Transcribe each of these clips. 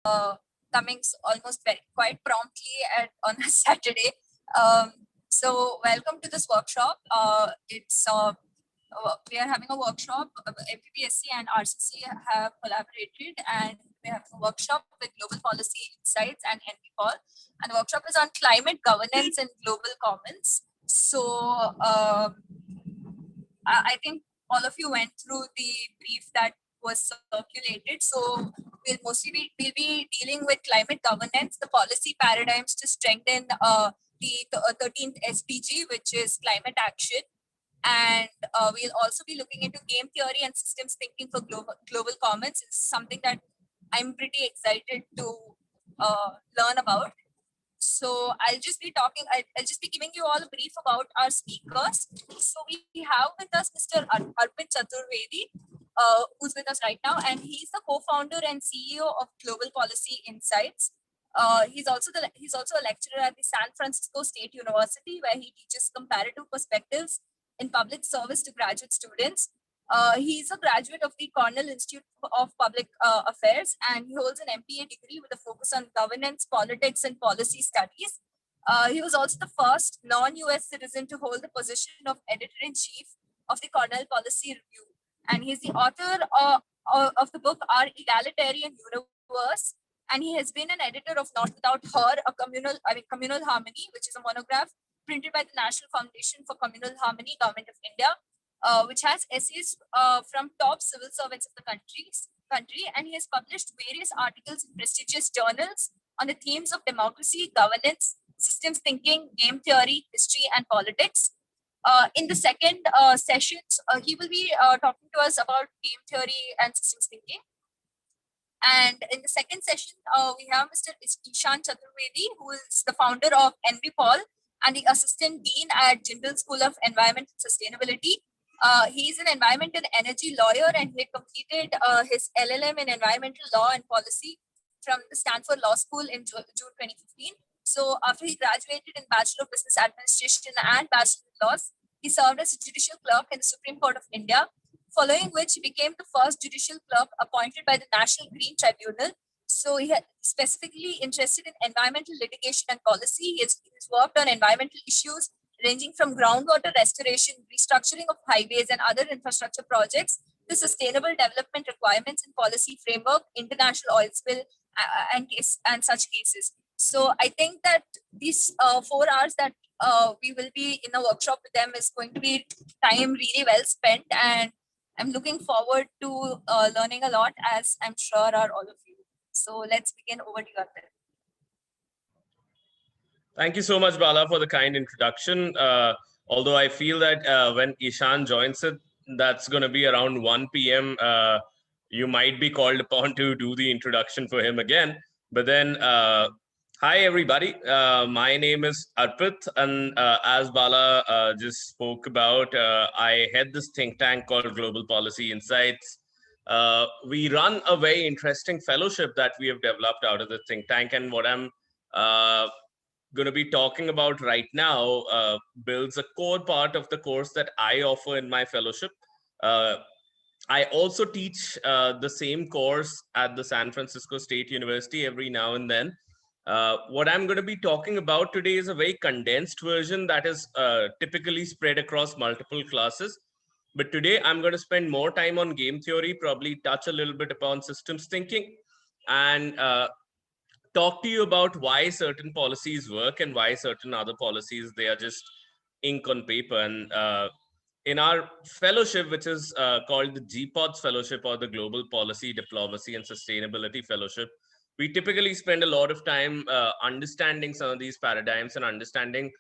coming almost quite promptly on a Saturday. Um, so welcome to this workshop. We are having a workshop. MPPSC and RCC have collaborated, and we have a workshop with Global Policy Insights and NPPOL. And the workshop is on climate governance and global commons. So I think all of you went through the brief that was circulated. So we'll be dealing with climate governance, the policy paradigms to strengthen the 13th SDG, which is climate action. And we'll also be looking into game theory and systems thinking for global commons. It's something that I'm pretty excited to learn about. So I'll just be giving you all a brief about our speakers. So we have with us Mr. Arpit Chaturvedi, who's with us right now, and he's the co-founder and CEO of Global Policy Insights. He's also a lecturer at the San Francisco State University, where he teaches comparative perspectives in public service to graduate students. He's a graduate of the Cornell Institute of Public Affairs, and he holds an MPA degree with a focus on governance, politics, and policy studies. He was also the first non-US citizen to hold the position of editor-in-chief of the Cornell Policy Review. And he's the author of the book Our Egalitarian Universe. And he has been an editor of Not Without Her, Communal Harmony, which is a monograph printed by the National Foundation for Communal Harmony, Government of India, which has essays from top civil servants of the country, and he has published various articles in prestigious journals on the themes of democracy, governance, systems thinking, game theory, history, and politics. In the second sessions, he will be talking to us about game theory and systems thinking. And in the second session, we have Mr. Ishan Chaturvedi, who is the founder of NBPOL and the assistant dean at Jindal School of Environment and Sustainability. He's an environment and energy lawyer, and he completed his LLM in environmental law and policy from the Stanford Law School in June 2015. So after he graduated in Bachelor of Business Administration and Bachelor of Laws, he served as a judicial clerk in the Supreme Court of India, following which he became the first judicial clerk appointed by the National Green Tribunal. So he had specifically interested in environmental litigation and policy. He's worked on environmental issues ranging from groundwater restoration, restructuring of highways and other infrastructure projects to sustainable development requirements and policy framework, international oil spill, and such cases. So I think that these 4 hours that we will be in a workshop with them is going to be time really well spent, and I'm looking forward to learning a lot, as I'm sure are all of you. So let's begin. Over to you, Arpit. Thank you so much, Bala, for the kind introduction. Although I feel that when Ishan joins it, that's going to be around 1 p.m. You might be called upon to do the introduction for him again. But then, hi, everybody. My name is Arpit. And as Bala just spoke about, I head this think tank called Global Policy Insights. We run a very interesting fellowship that we have developed out of the think tank. And what I'm going to be talking about right now builds a core part of the course that I offer in my fellowship. I also teach the same course at the San Francisco State University every now and then. What I'm going to be talking about today is a very condensed version that is typically spread across multiple classes. But today I'm going to spend more time on game theory, probably touch a little bit upon systems thinking, and talk to you about why certain policies work and why certain other policies, they are just ink on paper. And in our fellowship, which is called the GPODS Fellowship, or the Global Policy, Diplomacy and Sustainability Fellowship, we typically spend a lot of time understanding some of these paradigms and understanding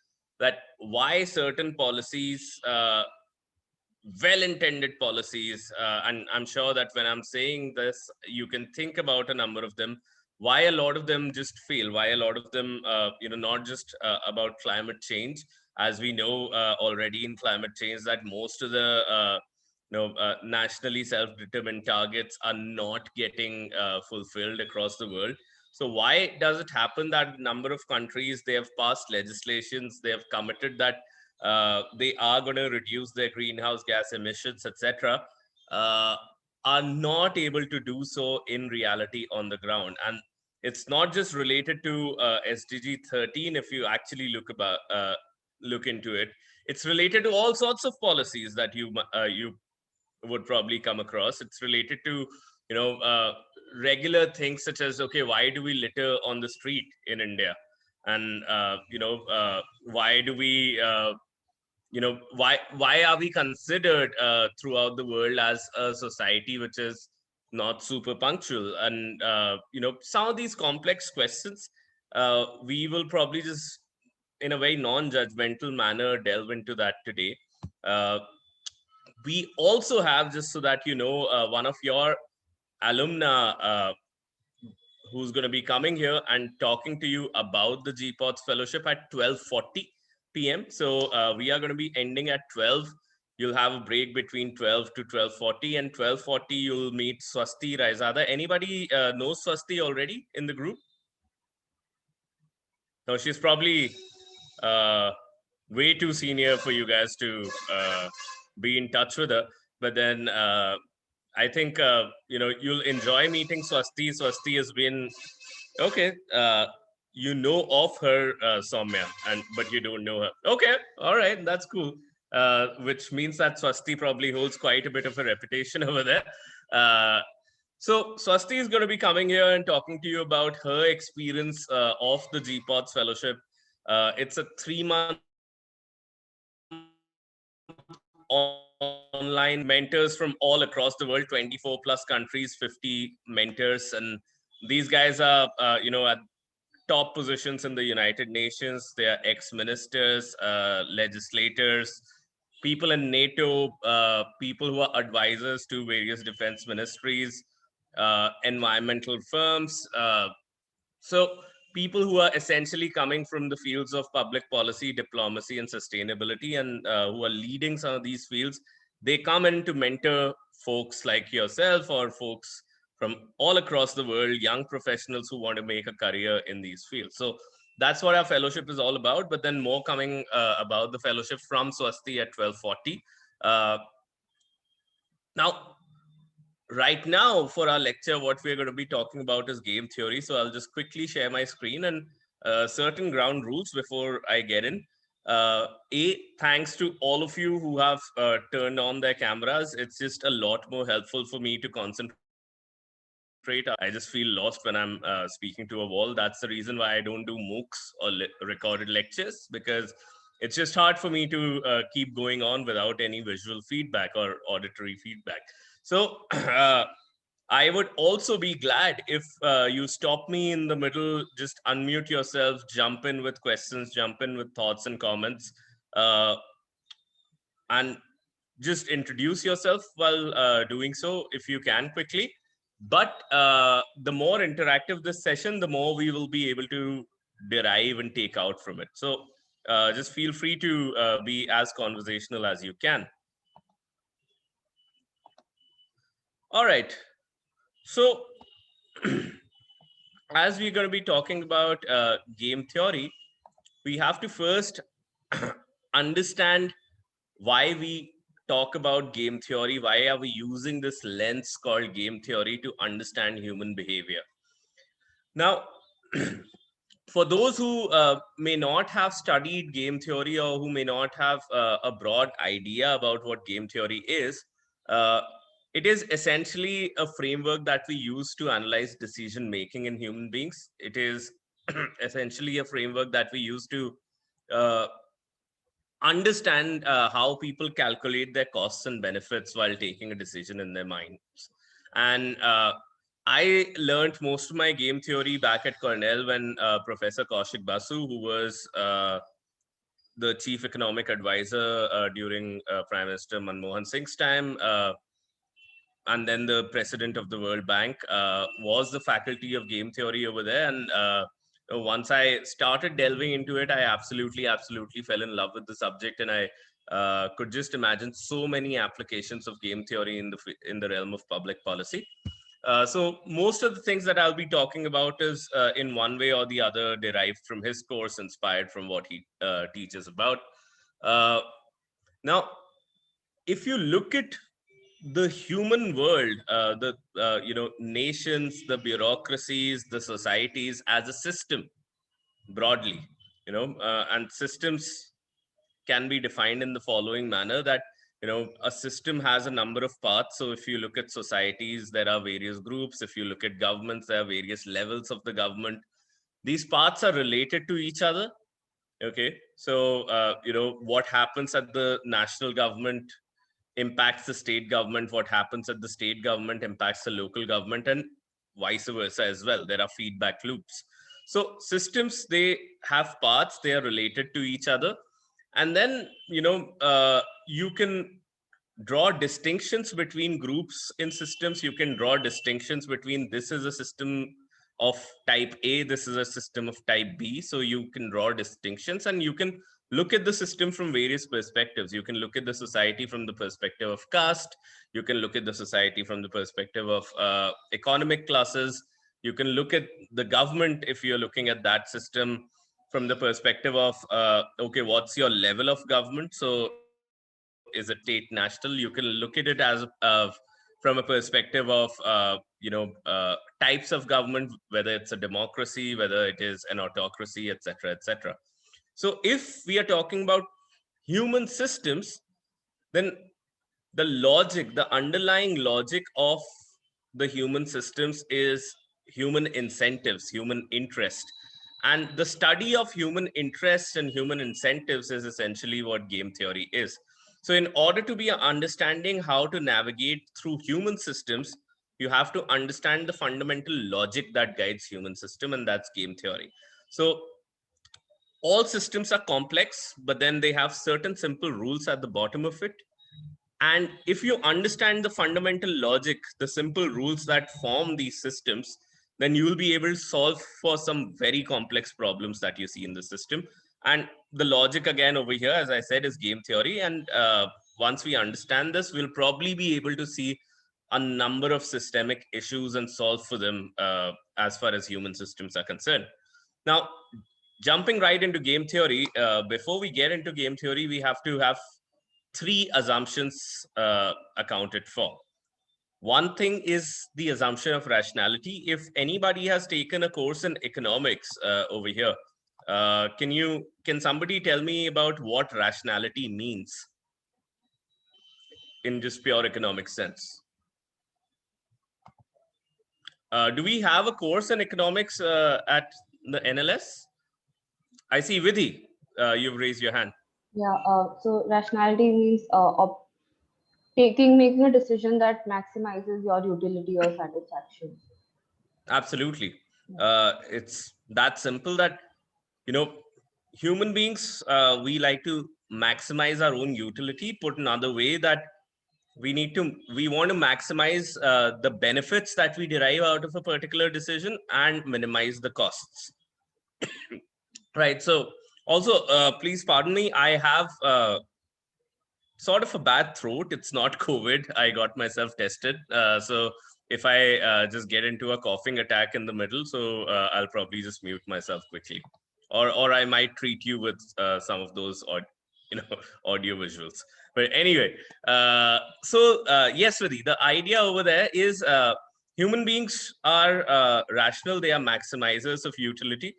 that why certain policies, well-intended policies, and I'm sure that when I'm saying this, you can think about a number of them, why a lot of them just fail, why a lot of them, not just about climate change, as we know already in climate change that most of the nationally self-determined targets are not getting fulfilled across the world. So why does it happen that a number of countries, they have passed legislations, they have committed that they are going to reduce their greenhouse gas emissions, etc., are not able to do so in reality on the ground? And it's not just related to SDG 13. If you actually look into it, it's related to all sorts of policies that you would probably come across. It's related to you know uh, regular things such as, okay, why do we litter on the street in India, and why do we why are we considered throughout the world as a society which is not super punctual, and some of these complex questions we will probably just in a very non-judgmental manner delve into that today. uh, we also have, just so that one of your alumna who's going to be coming here and talking to you about the GPOTS fellowship at 12:40 p.m. So we are going to be ending at 12. You'll have a break between 12 to 12:40, and 12:40 you'll meet Swasti Raizada. Anybody knows Swasti already in the group? No, she's probably uh, way too senior for you guys to be in touch with her. But then I think you'll enjoy meeting Swasti. Swasti has been okay. You know of her, Soumya, and but you don't know her. Okay, all right, that's cool. Which means that Swasti probably holds quite a bit of a reputation over there. Uh, so Swasti is going to be coming here and talking to you about her experience of the GPOTS fellowship. It's a 3-month online mentors from all across the world, 24 plus countries, 50 mentors, and these guys are at top positions in the United Nations. They are ex-ministers, legislators, people in NATO, people who are advisors to various defense ministries, environmental firms. So people who are essentially coming from the fields of public policy, diplomacy, and sustainability, and who are leading some of these fields, they come in to mentor folks like yourself or folks from all across the world, young professionals who want to make a career in these fields. So that's what our fellowship is all about. But then more coming about the fellowship from Swasti at 12:40. Uh, Now, right now for our lecture, what we're going to be talking about is game theory. So I'll just quickly share my screen and certain ground rules before I get in. Thanks to all of you who have turned on their cameras. It's just a lot more helpful for me to concentrate. Otherwise, I just feel lost when I'm speaking to a wall. That's the reason why I don't do MOOCs or recorded lectures, because it's just hard for me to keep going on without any visual feedback or auditory feedback. So I would also be glad if you stop me in the middle, just unmute yourself, jump in with questions, jump in with thoughts and comments, uh, and just introduce yourself while doing so, if you can, quickly. But the more interactive this session, the more we will be able to derive and take out from it. So just feel free to be as conversational as you can. All right. So as we're going to be talking about game theory, we have to first understand why we talk about game theory. Why are we using this lens called game theory to understand human behavior? Now, for those who may not have studied game theory, or who may not have a broad idea about what game theory is, uh, it is essentially a framework that we use to analyze decision making in human beings. It is essentially a framework that we use to uh, understand how people calculate their costs and benefits while taking a decision in their minds. And I learned most of my game theory back at Cornell when Professor Kaushik Basu, who was the chief economic advisor during Prime Minister Manmohan Singh's time, and then the president of the World Bank, was the faculty of game theory over there. And once I started delving into it, I absolutely fell in love with the subject, and I could just imagine so many applications of game theory in the realm of public policy. So most of the things that I'll be talking about is in one way or the other derived from his course, inspired from what he teaches about. Uh, Now, if you look at the human world, the nations, the bureaucracies, the societies as a system broadly, and systems can be defined in the following manner that a system has a number of parts. So if you look at societies, there are various groups. If you look at governments, there are various levels of the government. These parts are related to each other. Okay, so what happens at the national government impacts the state government. What happens at the state government impacts the local government, and vice versa as well. There are feedback loops. So systems, they have parts, they are related to each other. And then you can draw distinctions between groups in systems. You can draw distinctions between, this is a system of type A, this is a system of type B. So you can draw distinctions, and you can look at the system from various perspectives. You can look at the society from the perspective of caste. You can look at the society from the perspective of economic classes. You can look at the government, if you're looking at that system from the perspective of okay, what's your level of government? So is it state national? You can look at it as from a perspective of types of government, whether it's a democracy, whether it is an autocracy, etc., etc. So if we are talking about human systems, then the logic, the underlying logic of the human systems is human incentives, human interest. And the study of human interest and human incentives is essentially what game theory is. So, in order to be understanding how to navigate through human systems, you have to understand the fundamental logic that guides human system, and that's game theory. So, all systems are complex, but then they have certain simple rules at the bottom of it. And if you understand the fundamental logic, the simple rules that form these systems, then you will be able to solve for some very complex problems that you see in the system. And the logic, again, over here, as I said, is game theory. And once we understand this, we'll probably be able to see a number of systemic issues and solve for them as far as human systems are concerned. Now, jumping right into game theory, before we get into game theory, we have to have three assumptions accounted for. One thing is the assumption of rationality. If anybody has taken a course in economics over here, can somebody tell me about what rationality means in just pure economic sense? Do we have a course in economics at the NLS? I see Vidhi, you've raised your hand. Yeah, so rationality means making a decision that maximizes your utility or satisfaction. Absolutely. Yeah. It's that simple that, you know, human beings, we like to maximize our own utility. Put another way, that we want to maximize the benefits that we derive out of a particular decision and minimize the costs. Right. So also, please pardon me, I have sort of a bad throat. It's not COVID. I got myself tested. So if I just get into a coughing attack in the middle, so I'll probably just mute myself quickly, or I might treat you with some of those audio visuals. But anyway, yes, Vidhi, the idea over there is human beings are rational. They are maximizers of utility.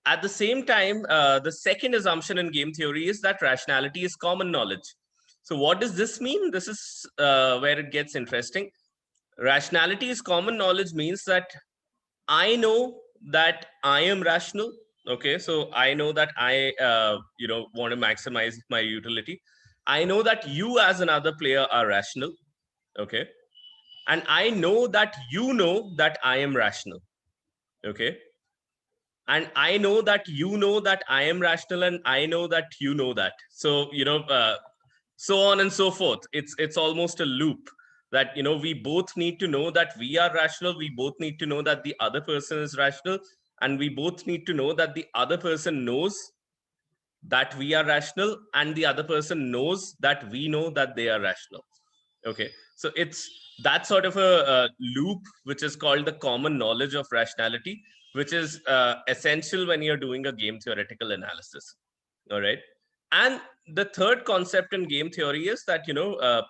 At the same time, the second assumption in game theory is that rationality is common knowledge. So, what does this mean? This is where it gets interesting. Rationality is common knowledge means that I know that I am rational. Okay, so I know that I, want to maximize my utility. I know that you, as another player, are rational. Okay, and I know that I am rational. Okay, and I know that I am rational, and I know that that. So so on and so forth. It's almost a loop that we both need to know that we are rational. We both need to know that the other person is rational, and we both need to know that the other person knows that we are rational, and the other person knows that we know that they are rational. Okay, so it's that sort of a loop, which is called the common knowledge of rationality, which is essential when you're doing a game theoretical analysis. All right. And the third concept in game theory is that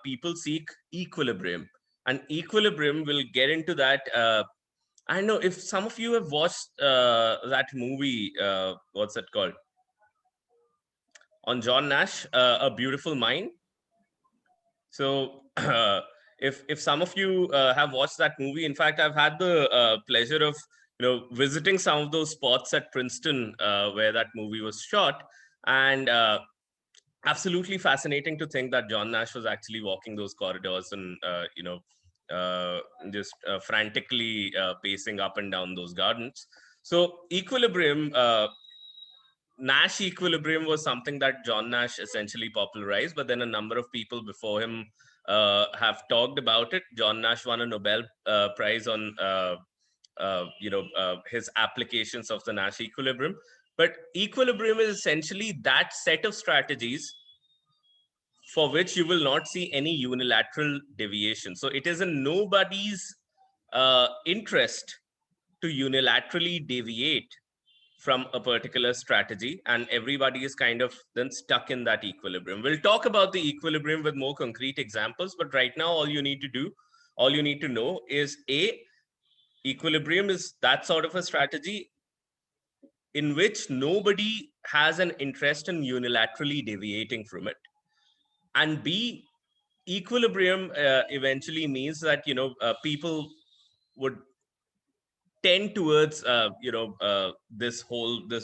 people seek equilibrium, and equilibrium will get into that. I know if some of you have watched that movie, what's it called, on John Nash, A Beautiful Mind. So if some of you have watched that movie, in fact, I've had the pleasure of visiting some of those spots at Princeton where that movie was shot, and absolutely fascinating to think that John Nash was actually walking those corridors and just frantically pacing up and down those gardens. So equilibrium. Nash equilibrium was something that John Nash essentially popularized, but then a number of people before him have talked about it. John Nash won a Nobel Prize on his applications of the Nash equilibrium. But equilibrium is essentially that set of strategies for which you will not see any unilateral deviation. So it is in nobody's interest to unilaterally deviate from a particular strategy, and everybody is kind of then stuck in that equilibrium. We'll talk about the equilibrium with more concrete examples, but right now all you need to know is equilibrium is that sort of a strategy in which nobody has an interest in unilaterally deviating from it. And B, equilibrium eventually means that people would tend towards this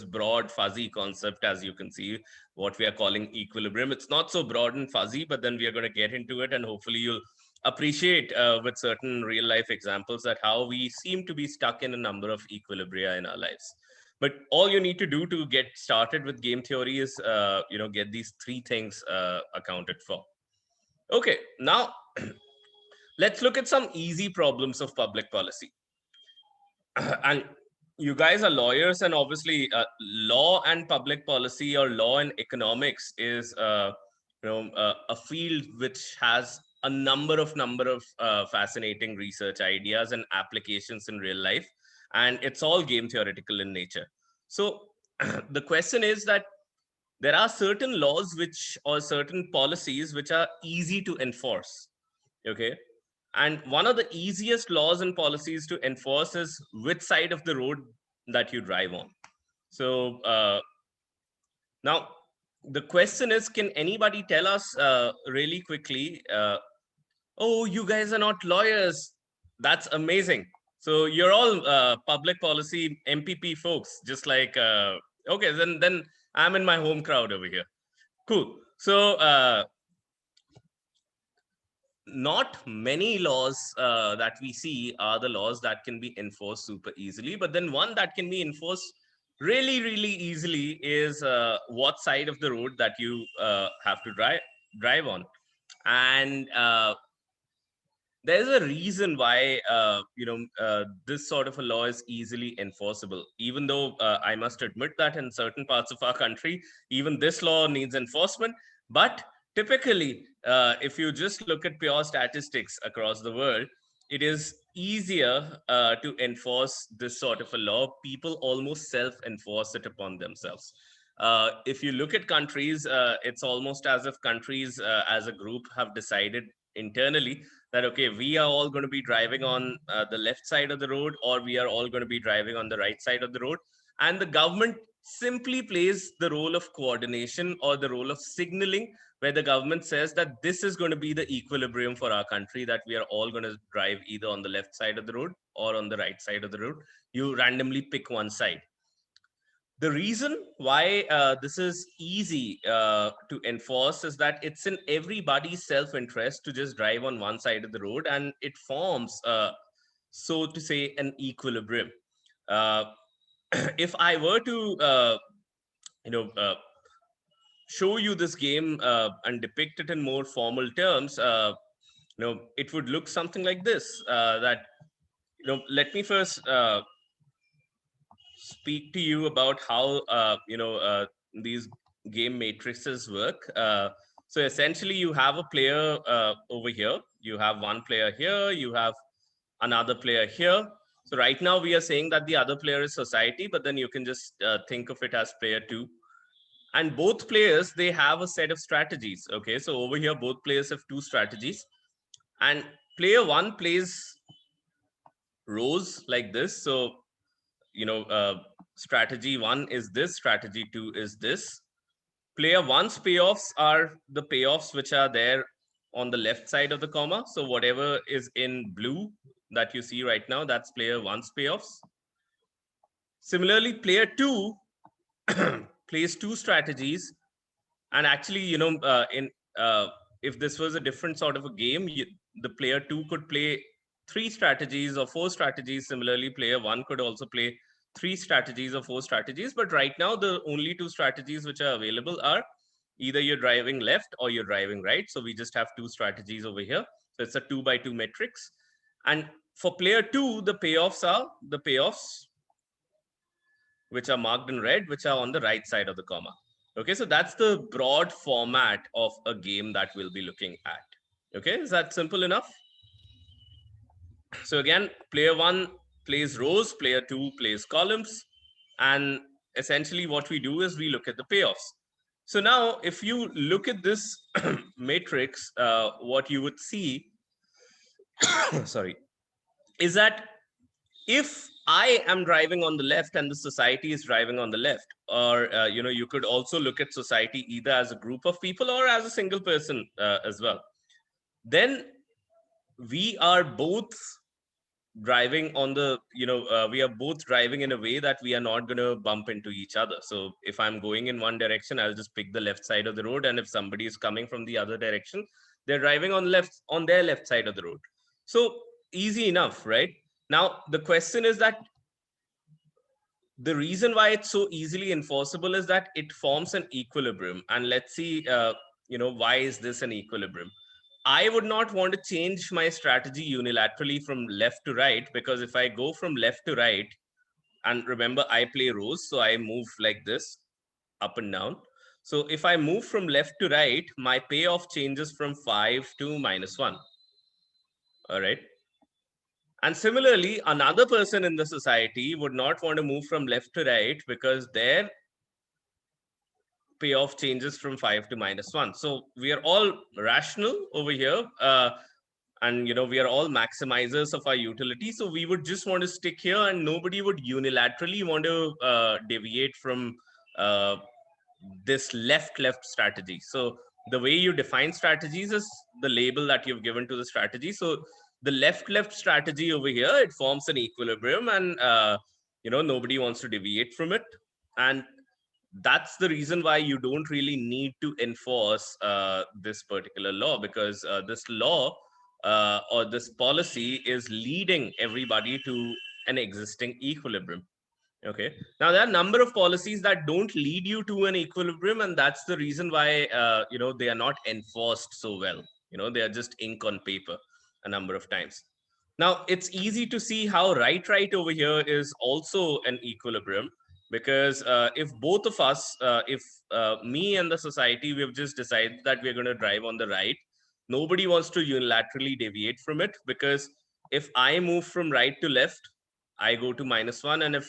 broad fuzzy concept, as you can see, what we are calling equilibrium. It's not so broad and fuzzy, but then we are going to get into it, and hopefully you'll appreciate with certain real life examples that how we seem to be stuck in a number of equilibria in our lives. But all you need to do to get started with game theory is get these three things accounted for. Okay, now let's look at some easy problems of public policy. And you guys are lawyers, and obviously law and public policy, or law and economics, is a field which has a number of fascinating research ideas and applications in real life, and it's all game theoretical in nature. So the question is that there are certain laws or certain policies which are easy to enforce. Okay, and one of the easiest laws and policies to enforce is which side of the road that you drive on. So now the question is, can anybody tell us really quickly, oh, you guys are not lawyers. That's amazing. So you're all public policy MPP folks, just like, okay, then I'm in my home crowd over here. Cool. So not many laws that we see are the laws that can be enforced super easily, but then one that can be enforced really, really easily is what side of the road that you have to drive on. And there's a reason why this sort of a law is easily enforceable, even though I must admit that in certain parts of our country, even this law needs enforcement. But typically, if you just look at pure statistics across the world, it is easier to enforce this sort of a law. People almost self-enforce it upon themselves. If you look at countries, it's almost as if countries as a group have decided internally that, okay, we are all going to be driving on the left side of the road, or we are all going to be driving on the right side of the road. And the government simply plays the role of coordination or the role of signaling, where the government says that this is going to be the equilibrium for our country, that we are all going to drive either on the left side of the road or on the right side of the road. You randomly pick one side. The reason why this is easy to enforce is that it's in everybody's self-interest to just drive on one side of the road, and it forms, so to say, an equilibrium. Uh, if I were to, show you this game and depict it in more formal terms, it would look something like this. Let me first speak to you about how these game matrices work. So essentially, you have a player over here. You have one player here. You have another player here. So right now we are saying that the other player is society, but then you can just think of it as player two. And both players, they have a set of strategies. Okay, so over here, both players have two strategies. And player one plays rows like this. So, strategy one is this, strategy two is this. Player one's payoffs are the payoffs which are there on the left side of the comma. So whatever is in blue that you see right now, that's player one's payoffs. Similarly, player two plays two strategies. And actually, in if this was a different sort of a game, the player two could play three strategies or four strategies. Similarly, player one could also play three strategies or four strategies. But right now, the only two strategies which are available are either you're driving left or you're driving right. So we just have two strategies over here. So it's a 2x2 matrix. And for player two, the payoffs are the payoffs which are marked in red, which are on the right side of the comma. Okay, so that's the broad format of a game that we'll be looking at. Okay, is that simple enough? So again, player one plays rows, player two plays columns. And essentially what we do is we look at the payoffs. So now if you look at this matrix, what you would see, sorry, is that if I am driving on the left and the society is driving on the left, or you could also look at society either as a group of people or as a single person as well, then we are both driving on the we are both driving in a way that we are not going to bump into each other. So if I'm going in one direction, I'll just pick the left side of the road, and if somebody is coming from the other direction, they're driving on their left side of the road. So easy enough, right? Now the question is that the reason why it's so easily enforceable is that it forms an equilibrium. And let's see, why is this an equilibrium? I would not want to change my strategy unilaterally from left to right, because if I go from left to right, and remember, I play rows, so I move like this, up and down. So if I move from left to right, my payoff changes from 5 to -1. All right. And similarly, another person in the society would not want to move from left to right because their payoff changes from 5 to -1. So we are all rational over here. And we are all maximizers of our utility. So we would just want to stick here, and nobody would unilaterally want to deviate from uh, this left strategy. So the way you define strategies is the label that you've given to the strategy. So the left strategy over here, it forms an equilibrium, and nobody wants to deviate from it. And that's the reason why you don't really need to enforce this particular law, because this law or this policy is leading everybody to an existing equilibrium. Okay. Now there are a number of policies that don't lead you to an equilibrium, and that's the reason why they are not enforced so well. They are just ink on paper a number of times. Now it's easy to see how right over here is also an equilibrium, because if both of us, if me and the society, we've just decided that we're going to drive on the right, nobody wants to unilaterally deviate from it, because if I move from right to left, I go to -1, and if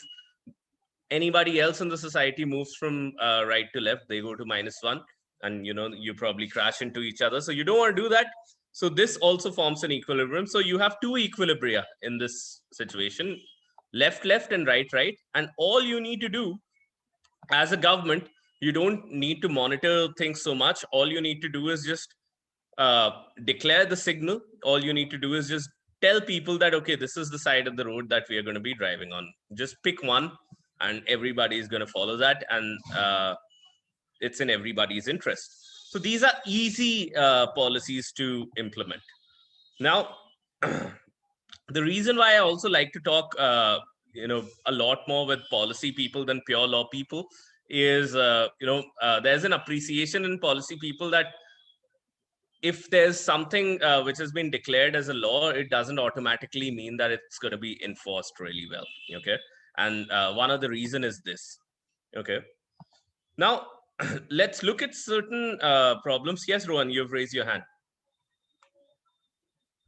anybody else in the society moves from right to left, they go to -1, and you probably crash into each other. So you don't want to do that. So this also forms an equilibrium. So you have two equilibria in this situation: left and right. And all you need to do as a government, you don't need to monitor things so much. All you need to do is just declare the signal. All you need to do is just tell people that, okay, this is the side of the road that we are going to be driving on. Just pick one, and everybody is going to follow that, and it's in everybody's interest. So these are easy policies to implement. Now, the reason why I also like to talk, a lot more with policy people than pure law people is, there's an appreciation in policy people that if there's something which has been declared as a law, it doesn't automatically mean that it's going to be enforced really well. Okay. And one of the reason is this. Okay. Now, let's look at certain problems. Yes, Rohan, you've raised your hand.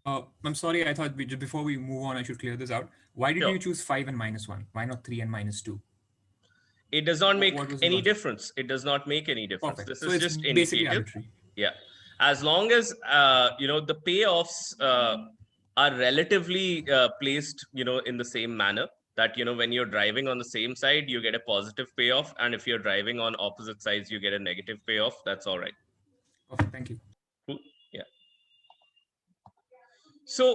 I'm sorry, I thought before we move on, I should clear this out. Why did Sure. you choose 5 and -1? Why not 3 and -2? It does not make What was the any logic? difference. It does not make any difference. Perfect. This So is it's just basically indicative. arbitrary. Yeah. As long as, the payoffs are relatively placed, in the same manner, that, when you're driving on the same side, you get a positive payoff. And if you're driving on opposite sides, you get a negative payoff. That's all right. Perfect. Thank you. Cool. Yeah. So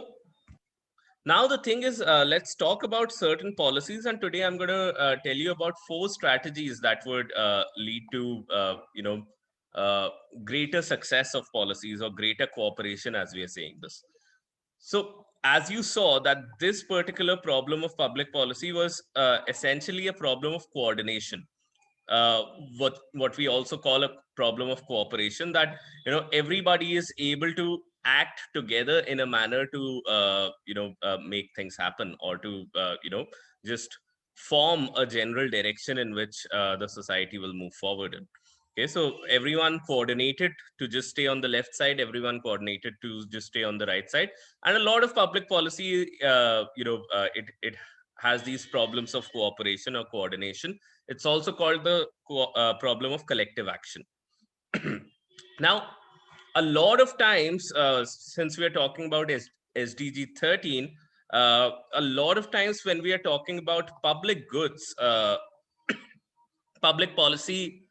now the thing is, let's talk about certain policies. And today I'm going to tell you about 4 strategies that would lead to, uh, greater success of policies, or greater cooperation, as we are saying this. So as you saw, that this particular problem of public policy was essentially a problem of coordination. uh, what we also call a problem of cooperation, that everybody is able to act together in a manner to make things happen, or to just form a general direction in which the society will move forward in. Okay, so everyone coordinated to just stay on the left side, everyone coordinated to just stay on the right side. And a lot of public policy, it has these problems of cooperation or coordination. It's also called the problem of collective action. Now, a lot of times, since we are talking about SDG 13, a lot of times when we are talking about public goods, public policy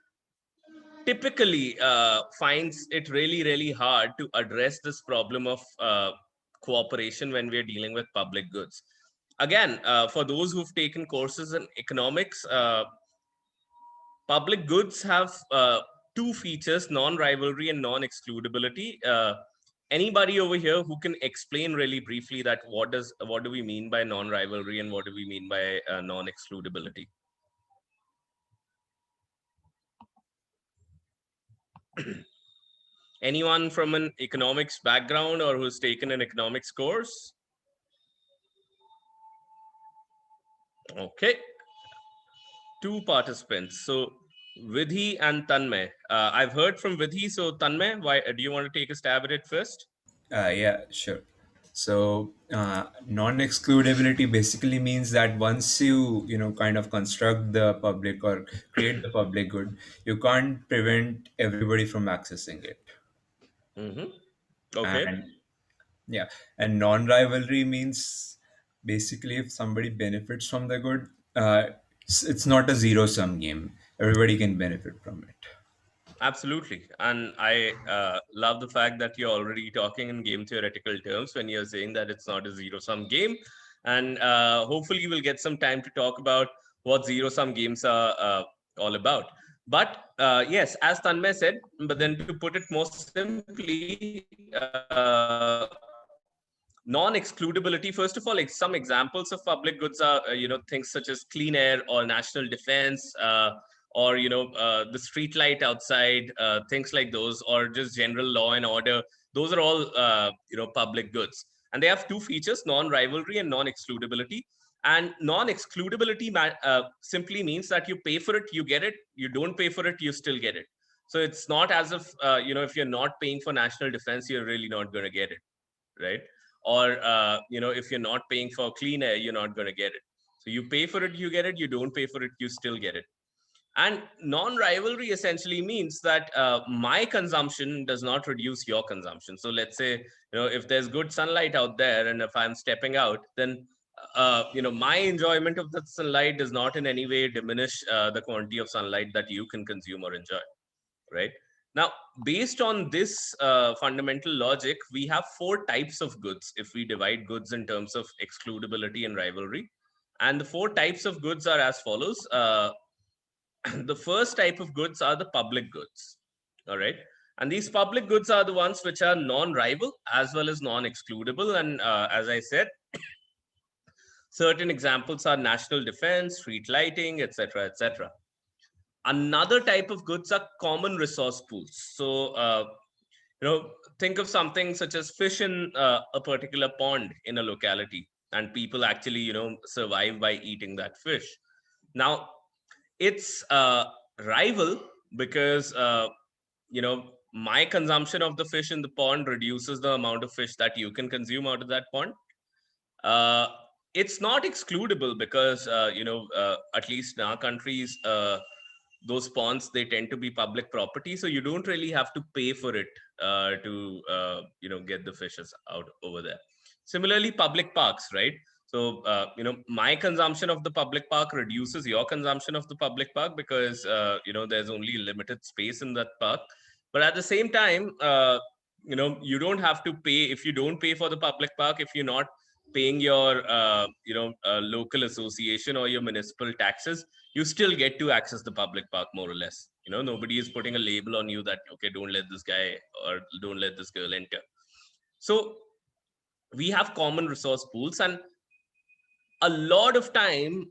typically finds it really, really hard to address this problem of cooperation when we are dealing with public goods. Again, for those who've taken courses in economics, public goods have 2 features: non-rivalry and non-excludability. Anybody over here who can explain really briefly that what do we mean by non-rivalry and what do we mean by non-excludability? Anyone from an economics background or who's taken an economics course? Okay, 2 participants. So Vidhi and Tanmay. I've heard from Vidhi. So Tanmay, why do you want to take a stab at it first? Yeah, sure. So non-excludability basically means that once you kind of construct the public or create the public good, you can't prevent everybody from accessing it. Mm-hmm. Okay. And yeah, and non-rivalry means basically if somebody benefits from the good, it's not a zero-sum game. Everybody can benefit from it. Absolutely. And I love the fact that you're already talking in game theoretical terms when you're saying that it's not a zero-sum game. And hopefully we'll get some time to talk about what zero-sum games are all about. But yes, as Tanmay said, but then to put it more simply, non-excludability, first of all, like some examples of public goods are things such as clean air or national defense, or the street light outside, things like those, or just general law and order. Those are all public goods, and they have 2 features: non-rivalry and non-excludability. And non-excludability simply means that you pay for it, you get it; you don't pay for it, you still get it. So it's not as if if you're not paying for national defense, you're really not going to get it, right? Or if you're not paying for clean air, you're not going to get it. So you pay for it, you get it; you don't pay for it, you still get it. And non-rivalry essentially means that my consumption does not reduce your consumption. So let's say if there's good sunlight out there, and if I'm stepping out, then my enjoyment of the sunlight does not in any way diminish the quantity of sunlight that you can consume or enjoy, right? Now, based on this fundamental logic, we have 4 types of goods if we divide goods in terms of excludability and rivalry. And the 4 types of goods are as follows. The first type of goods are the public goods, all right? And these public goods are the ones which are non-rival as well as non-excludable. And as I said, certain examples are national defense, street lighting, etc., etc. Another type of goods are common resource pools. So, think of something such as fish in a particular pond in a locality, and people actually, survive by eating that fish. Now, it's rival because, my consumption of the fish in the pond reduces the amount of fish that you can consume out of that pond. Uh, it's not excludable because at least in our countries, those ponds, they tend to be public property, so you don't really have to pay for it to get the fishes out over there. Similarly, public parks, right? So my consumption of the public park reduces your consumption of the public park because there's only limited space in that park. But at the same time, you don't have to pay. If you don't pay for the public park, if you're not paying your local association or your municipal taxes, you still get to access the public park, more or less. Nobody is putting a label on you that, okay, don't let this guy or don't let this girl enter. So we have common resource pools, and a lot of time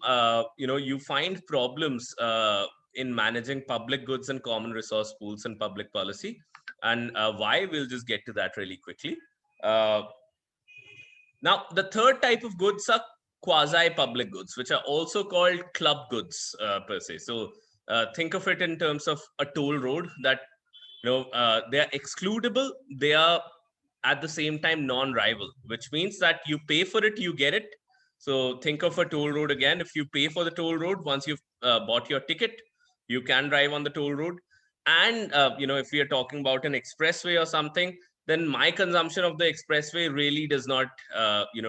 you find problems in managing public goods and common resource pools and public policy. And why, we'll just get to that really quickly. uh, Now, the third type of goods are quasi-public goods, which are also called club goods per se. So think of it in terms of a toll road that they are excludable. They are at the same time non-rival, which means that you pay for it, you get it. So think of a toll road again. If you pay for the toll road, once you've bought your ticket, you can drive on the toll road. And if we are talking about an expressway or something, then my consumption of the expressway really does not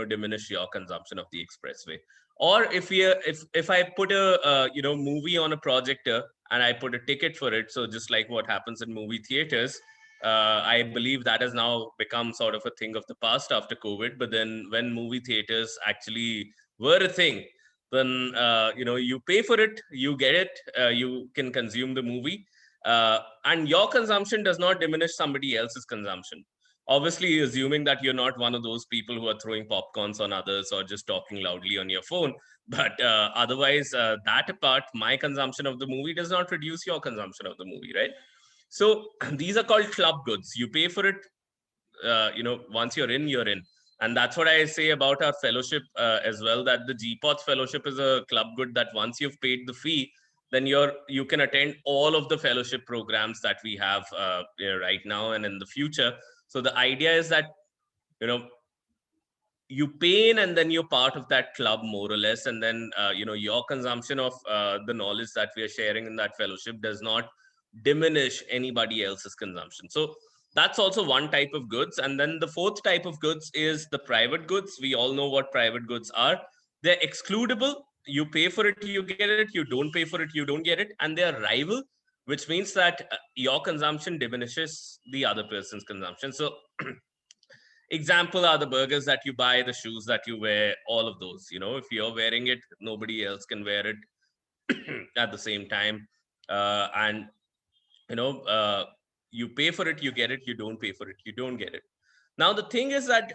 diminish your consumption of the expressway. Or if I put a movie on a projector and I put a ticket for it, so just like what happens in movie theaters, I believe that has now become sort of a thing of the past after COVID. But then when movie theaters actually were a thing, then you pay for it, you get it, you can consume the movie, and your consumption does not diminish somebody else's consumption. Obviously, assuming that you're not one of those people who are throwing popcorns on others or just talking loudly on your phone. But otherwise, that apart, my consumption of the movie does not reduce your consumption of the movie, right? So these are called club goods. You pay for it, once you're in, you're in. And that's what I say about our fellowship as well, that the GPOTS fellowship is a club good that once you've paid the fee, then you can attend all of the fellowship programs that we have right now and in the future. So the idea is that, you pay in and then you're part of that club, more or less. And then, your consumption of the knowledge that we are sharing in that fellowship does not diminish anybody else's consumption. So that's also one type of goods. And then the fourth type of goods is the private goods. We all know what private goods are. They're excludable. You pay for it, you get it. You don't pay for it, you don't get it. And they're rival, which means that your consumption diminishes the other person's consumption. So example are the burgers that you buy, the shoes that you wear, all of those. If you're wearing it, nobody else can wear it at the same time. And you know uh, you pay for it, you get it. You don't pay for it, you don't get it. Now the thing is that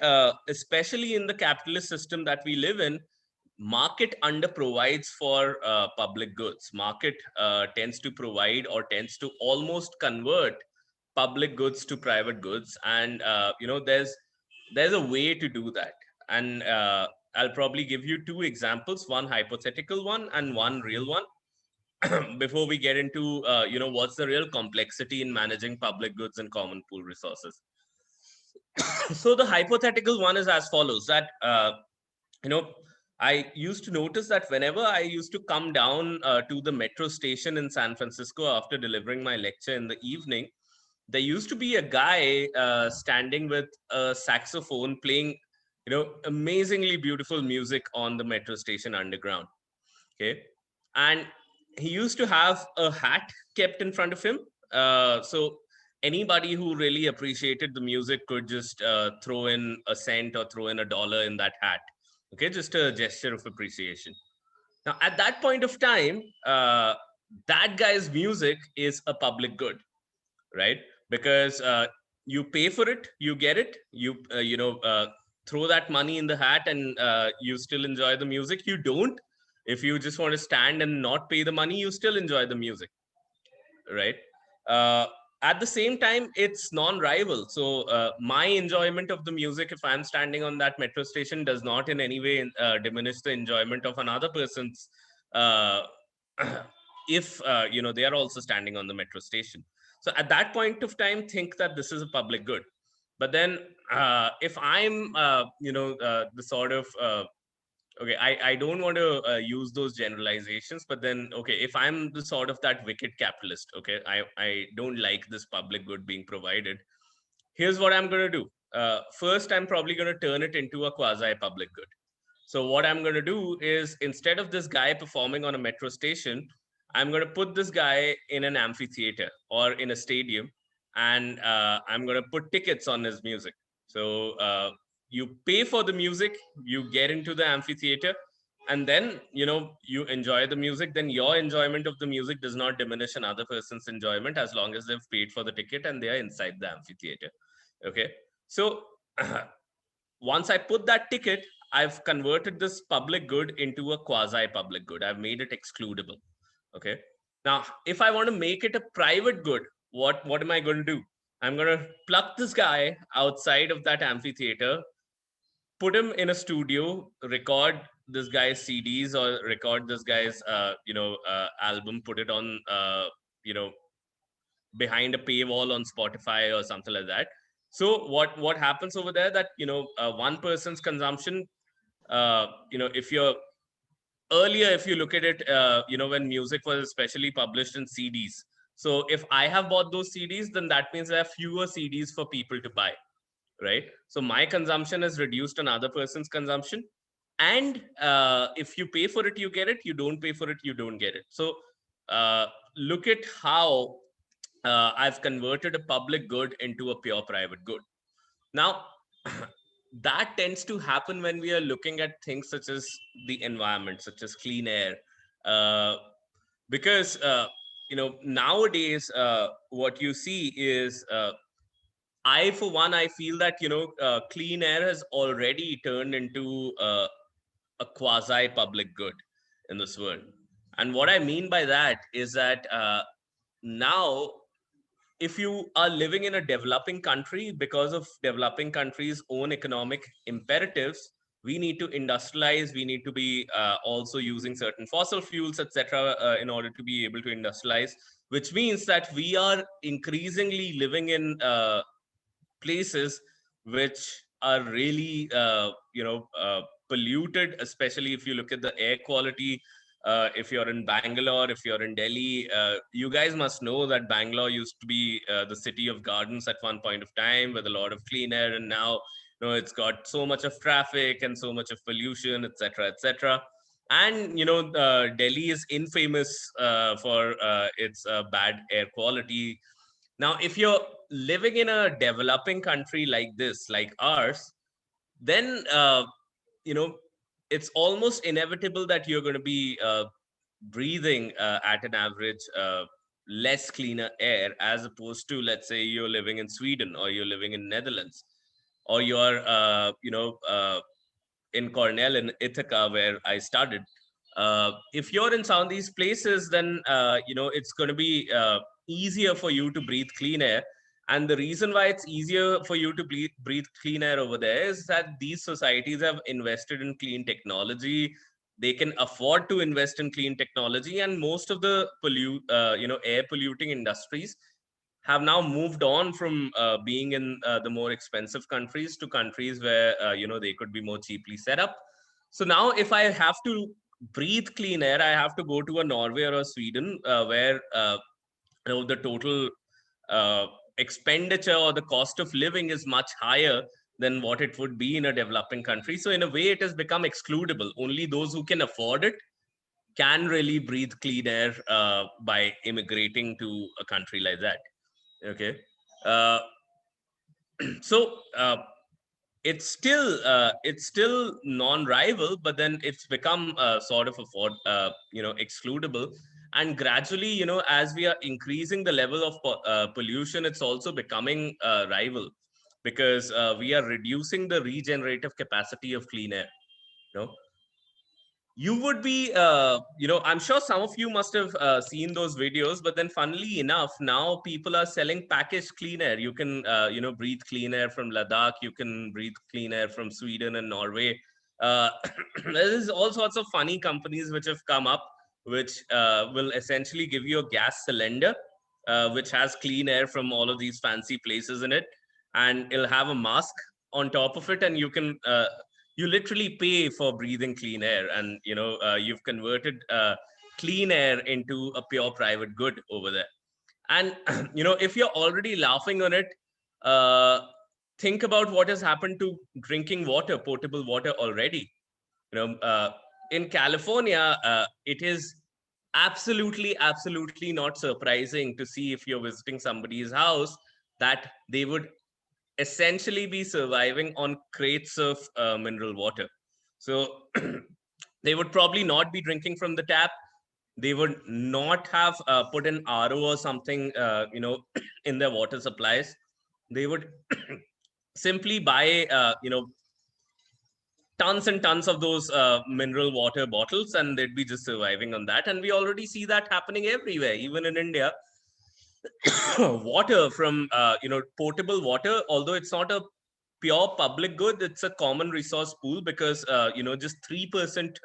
especially in the capitalist system that we live in, market under provides for public goods. Market tends to provide or tends to almost convert public goods to private goods. And there's a way to do that. And I'll probably give you two examples, one hypothetical one and one real one, before we get into what's the real complexity in managing public goods and common pool resources. So the hypothetical one is as follows, that you know I used to notice that whenever I used to come down to the metro station in San Francisco after delivering my lecture in the evening, there used to be a guy standing with a saxophone playing amazingly beautiful music on the metro station underground. Okay. And he used to have a hat kept in front of him. So anybody who really appreciated the music could just throw in a cent or throw in $1 in that hat. Okay, just a gesture of appreciation. Now, at that point of time, that guy's music is a public good, right? Because you pay for it, you get it. You throw that money in the hat, and you still enjoy the music. You don't. If you just want to stand and not pay the money, you still enjoy the music, right? uh, at the same time, it's non-rival. So my enjoyment of the music, if I'm standing on that metro station, does not in any way diminish the enjoyment of another person's, uh, if they are also standing on the metro station. So at that point of time, think that this is a public good. But then if I'm the sort of Okay, I don't want to use those generalizations, but then, okay, if I'm the sort of that wicked capitalist, okay, I don't like this public good being provided. Here's what I'm going to do. First, I'm probably going to turn it into a quasi public good. So what I'm going to do is, instead of this guy performing on a metro station, I'm going to put this guy in an amphitheater or in a stadium, and I'm going to put tickets on his music. So you pay for the music, you get into the amphitheater, and then you enjoy the music. Then your enjoyment of the music does not diminish another person's enjoyment, as long as they've paid for the ticket and they are inside the amphitheater. Okay, so once I put that ticket, I've converted this public good into a quasi public good. I've made it excludable. Okay. Now, if I want to make it a private good, what am I going to do? I'm going to pluck this guy outside of that amphitheater, put him in a studio, record this guy's CDs or record this guy's album, put it on you know behind a paywall on Spotify or something like that. So what happens over there, that one person's consumption, if you're earlier, if you look at it, when music was especially published in CDs. So if I have bought those CDs, then that means there are fewer CDs for people to buy, right? So my consumption is reduced on other person's consumption. And if you pay for it, you get it. You don't pay for it, you don't get it. So look at how I've converted a public good into a pure private good. Now, that tends to happen when we are looking at things such as the environment, such as clean air, uh, because nowadays what you see is, I, for one, I feel that clean air has already turned into a quasi public good in this world. And what I mean by that is that now, if you are living in a developing country, because of developing countries' own economic imperatives, we need to industrialize. We need to be also using certain fossil fuels, etc., in order to be able to industrialize. Which means that we are increasingly living in places which are really polluted, especially if you look at the air quality. If you're in Bangalore, if you're in Delhi, you guys must know that Bangalore used to be the city of gardens at one point of time, with a lot of clean air, and now it's got so much of traffic and so much of pollution, etc., etc. And Delhi is infamous for its bad air quality. Now, if you're living in a developing country like this, like ours, then it's almost inevitable that you're going to be breathing at an average less cleaner air, as opposed to, let's say, you're living in Sweden, or you're living in Netherlands, or you're in Cornell in Ithaca, where I studied. If you're in some of these places, then it's going to be easier for you to breathe clean air. And the reason why it's easier for you to breathe clean air over there is that these societies have invested in clean technology. They can afford to invest in clean technology, and most of the air polluting industries have now moved on from being in the more expensive countries to countries where they could be more cheaply set up. So now, if I have to breathe clean air, I have to go to a Norway or a Sweden, where the total uh, expenditure or the cost of living is much higher than what it would be in a developing country. So in a way, it has become excludable. Only those who can afford it can really breathe clean air by immigrating to a country like that. Okay. uh, so it's still non-rival, but then it's become sort of excludable. And gradually, as we are increasing the level of pollution, it's also becoming rival, because we are reducing the regenerative capacity of clean air. you know you would be I'm sure some of you must have seen those videos, but then, funnily enough, now people are selling packaged clean air. You can breathe clean air from Ladakh, you can breathe clean air from Sweden and Norway. uh, there's all sorts of funny companies which have come up, which will essentially give you a gas cylinder which has clean air from all of these fancy places in it, and it'll have a mask on top of it, and you can you literally pay for breathing clean air, and you've converted clean air into a pure private good over there. And if you're already laughing on it, uh, think about what has happened to drinking water, potable water already. you know uh, in California, it is absolutely not surprising to see, if you're visiting somebody's house, that they would essentially be surviving on crates of mineral water. So they would probably not be drinking from the tap. They would not have put an RO or something, in their water supplies. They would simply buy, tons and tons of those mineral water bottles, and they'd be just surviving on that. And we already see that happening everywhere, even in India. Water from, potable water, although it's not a pure public good, it's a common resource pool, because just 3%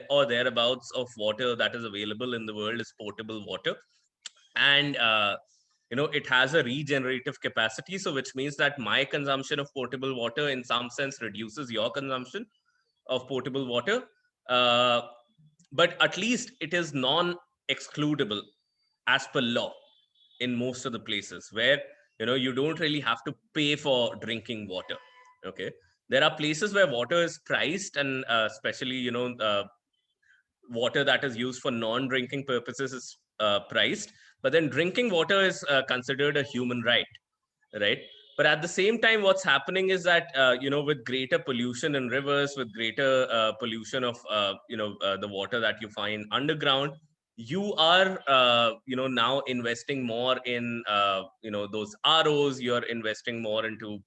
or thereabouts of water that is available in the world is potable water. And it has a regenerative capacity, so which means that my consumption of potable water in some sense reduces your consumption of potable water. uh, but at least it is non excludable as per law in most of the places where you don't really have to pay for drinking water. Okay, there are places where water is priced, and especially water that is used for non-drinking purposes is priced, but then drinking water is considered a human right? But at the same time, what's happening is that with greater pollution in rivers, with greater pollution of the water that you find underground, you are now investing more in those ROs. You're investing more into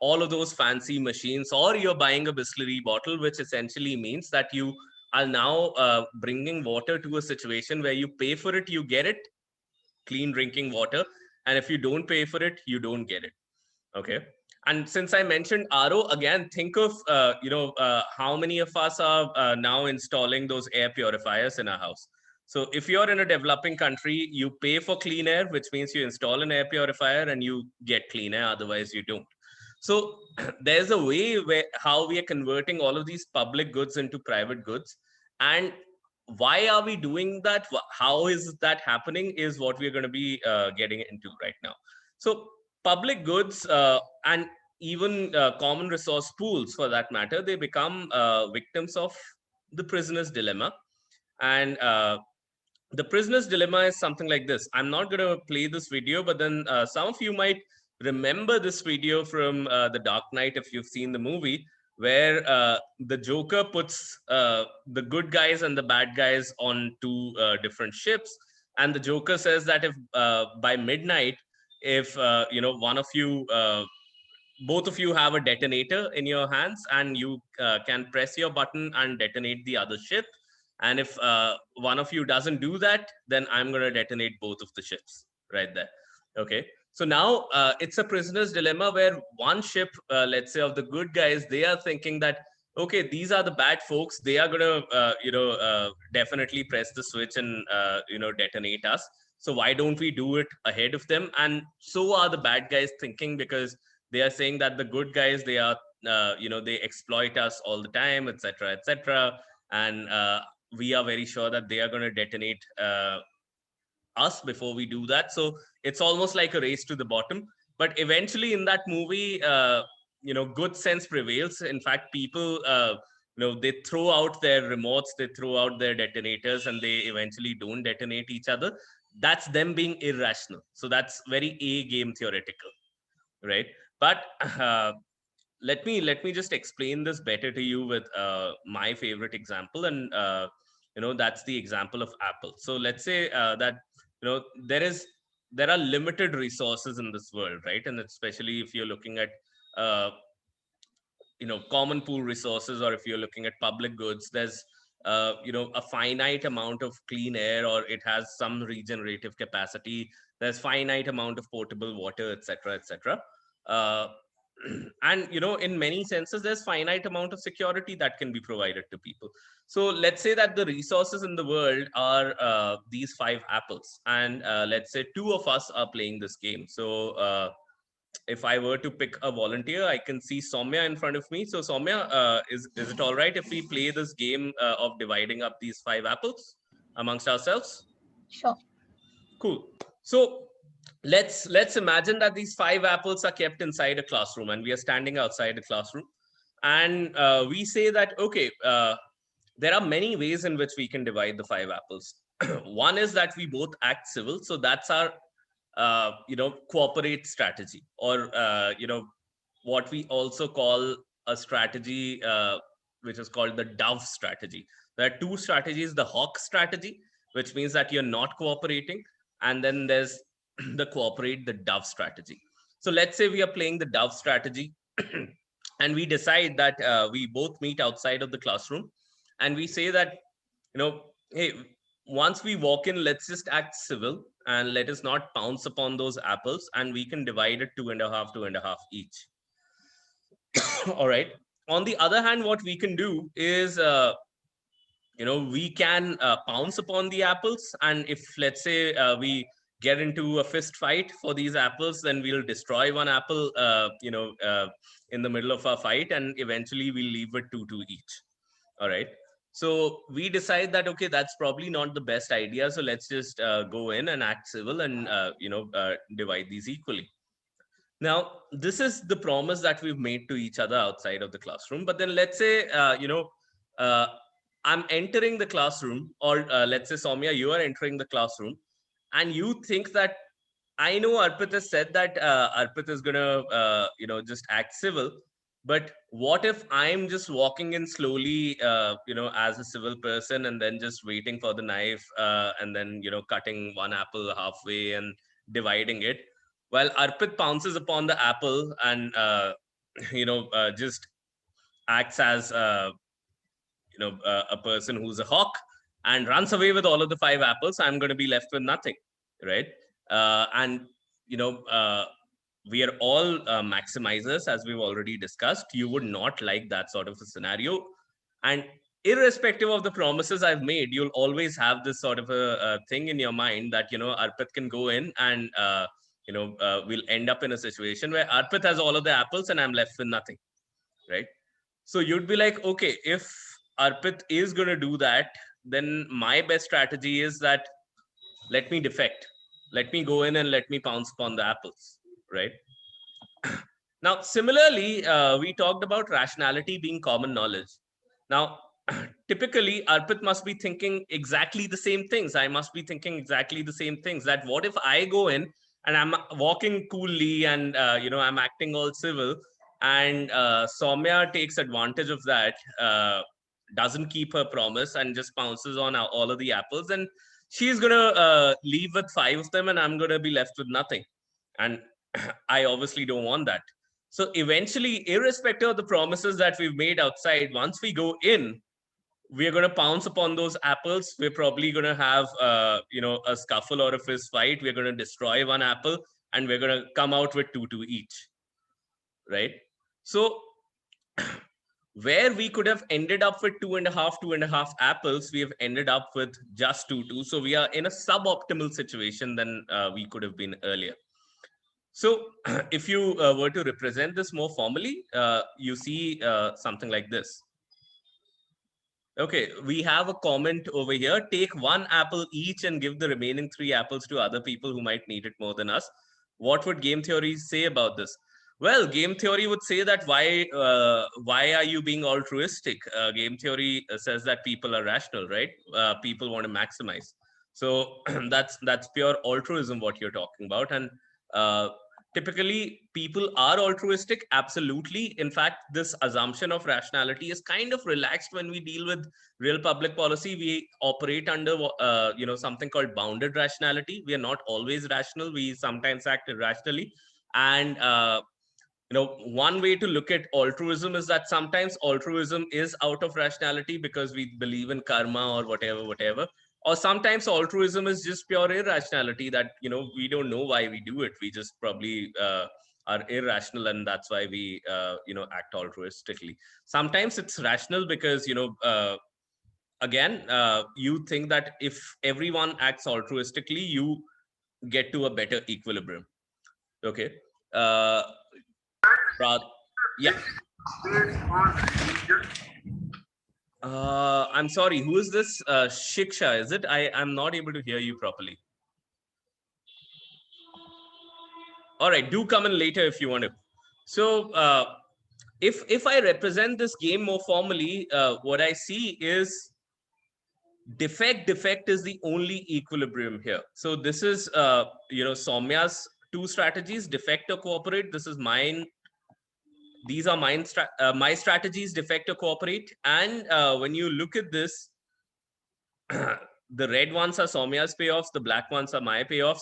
all of those fancy machines, or you're buying a Bisleri bottle, which essentially means that you are now bringing water to a situation where you pay for it, you get it, clean drinking water, and if you don't pay for it, you don't get it. Okay. And since I mentioned RO, again, think of how many of us are now installing those air purifiers in our house. So if you're in a developing country, you pay for clean air, which means you install an air purifier and you get clean air, otherwise you don't. So there's a way where how we are converting all of these public goods into private goods. And why are we doing that? How is that happening is what we're going to be getting into right now. So public goods, and even common resource pools for that matter, they become victims of the prisoner's dilemma. And the prisoner's dilemma is something like this. I'm not going to play this video, but then some of you might remember this video from The Dark Knight, if you've seen the movie, where the Joker puts the good guys and the bad guys on two different ships. And the Joker says that if by midnight, if one of you, both of you have a detonator in your hands, and you can press your button and detonate the other ship. And if one of you doesn't do that, then I'm going to detonate both of the ships right there. Okay. So now it's a prisoner's dilemma where one ship, let's say of the good guys, they are thinking that, okay, these are the bad folks. They are going to, definitely press the switch and, detonate us. So why don't we do it ahead of them? And so are the bad guys thinking, because they are saying that the good guys, they are, they exploit us all the time, etc., etc. And we are very sure that they are going to detonate us before we do that. So it's almost like a race to the bottom. But eventually in that movie, good sense prevails. In fact, people, they throw out their remotes, they throw out their detonators, and they eventually don't detonate each other. That's them being irrational. So that's very A game theoretical, right? But let me just explain this better to you with my favorite example. And that's the example of Apple. So let's say that there are limited resources in this world, right? And especially if you're looking at uh, common pool resources, or if you're looking at public goods, there's a finite amount of clean air, or it has some regenerative capacity. There's finite amount of potable water, etc., etc. uh, and in many senses, there's finite amount of security that can be provided to people. So let's say that the resources in the world are these 5 apples, and let's say 2 of us are playing this game. So if I were to pick a volunteer, I can see Soumya in front of me. So Soumya, is it all right if we play this game of dividing up these 5 apples amongst ourselves? Sure. Cool. So let's imagine that these 5 apples are kept inside a classroom and we are standing outside a classroom, and we say that, okay, there are many ways in which we can divide the 5 apples. One is that we both act civil, so that's our cooperate strategy, or what we also call a strategy which is called the dove strategy. There are 2 strategies: the hawk strategy, which means that you're not cooperating, and then there's the cooperate the dove strategy. So let's say we are playing the dove strategy and we decide that we both meet outside of the classroom, and we say that, hey, once we walk in, let's just act civil and let us not pounce upon those apples, and we can divide it 2.5 each. All right. On the other hand, what we can do is we can pounce upon the apples, and if, let's say, we get into a fist fight for these apples, then we'll destroy one apple in the middle of our fight, and eventually we'll leave it 2 each. All right. So we decide that, okay, that's probably not the best idea, so let's just go in and act civil and divide these equally. Now, this is the promise that we've made to each other outside of the classroom. But then let's say, uh, I'm entering the classroom, or let's say, Soumya, you are entering the classroom, and you think that, I know Arpit has said that Arpit is going to, just act civil. But what if I'm just walking in slowly, as a civil person, and then just waiting for the knife, and then, cutting one apple halfway and dividing it, while Arpit pounces upon the apple and, just acts as, a person who's a hawk and runs away with all of the 5 apples, I'm going to be left with nothing, right? And, we are all maximizers, as we've already discussed. You would not like that sort of a scenario. And irrespective of the promises I've made, you'll always have this sort of a thing in your mind that, Arpit can go in and, we'll end up in a situation where Arpit has all of the apples and I'm left with nothing, right? So you'd be like, okay, if Arpit is going to do that, then my best strategy is that, let me defect. Let me go in and let me pounce upon the apples, right? Now, similarly, we talked about rationality being common knowledge. Now, typically, Arpit must be thinking exactly the same things. I must be thinking exactly the same things. That what if I go in and I'm walking coolly and, I'm acting all civil, and Soumya takes advantage of that, doesn't keep her promise and just pounces on all of the apples, and she's going to leave with 5 of them, and I'm going to be left with nothing. And I obviously don't want that. So eventually, irrespective of the promises that we've made outside, once we go in, we're going to pounce upon those apples. We're probably going to have, a scuffle or a fist fight. We're going to destroy one apple, and we're going to come out with 2 each, right? So where we could have ended up with 2.5 apples, we have ended up with just 2. So we are in a suboptimal situation than we could have been earlier. So if you were to represent this more formally, you see something like this. Okay, we have a comment over here. Take 1 apple each and give the remaining 3 apples to other people who might need it more than us. What would game theory say about this? Well, game theory would say that why are you being altruistic? Game theory says that people are rational, right? People want to maximize. So that's pure altruism what you're talking about. And typically people are altruistic, absolutely. In fact, this assumption of rationality is kind of relaxed when we deal with real public policy. We operate under something called bounded rationality. We are not always rational. We sometimes act irrationally. And one way to look at altruism is that sometimes altruism is out of rationality because we believe in karma or whatever. Or sometimes altruism is just pure irrationality that, we don't know why we do it. We just probably are irrational, and that's why we, act altruistically. Sometimes it's rational because, again, you think that if everyone acts altruistically, you get to a better equilibrium. Okay. Yeah. I'm sorry. Who is this? Shiksha, is it? I'm not able to hear you properly. All right, do come in later if you want to. So if I represent this game more formally, what I see is defect is the only equilibrium here. So this is Soumya's two strategies, defect or cooperate. This is mine. These are my strategies, defect or cooperate. And when you look at this, the red ones are Soumya's payoffs, the black ones are my payoffs,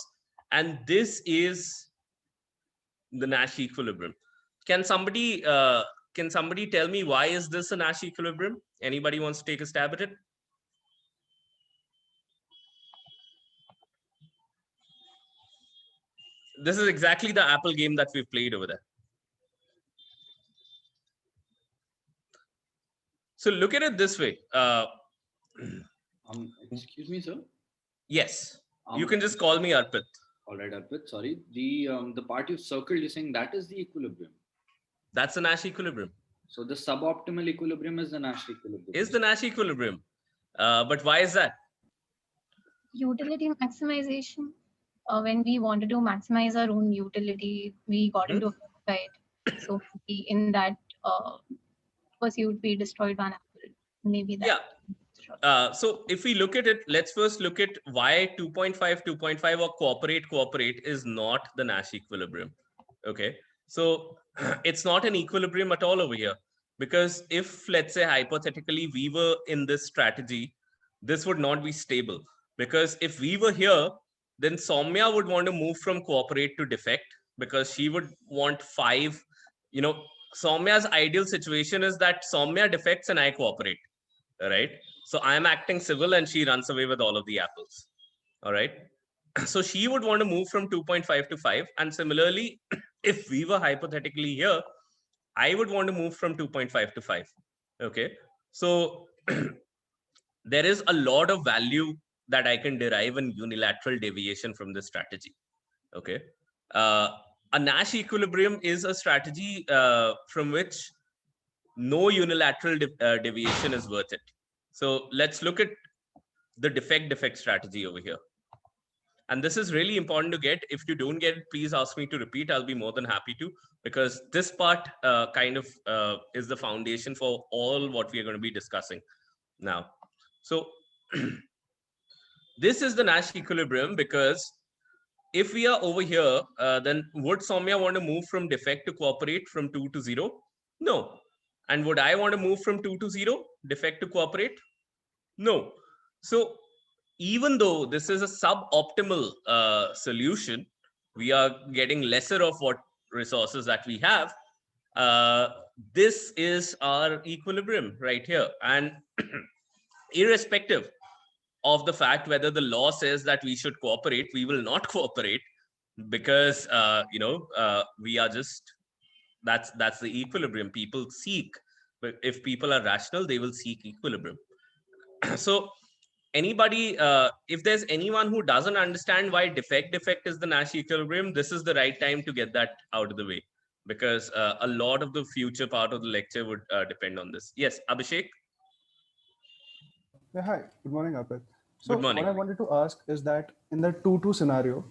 and this is the Nash equilibrium. Can somebody tell me why is this a Nash equilibrium? Anybody wants to take a stab at it? This is exactly the Apple game that we've played over there. So look at it this way. Excuse me, sir. Yes, you can just call me Arpit. All right, Arpit. Sorry. The part you circled, you're saying that is the equilibrium. That's the Nash equilibrium. So the suboptimal equilibrium is the Nash equilibrium. Is the Nash equilibrium. But why is that? Utility maximization. When we wanted to maximize our own utility, we got into a fight. So in that pursuit, we destroyed one apple. Maybe that. Yeah. So if we look at it, let's first look at why 2.5 or cooperate is not the Nash equilibrium. Okay. So it's not an equilibrium at all over here, because if, let's say, hypothetically, we were in this strategy, this would not be stable, because if we were here, then Soumya would want to move from cooperate to defect, because she would want 5. Soumya's ideal situation is that Soumya defects and I cooperate. All right. So I'm acting civil and she runs away with all of the apples. All right. So she would want to move from 2.5 to 5. And similarly, if we were hypothetically here, I would want to move from 2.5 to 5. Okay. So there is a lot of value that I can derive in unilateral deviation from this strategy. Okay. A Nash equilibrium is a strategy from which no unilateral deviation is worth it. So let's look at the defect strategy over here. And this is really important to get. If you don't get it, please ask me to repeat. I'll be more than happy to, because this part is the foundation for all what we are going to be discussing now. So this is the Nash equilibrium, because if we are over here, then would Soumya want to move from defect to cooperate from 2 to 0? No. And would I want to move from 2 to 0, defect to cooperate? No. So even though this is a suboptimal solution, we are getting lesser of what resources that we have. This is our equilibrium right here. And irrespective of the fact whether the law says that we should cooperate, we will not cooperate, because we are just, that's the equilibrium people seek. But if people are rational, they will seek equilibrium. So anybody, if there's anyone who doesn't understand why defect is the Nash equilibrium, this is the right time to get that out of the way, because a lot of the future part of the lecture would depend on this. Yes, Abhishek. Yeah, hi. Good morning, Arpit. So Good morning. what I wanted to ask is that in the 2-2 scenario,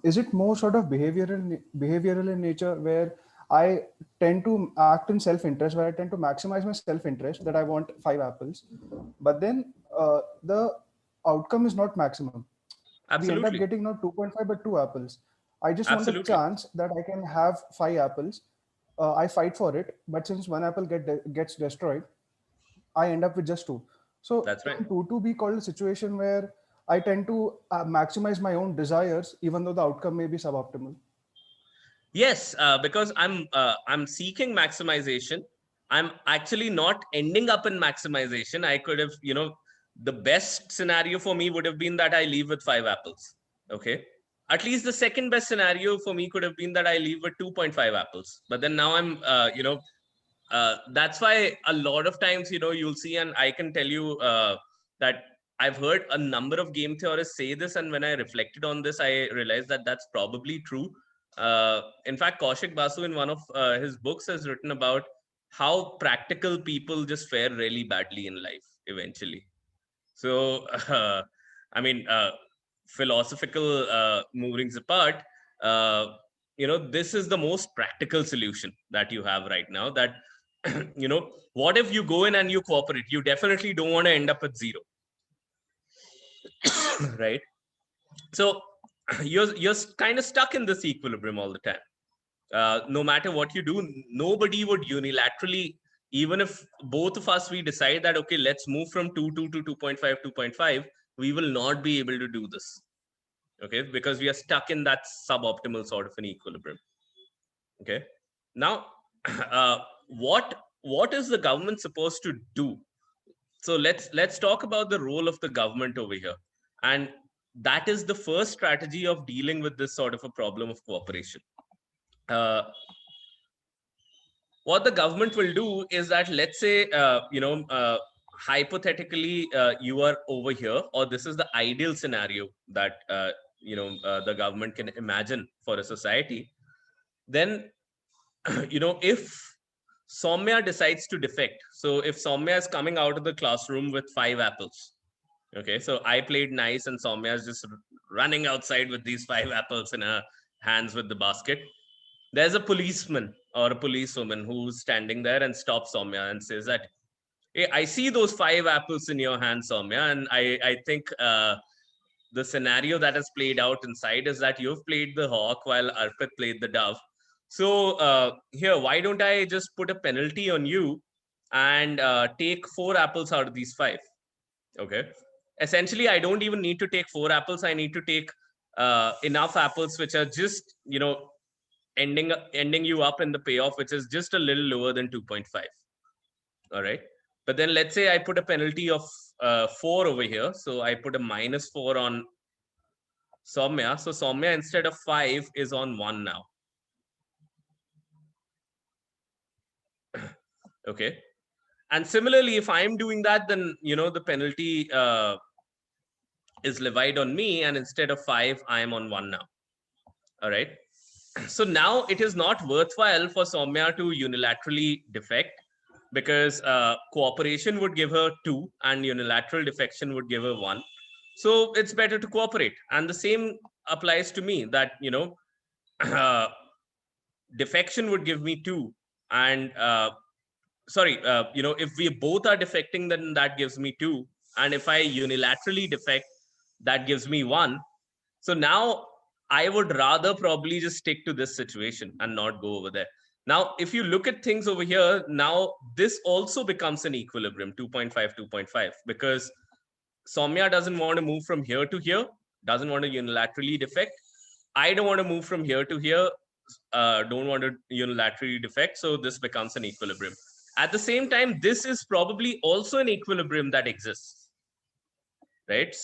is it more sort of behavioral in nature, where I tend to act in self-interest, where I tend to maximize my self-interest that I want 5 apples, but then the outcome is not maximum. Absolutely. We end up getting not 2.5 but 2 apples. I just want a chance that I can have 5 apples. I fight for it, but since 1 apple gets destroyed, I end up with just 2. So that's right. 2 be called a situation where I tend to maximize my own desires, even though the outcome may be suboptimal. Yes, because I'm seeking maximization. I'm actually not ending up in maximization. I could have, the best scenario for me would have been that I leave with 5 apples. Okay. At least the second best scenario for me could have been that I leave with 2.5 apples. But then now I'm, that's why a lot of times, you'll see, and I can tell you that I've heard a number of game theorists say this. And when I reflected on this, I realized that that's probably true. In fact, Kaushik Basu in one of his books has written about how practical people just fare really badly in life eventually. So, I mean, philosophical movings apart, this is the most practical solution that you have right now. That, what if you go in and you cooperate? You definitely don't want to end up at zero, right? So, you're kind of stuck in this equilibrium all the time. No matter what you do, nobody would unilaterally, even if both of us, we decide that, okay, let's move from 2.2 to 2.5, 2.5, we will not be able to do this. Okay, because we are stuck in that suboptimal sort of an equilibrium. Okay, now, what is the government supposed to do? So let's talk about the role of the government over here. And that is the first strategy of dealing with this sort of a problem of cooperation. What the government will do is that, let's say, hypothetically, you are over here, or this is the ideal scenario that the government can imagine for a society. Then, if Soumya decides to defect, so if Soumya is coming out of the classroom with 5 apples, okay, so I played nice and Soumya is just running outside with these 5 apples in her hands with the basket. There's a policeman or a policewoman who's standing there and stops Soumya and says that, hey, I see those 5 apples in your hand, Soumya, and I think the scenario that has played out inside is that you've played the hawk while Arpit played the dove. So here, why don't I just put a penalty on you and take 4 apples out of these 5? Okay. Essentially, I don't even need to take 4 apples. I need to take enough apples which are just, ending you up in the payoff, which is just a little lower than 2.5. All right. But then let's say I put a penalty of 4 over here. So I put a -4 on Soumya. So Soumya, instead of 5, is on 1 now. Okay. And similarly, if I'm doing that, then, the penalty is levied on me. And instead of 5, I am on 1 now. All right. So now it is not worthwhile for Soumya to unilaterally defect, because cooperation would give her 2 and unilateral defection would give her 1. So it's better to cooperate. And the same applies to me, that, defection would give me 2. And if we both are defecting, then that gives me 2. And if I unilaterally defect, that gives me 1. So now I would rather probably just stick to this situation and not go over there. Now, if you look at things over here, now this also becomes an equilibrium, 2.5, 2.5, because Soumya doesn't want to move from here to here, doesn't want to unilaterally defect. I don't want to move from here to here, don't want to unilaterally defect. So this becomes an equilibrium. At the same time, this is probably also an equilibrium that exists, right?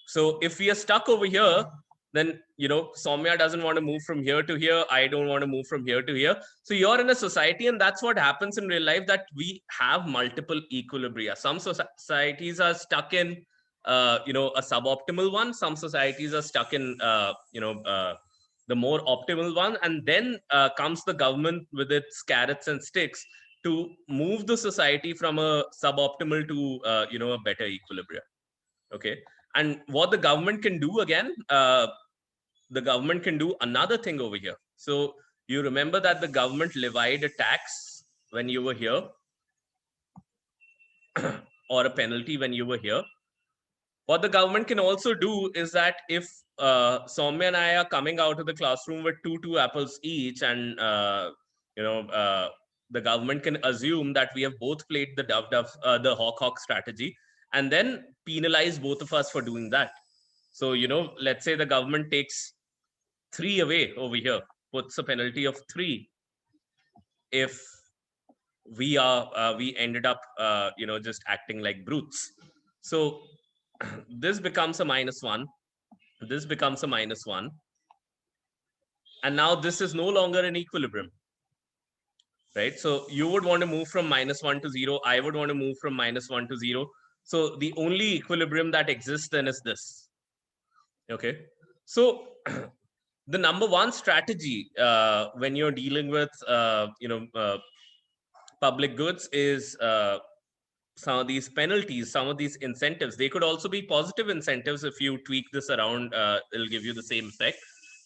So if we are stuck over here, then, Soumya doesn't want to move from here to here. I don't want to move from here to here. So you're in a society, and that's what happens in real life, that we have multiple equilibria. Some societies are stuck in, a suboptimal one. Some societies are stuck in, the more optimal one. And then comes the government with its carrots and sticks to move the society from a suboptimal to, a better equilibrium. Okay. And what the government can do again, the government can do another thing over here. So you remember that the government levied a tax when you were here, or a penalty when you were here. What the government can also do is that, if Soumya and I are coming out of the classroom with 2 apples each, and the government can assume that we have both played the the hawk strategy, and then penalize both of us for doing that. So, let's say the government takes 3 away over here, puts a penalty of 3 if we ended up just acting like brutes. So this becomes a -1, this becomes a -1, and now this is no longer an equilibrium, right? So you would want to move from -1 to 0, I would want to move from -1 to 0. So the only equilibrium that exists then is this. Okay. So the number one strategy when you're dealing with public goods is some of these penalties, some of these incentives. They could also be positive incentives. If you tweak this around, it'll give you the same effect,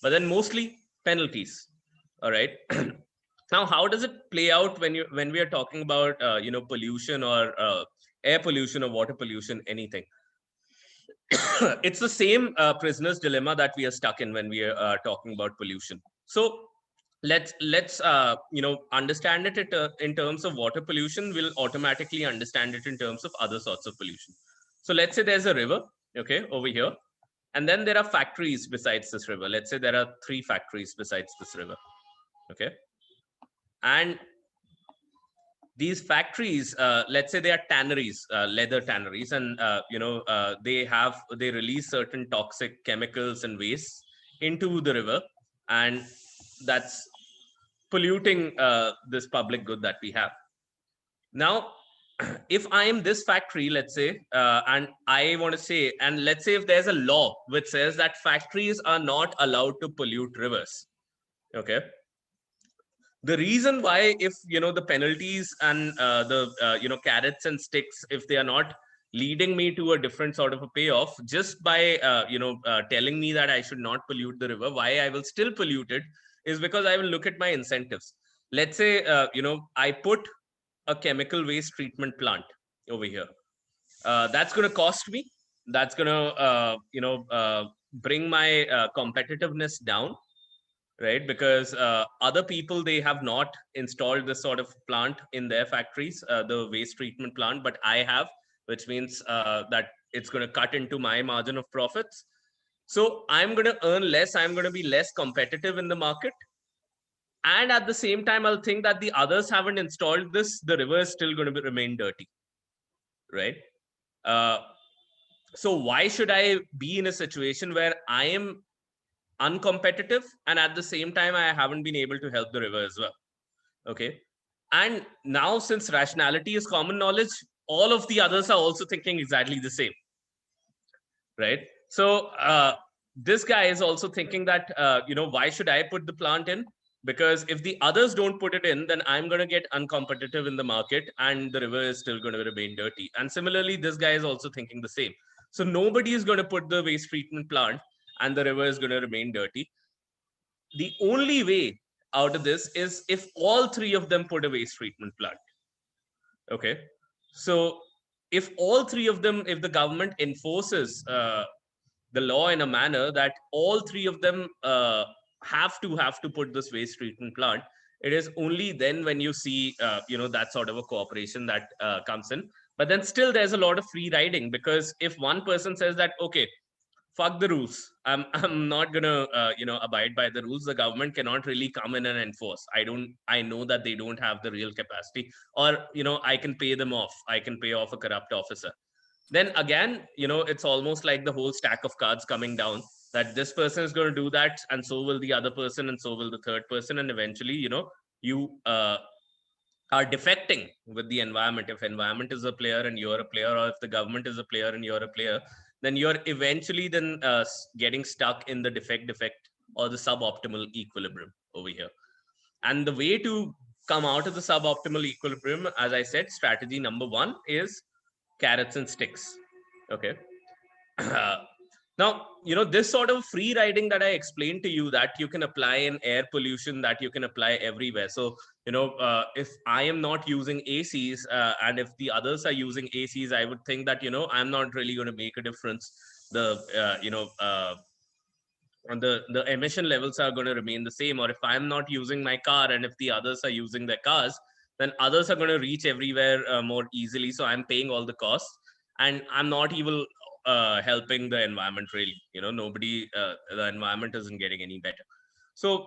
but then mostly penalties. All right. Now, how does it play out when we are talking about pollution or air pollution or water pollution, anything? It's the same prisoner's dilemma that we are stuck in when we are talking about pollution. So let's understand it in terms of water pollution. We'll automatically understand it in terms of other sorts of pollution. So let's say there's a river, okay, over here, and then there are factories besides this river. Let's say there are 3 factories besides this river, okay, and these factories, let's say they are tanneries, leather tanneries, and they release certain toxic chemicals and wastes into the river, and that's polluting this public good that we have. Now, if I am this factory, let's say, and I want to say, and let's say if there's a law which says that factories are not allowed to pollute rivers, okay, the reason why, if the penalties and the carrots and sticks, if they are not leading me to a different sort of a payoff, just by telling me that I should not pollute the river, why I will still pollute it, is because I will look at my incentives. Let's say I put a chemical waste treatment plant over here. That's going to cost me. That's going to bring my competitiveness down, right? Because other people, they have not installed this sort of plant in their factories, the waste treatment plant, but I have, which means that it's going to cut into my margin of profits. So I'm going to earn less. I'm going to be less competitive in the market. And at the same time, I'll think that the others haven't installed this. The river is still going to remain dirty, right? So why should I be in a situation where I am uncompetitive and at the same time I haven't been able to help the river as well? Okay. And now, since rationality is common knowledge, all of the others are also thinking exactly the same, right? So this guy is also thinking that why should I put the plant in? Because if the others don't put it in, then I'm going to get uncompetitive in the market and the river is still going to remain dirty. And similarly, this guy is also thinking the same. So nobody is going to put the waste treatment plant and the river is going to remain dirty. The only way out of this is if all 3 of them put a waste treatment plant. Okay. So if all 3 of them, if the government enforces the law in a manner that all 3 of them have to put this waste treatment plant, it is only then when you see that sort of a cooperation that comes in. But then still there's a lot of free riding, because if one person says that, okay, fuck the rules, I'm not gonna abide by the rules, the government cannot really come in and enforce. I know that they don't have the real capacity, or I can pay them off, I can pay off a corrupt officer. Then again, it's almost like the whole stack of cards coming down, that this person is going to do that, and so will the other person, and so will the third person, and eventually you are defecting with the environment. If environment is a player and you're a player, or if the government is a player and you're a player, then you're eventually then getting stuck in the defect or the suboptimal equilibrium over here. And the way to come out of the suboptimal equilibrium, as I said, strategy number 1 is carrots and sticks. Okay. Now, this sort of free riding that I explained to you, that you can apply in air pollution, that you can apply everywhere. So, if I am not using ACs and if the others are using ACs, I would think that, I'm not really going to make a difference. And the emission levels are going to remain the same. Or if I'm not using my car and if the others are using their cars, then others are going to reach everywhere more easily. So I'm paying all the costs and I'm not even helping the environment really. Nobody, the environment isn't getting any better. So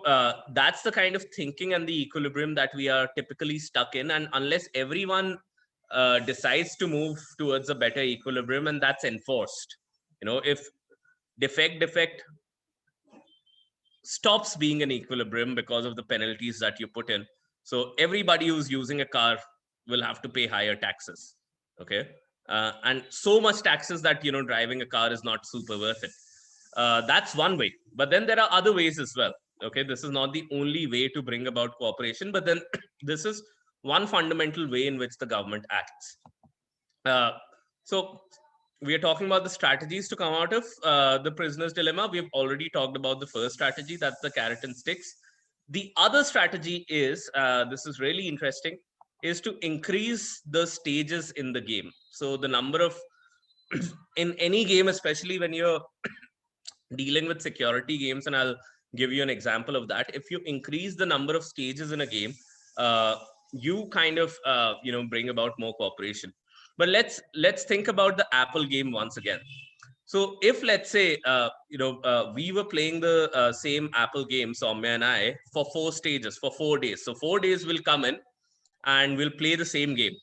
that's the kind of thinking and the equilibrium that we are typically stuck in. And unless everyone decides to move towards a better equilibrium, and that's enforced, if defect stops being an equilibrium because of the penalties that you put in, so everybody who's using a car will have to pay higher taxes. Okay. And so much taxes that driving a car is not super worth it. That's one way. But then there are other ways as well. Okay, this is not the only way to bring about cooperation, but then this is one fundamental way in which the government acts. So we are talking about the strategies to come out of the prisoner's dilemma. We have already talked about the first strategy, that's the carrot and sticks. The other strategy is, this is really interesting, is to increase the stages in the game. So the number of, in any game, especially when you're dealing with security games, and I'll give you an example of that. If you increase the number of stages in a game, you kind of bring about more cooperation. But let's think about the Apple game once again. So if, let's say, we were playing the same Apple game, Soumya and I, for 4 stages for 4 days. So 4 days will come in and we'll play the same game.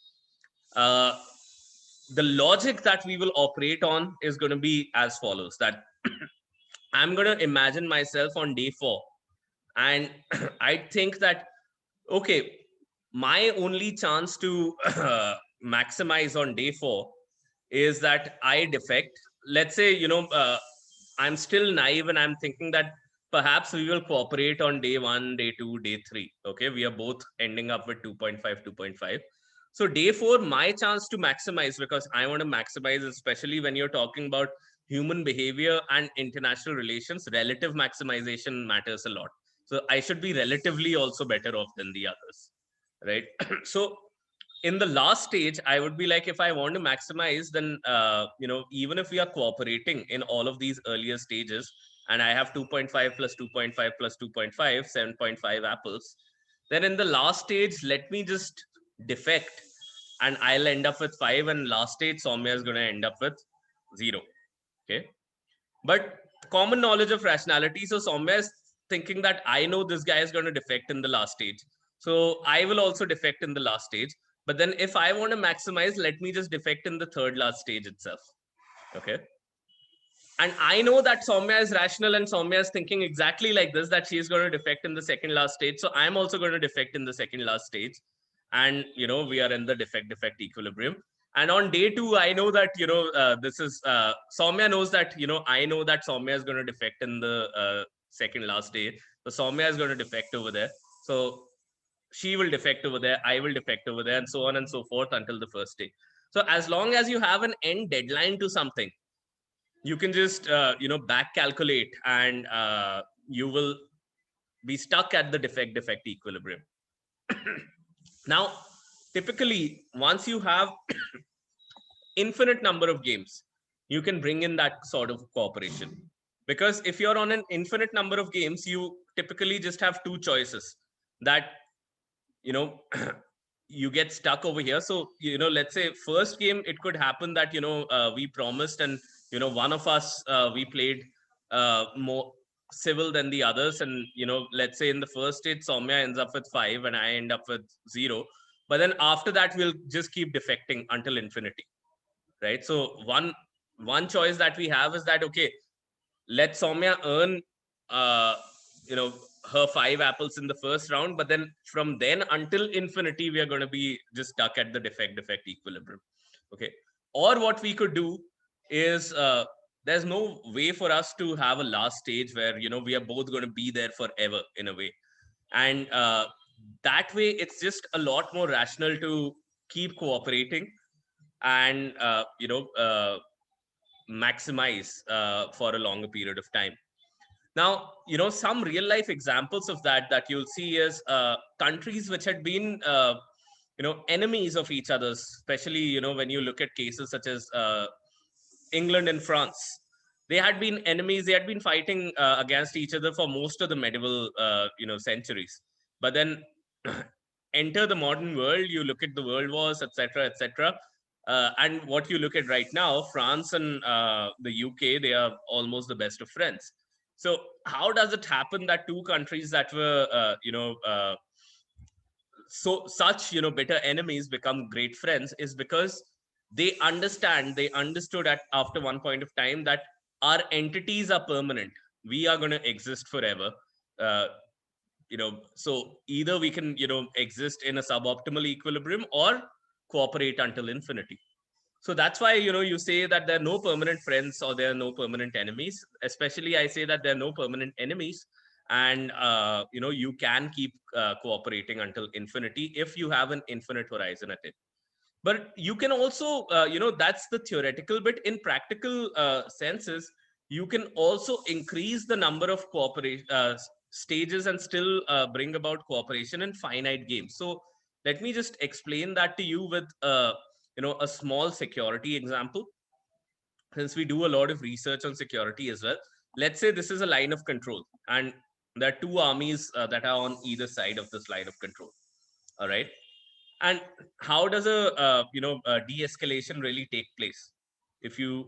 The logic that we will operate on is going to be as follows, that I'm going to imagine myself on day 4, and I think that, okay, my only chance to maximize on day 4 is that I defect. Let's say, I'm still naive and I'm thinking that perhaps we will cooperate on day 1, day 2, day 3. Okay, we are both ending up with 2.5, 2.5. So day 4, my chance to maximize, because I want to maximize, especially when you're talking about human behavior and international relations, relative maximization matters a lot. So I should be relatively also better off than the others, right? So in the last stage, I would be like, if I want to maximize, then even if we are cooperating in all of these earlier stages, and I have 2.5 plus 2.5 plus 2.5, 7.5 apples, then in the last stage, let me just defect, and I'll end up with 5, and last stage Soumya is going to end up with 0. Okay, but common knowledge of rationality. So Soumya is thinking that I know this guy is going to defect in the last stage, so I will also defect in the last stage. But then if I want to maximize, let me just defect in the third last stage itself. Okay, and I know that Soumya is rational, and Soumya is thinking exactly like this, that she is going to defect in the second last stage, so I'm also going to defect in the second last stage, and we are in the defect equilibrium. And on day 2, I know that this is Soumya knows that I know that Soumya is going to defect in the second last day, so Soumya is going to defect over there, so she will defect over there, I will defect over there, and so on and so forth until the first day. So as long as you have an end deadline to something, you can just back calculate, and you will be stuck at the defect equilibrium. Now, typically, once you have infinite number of games, you can bring in that sort of cooperation. Because if you're on an infinite number of games, you typically just have 2 choices, that you get stuck over here. So let's say first game, it could happen that we promised, and one of us we played more civil than the others, and let's say in the first stage Soumya ends up with 5 and I end up with 0, but then after that we'll just keep defecting until infinity, right? So one choice that we have is that, okay, let Soumya earn her 5 apples in the first round, but then from then until infinity, we are going to be just stuck at the defect equilibrium. Okay, or what we could do is, there's no way for us to have a last stage where we are both going to be there forever in a way, and that way it's just a lot more rational to keep cooperating and maximize for a longer period of time. Now, some real life examples of that you'll see is countries which had been, enemies of each other's, especially, when you look at cases such as England and France. They had been enemies. They had been fighting against each other for most of the medieval, centuries. But then enter the modern world, you look at the world wars, etc., etc. And what you look at right now, France and the UK, they are almost the best of friends. So how does it happen that 2 countries that were, such bitter enemies become great friends? Is because they understood after one point of time that our entities are permanent. We are going to exist forever. Uh, so either we can exist in a suboptimal equilibrium or cooperate until infinity. So that's why, you say that there are no permanent friends or there are no permanent enemies. Especially, I say that there are no permanent enemies, and you can keep cooperating until infinity if you have an infinite horizon at it. But you can also, that's the theoretical bit. In practical senses, you can also increase the number of cooperation stages and still bring about cooperation in finite games. So let me just explain that to you with a small security example, since we do a lot of research on security as well. Let's say this is a line of control, and there are two armies that are on either side of this line of control. All right. And how does a de-escalation really take place? If you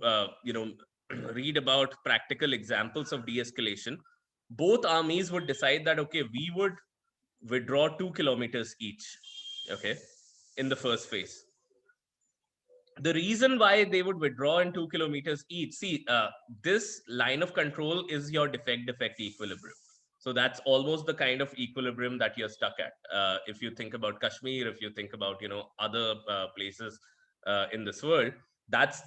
read about practical examples of de-escalation, both armies would decide that, okay, we would withdraw 2 kilometers each, okay, in the first phase. The reason why they would withdraw in 2 kilometers each, see, this line of control is your defect equilibrium. So that's almost the kind of equilibrium that you're stuck at. If you think about Kashmir, if you think about other places in this world, that's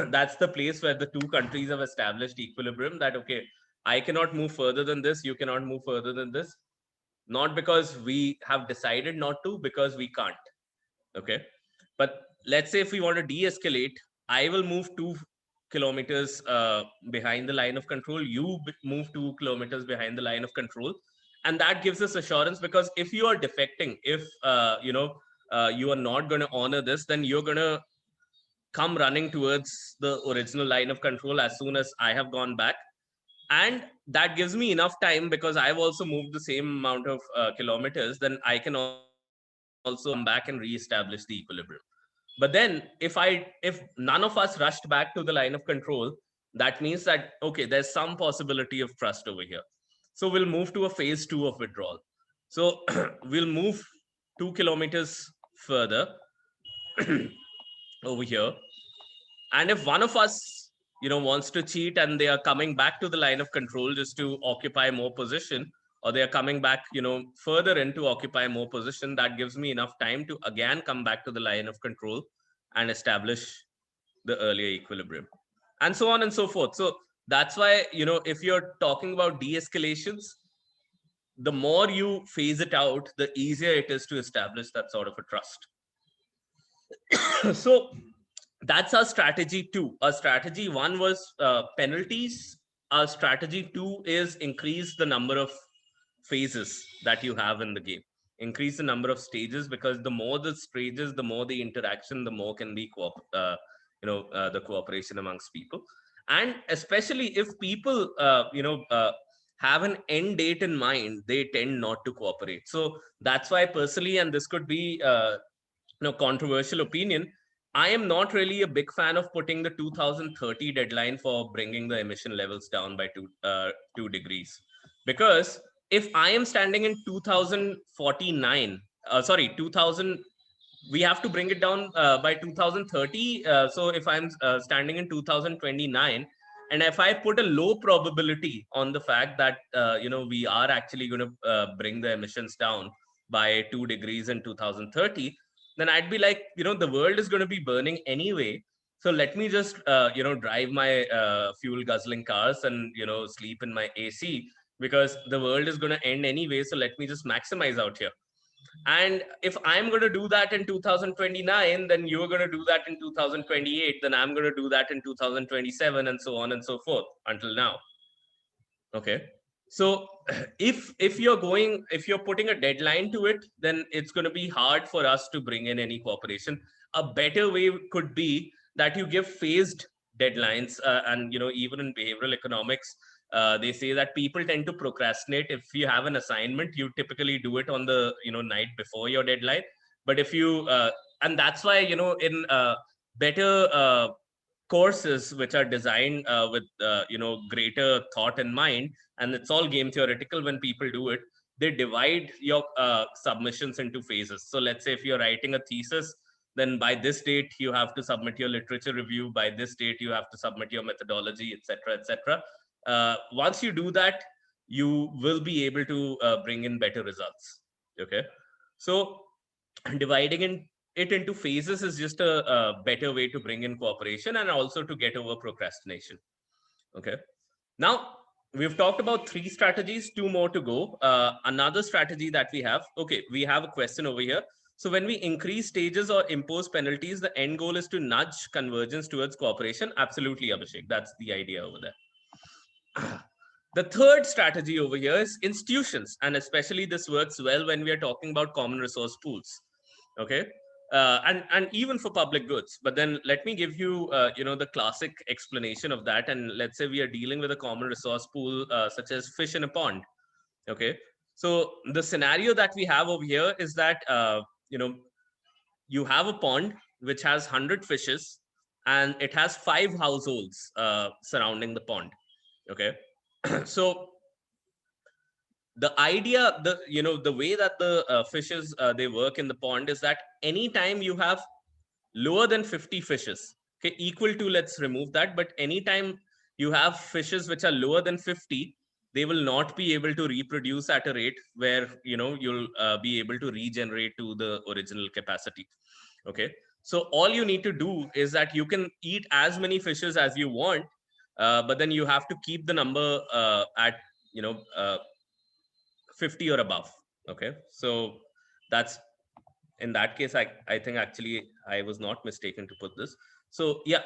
that's the place where the two countries have established equilibrium. That, okay, I cannot move further than this, you cannot move further than this, not because we have decided not to, because we can't. Okay. But let's say if we want to de-escalate, I will move 2 kilometers behind the line of control, you move 2 kilometers behind the line of control, and that gives us assurance, because if you are defecting, if you are not going to honor this, then you're going to come running towards the original line of control as soon as I have gone back. And that gives me enough time, because I've also moved the same amount of kilometers, then I can also come back and re-establish the equilibrium. But then if none of us rushed back to the line of control, that means that, okay, there's some possibility of trust over here. So we'll move to a phase 2 of withdrawal. So we'll move 2 kilometers further over here. And if one of us wants to cheat, and they are coming back to the line of control just to occupy more position, or they are coming back further in to occupy more position, that gives me enough time to again come back to the line of control and establish the earlier equilibrium, and so on and so forth. So that's why, if you're talking about de-escalations, the more you phase it out, the easier it is to establish that sort of a trust. So that's our strategy 2. Our strategy 1 was penalties. Our strategy 2 is increase the number of phases that you have in the game, increase the number of stages, because the more the stages, the more the interaction, the more can be the cooperation amongst people. And especially if people have an end date in mind, they tend not to cooperate. So that's why personally, and this could be controversial opinion, I am not really a big fan of putting the 2030 deadline for bringing the emission levels down by 2 degrees. Because if I am standing in 2049, 2000, we have to bring it down by 2030. So if I'm standing in 2029, and if I put a low probability on the fact that, we are actually going to bring the emissions down by 2 degrees in 2030, then I'd be like, the world is going to be burning anyway. So let me just, drive my fuel guzzling cars and, sleep in my AC, because the world is going to end anyway. So let me just maximize out here. And if I'm going to do that in 2029, then you're going to do that in 2028, then I'm going to do that in 2027, and so on and so forth until now. Okay. So if you're putting a deadline to it, then it's going to be hard for us to bring in any cooperation. A better way could be that you give phased deadlines, and even in behavioral economics, they say that people tend to procrastinate. If you have an assignment, you typically do it on the night before your deadline. But if you and that's why in better courses which are designed with greater thought in mind, and it's all game theoretical. When people do it, they divide your submissions into phases. So let's say if you're writing a thesis, then by this date you have to submit your literature review, by this date you have to submit your methodology, etc., etc. Once you do that, you will be able to bring in better results. Okay. So dividing in it into phases is just a better way to bring in cooperation and also to get over procrastination. Okay. Now, we've talked about 3 strategies, 2 more to go. Another strategy that we have, okay, we have a question over here. So when we increase stages or impose penalties, the end goal is to nudge convergence towards cooperation. Absolutely, Abhishek. That's the idea over there. The third strategy over here is institutions. And especially this works well when we are talking about common resource pools. Okay. And even for public goods. But then let me give you, the classic explanation of that. And let's say we are dealing with a common resource pool, such as fish in a pond. Okay. So the scenario that we have over here is that, you have a pond which has 100 fishes and it has 5 households surrounding the pond. Okay. So the idea, the way that the fishes they work in the pond is that anytime you have lower than 50 fishes, okay, equal to, let's remove that, but anytime you have fishes which are lower than 50, they will not be able to reproduce at a rate where you'll be able to regenerate to the original capacity. Okay, so all you need to do is that you can eat as many fishes as you want, but then you have to keep the number at 50 or above. Okay, so that's, in that case, I think actually I was not mistaken to put this. So yeah,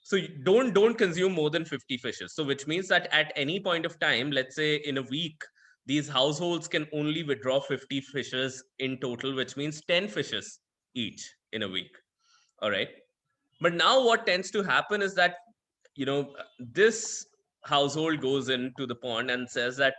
so don't consume more than 50 fishes. So which means that at any point of time, let's say in a week, these households can only withdraw 50 fishes in total, which means 10 fishes each in a week. All right, but now what tends to happen is that this household goes into the pond and says that,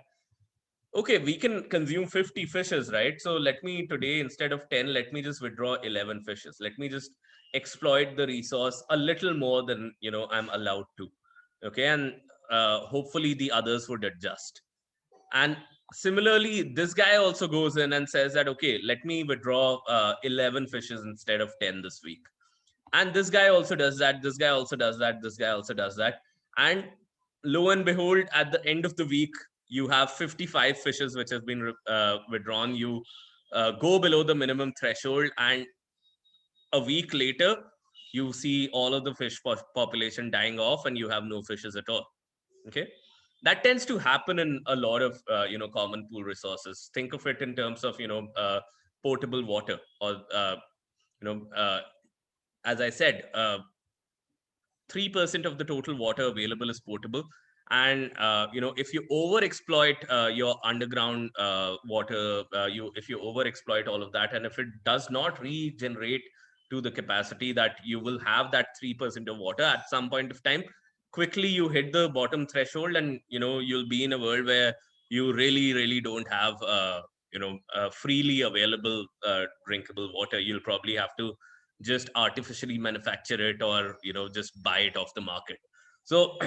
okay, we can consume 50 fishes, right? So let me today, instead of 10, let me just withdraw 11 fishes. Let me just exploit the resource a little more than I'm allowed to. Okay, and hopefully the others would adjust. And similarly, this guy also goes in and says that, okay, let me withdraw 11 fishes instead of 10 this week. And this guy also does that, this guy also does that, this guy also does that. And lo and behold, at the end of the week, you have 55 fishes which have been withdrawn. You go below the minimum threshold, and a week later you see all of the fish population dying off and you have no fishes at all. Okay, that tends to happen in a lot of common pool resources. Think of it in terms of potable water, or you know uh, as I said, 3% of the total water available is potable. And if you over exploit your underground water, if you over exploit all of that, and if it does not regenerate to the capacity that you will have, that 3% of water at some point of time, quickly you hit the bottom threshold, and you'll be in a world where you really don't have freely available drinkable water. You'll probably have to just artificially manufacture it, or just buy it off the market. So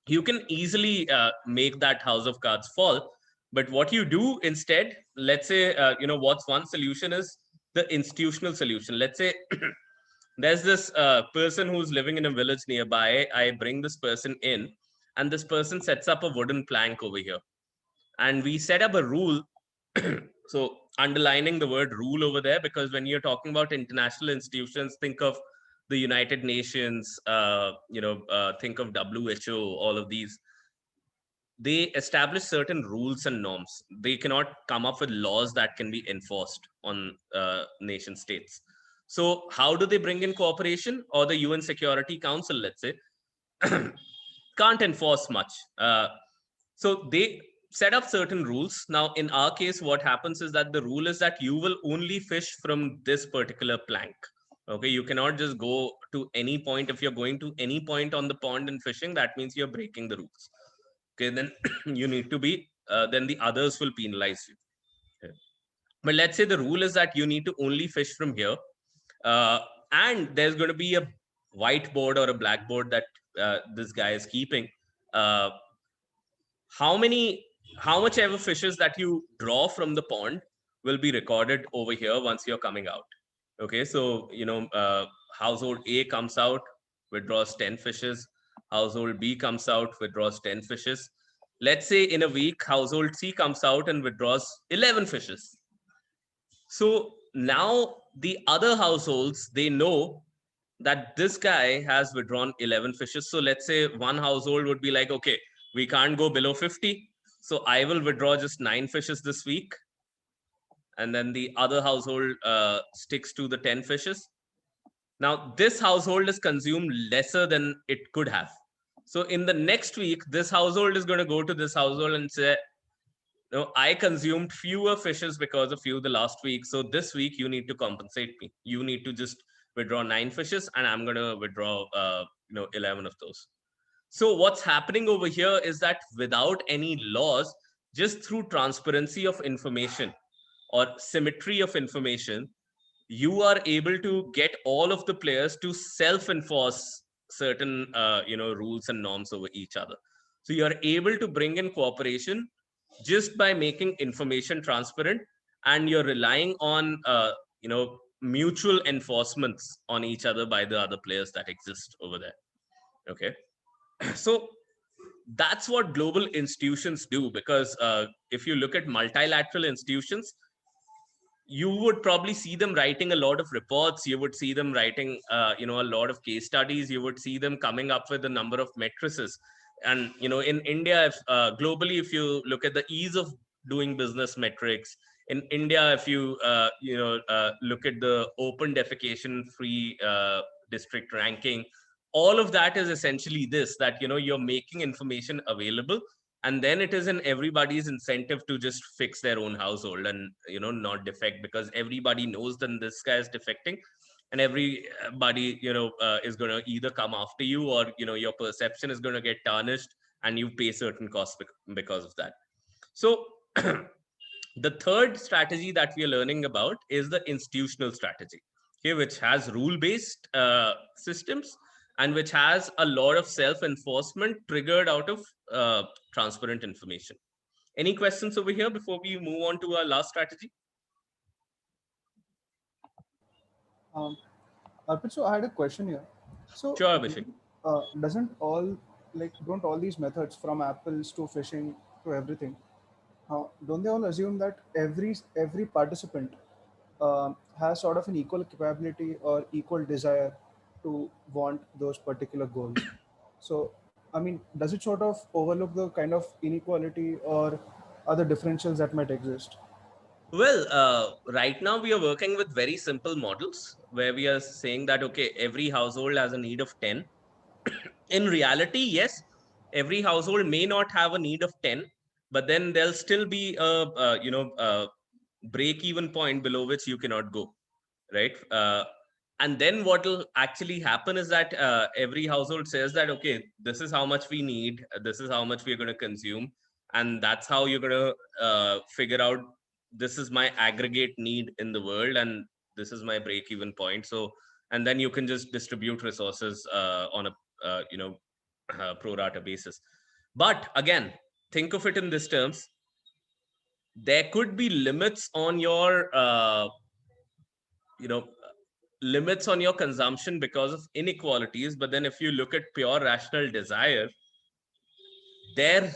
you can easily make that house of cards fall. But what you do instead, let's say, what's one solution is the institutional solution. Let's say there's this person who's living in a village nearby. I bring this person in, and this person sets up a wooden plank over here, and we set up a rule. So underlining the word rule over there, because when you're talking about international institutions, think of the United Nations, think of WHO, all of these. They establish certain rules and norms. They cannot come up with laws that can be enforced on nation states. So how do they bring in cooperation? Or the UN Security Council, let's say, can't enforce much. So they set up certain rules. Now, in our case, what happens is that the rule is that you will only fish from this particular plank. Okay, you cannot just go to any point. If you're going to any point on the pond and fishing, that means you're breaking the rules. Okay, then you need to be, then the others will penalize you. Okay. But let's say the rule is that you need to only fish from here. And there's going to be a whiteboard or a blackboard that this guy is keeping. How much ever fishes that you draw from the pond will be recorded over here once you're coming out. Okay, so household A comes out, withdraws 10 fishes. Household B comes out, withdraws 10 fishes. Let's say in a week, household C comes out and withdraws 11 fishes. So now the other households, they know that this guy has withdrawn 11 fishes. So let's say one household would be like, okay, we can't go below 50. So I will withdraw just 9 fishes this week. And then the other household sticks to the 10 fishes. Now, this household is consumed lesser than it could have. So in the next week, this household is going to go to this household and say, no, I consumed fewer fishes because of you the last week. So this week you need to compensate me. You need to just withdraw 9 fishes, and I'm going to withdraw 11 of those. So what's happening over here is that without any laws, just through transparency of information or symmetry of information, you are able to get all of the players to self-enforce certain rules and norms over each other. So you are able to bring in cooperation just by making information transparent, and you're relying on mutual enforcements on each other by the other players that exist over there. Okay. So that's what global institutions do, because if you look at multilateral institutions, you would probably see them writing a lot of reports. You would see them writing a lot of case studies. You would see them coming up with a number of matrices. And in India, if globally, if you look at the ease of doing business metrics in India, if you look at the open defecation free district ranking, all of that is essentially this, that you're making information available, and then it is in everybody's incentive to just fix their own household and not defect, because everybody knows that this guy is defecting, and everybody is going to either come after you, or your perception is going to get tarnished, and you pay certain costs because of that. So the third strategy that we are learning about is the institutional strategy, okay, which has rule-based systems, and which has a lot of self-enforcement triggered out of transparent information. Any questions over here before we move on to our last strategy? Arpit, so I had a question here. So, Sure, Abhishek. don't all these methods, from apples to fishing to everything, don't they all assume that every participant has sort of an equal capability or equal desire to want those particular goals? So, I mean, does it sort of overlook the kind of inequality or other differentials that might exist? Well, right now we are working with very simple models where we are saying that, okay, every household has a need of 10. In reality, yes, every household may not have a need of 10, but then there'll still be a break even point below which you cannot go, right? And then what will actually happen is that every household says that, okay, this is how much we need, this is how much we're going to consume, and that's how you're going to figure out, this is my aggregate need in the world, and this is my break even point. So, and then you can just distribute resources on a pro rata basis. But again, think of it in this terms: there could be limits on your limits on your consumption because of inequalities. But then if you look at pure rational desire, there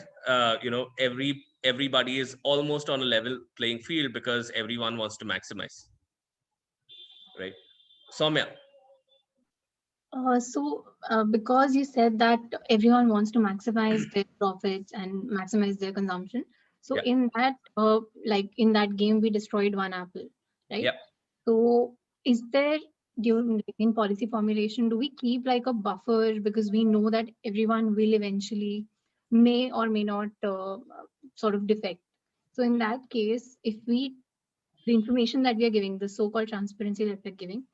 everybody is almost on a level playing field, because everyone wants to maximize, right? Soumya. Because you said that everyone wants to maximize their profits and maximize their consumption, so Yeah. in that game, we destroyed one apple, right? Yeah. So, is there in policy formulation, do we keep like a buffer, because we know that everyone will eventually may or may not sort of defect? So, in that case, if the information that we are giving, the so-called transparency that we're giving,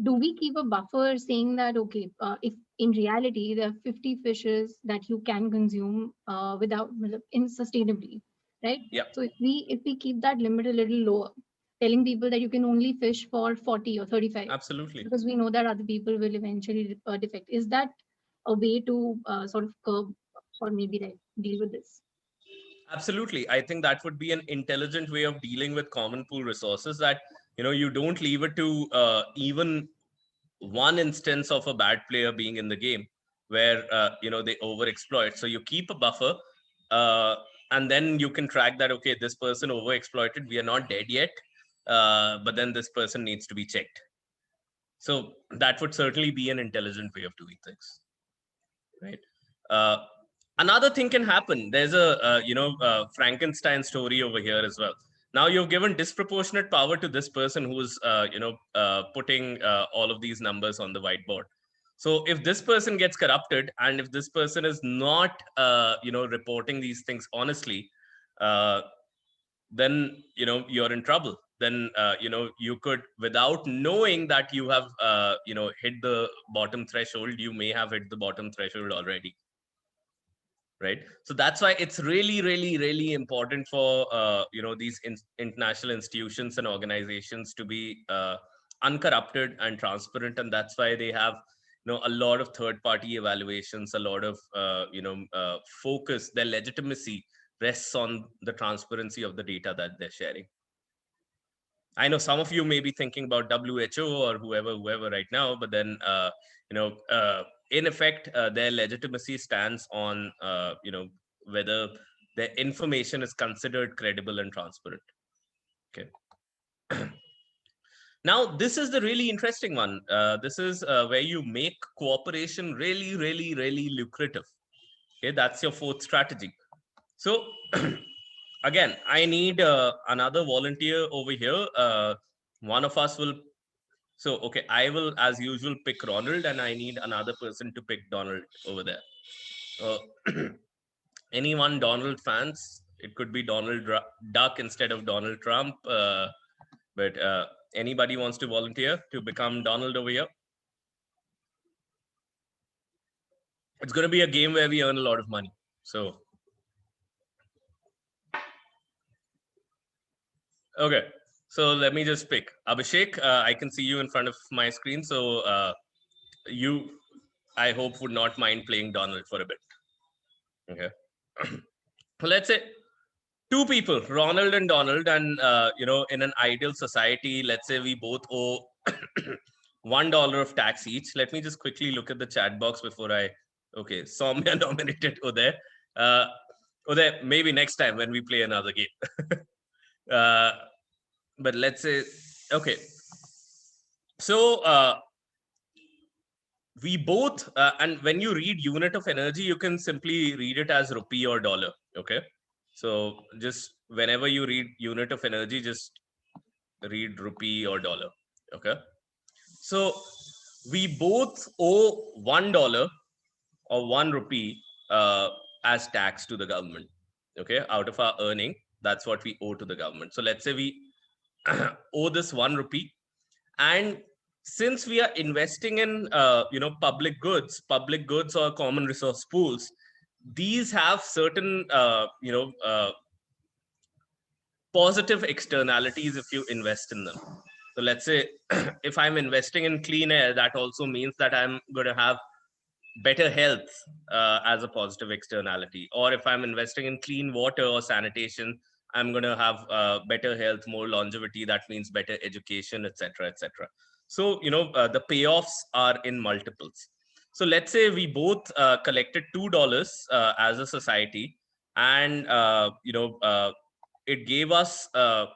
do we keep a buffer saying that, okay, if in reality there are 50 fishes that you can consume without sustainably, right? Yeah. So if we keep that limit a little lower, telling people that you can only fish for 40 or 35, Absolutely. because we know that other people will eventually defect. Is that a way to sort of curb or maybe like deal with this? Absolutely. I think that would be an intelligent way of dealing with common pool resources, that you don't leave it to even one instance of a bad player being in the game where they overexploit. So you keep a buffer, and then you can track that, okay, this person overexploited, we are not dead yet, but then this person needs to be checked. So that would certainly be an intelligent way of doing things, right? Another thing can happen. There's a Frankenstein story over here as well. Now you've given disproportionate power to this person who's putting all of these numbers on the whiteboard. So if this person gets corrupted, and if this person is not reporting these things honestly, then you're in trouble. Then you could, without knowing that you have hit the bottom threshold, you may have hit the bottom threshold already, right? So that's why it's really, really, really important for these international institutions and organizations to be uncorrupted and transparent, and that's why they have a lot of third-party evaluations, a lot of focus. Their legitimacy rests on the transparency of the data that they're sharing. I know some of you may be thinking about WHO or whoever right now, but then in effect, their legitimacy stands on whether their information is considered credible and transparent. Okay. Now, this is the really interesting one. This is where you make cooperation really, really, really lucrative. Okay, that's your fourth strategy. So again, I need another volunteer over here. One of us will. So, okay, I will, as usual, pick Ronald, and I need another person to pick Donald over there. Anyone Donald fans? It could be Donald Duck instead of Donald Trump. But anybody wants to volunteer to become Donald over here? It's going to be a game where we earn a lot of money. So, okay. So let me just pick Abhishek. I can see you in front of my screen. So you, I hope, would not mind playing Donald for a bit. Okay. So let's say two people, Ronald and Donald, and in an ideal society, let's say we both owe $1 of tax each. Let me just quickly look at the chat box before I. Okay, Soumya nominated Uday. Uday, maybe next time when we play another game. But let's say, okay. So we both, and when you read unit of energy, you can simply read it as rupee or dollar. Okay. So just whenever you read unit of energy, just read rupee or dollar. Okay. So we both owe $1 or 1 rupee as tax to the government. Okay. Out of our earning, that's what we owe to the government. So let's say we owe this 1 rupee, and since we are investing in public goods or common resource pools, these have certain positive externalities if you invest in them. So let's say if I'm investing in clean air, that also means that I'm going to have better health as a positive externality. Or if I'm investing in clean water or sanitation, I'm going to have better health, more longevity. That means better education, etc., etc. So the payoffs are in multiples. So let's say we both collected $2 as a society, and it gave us a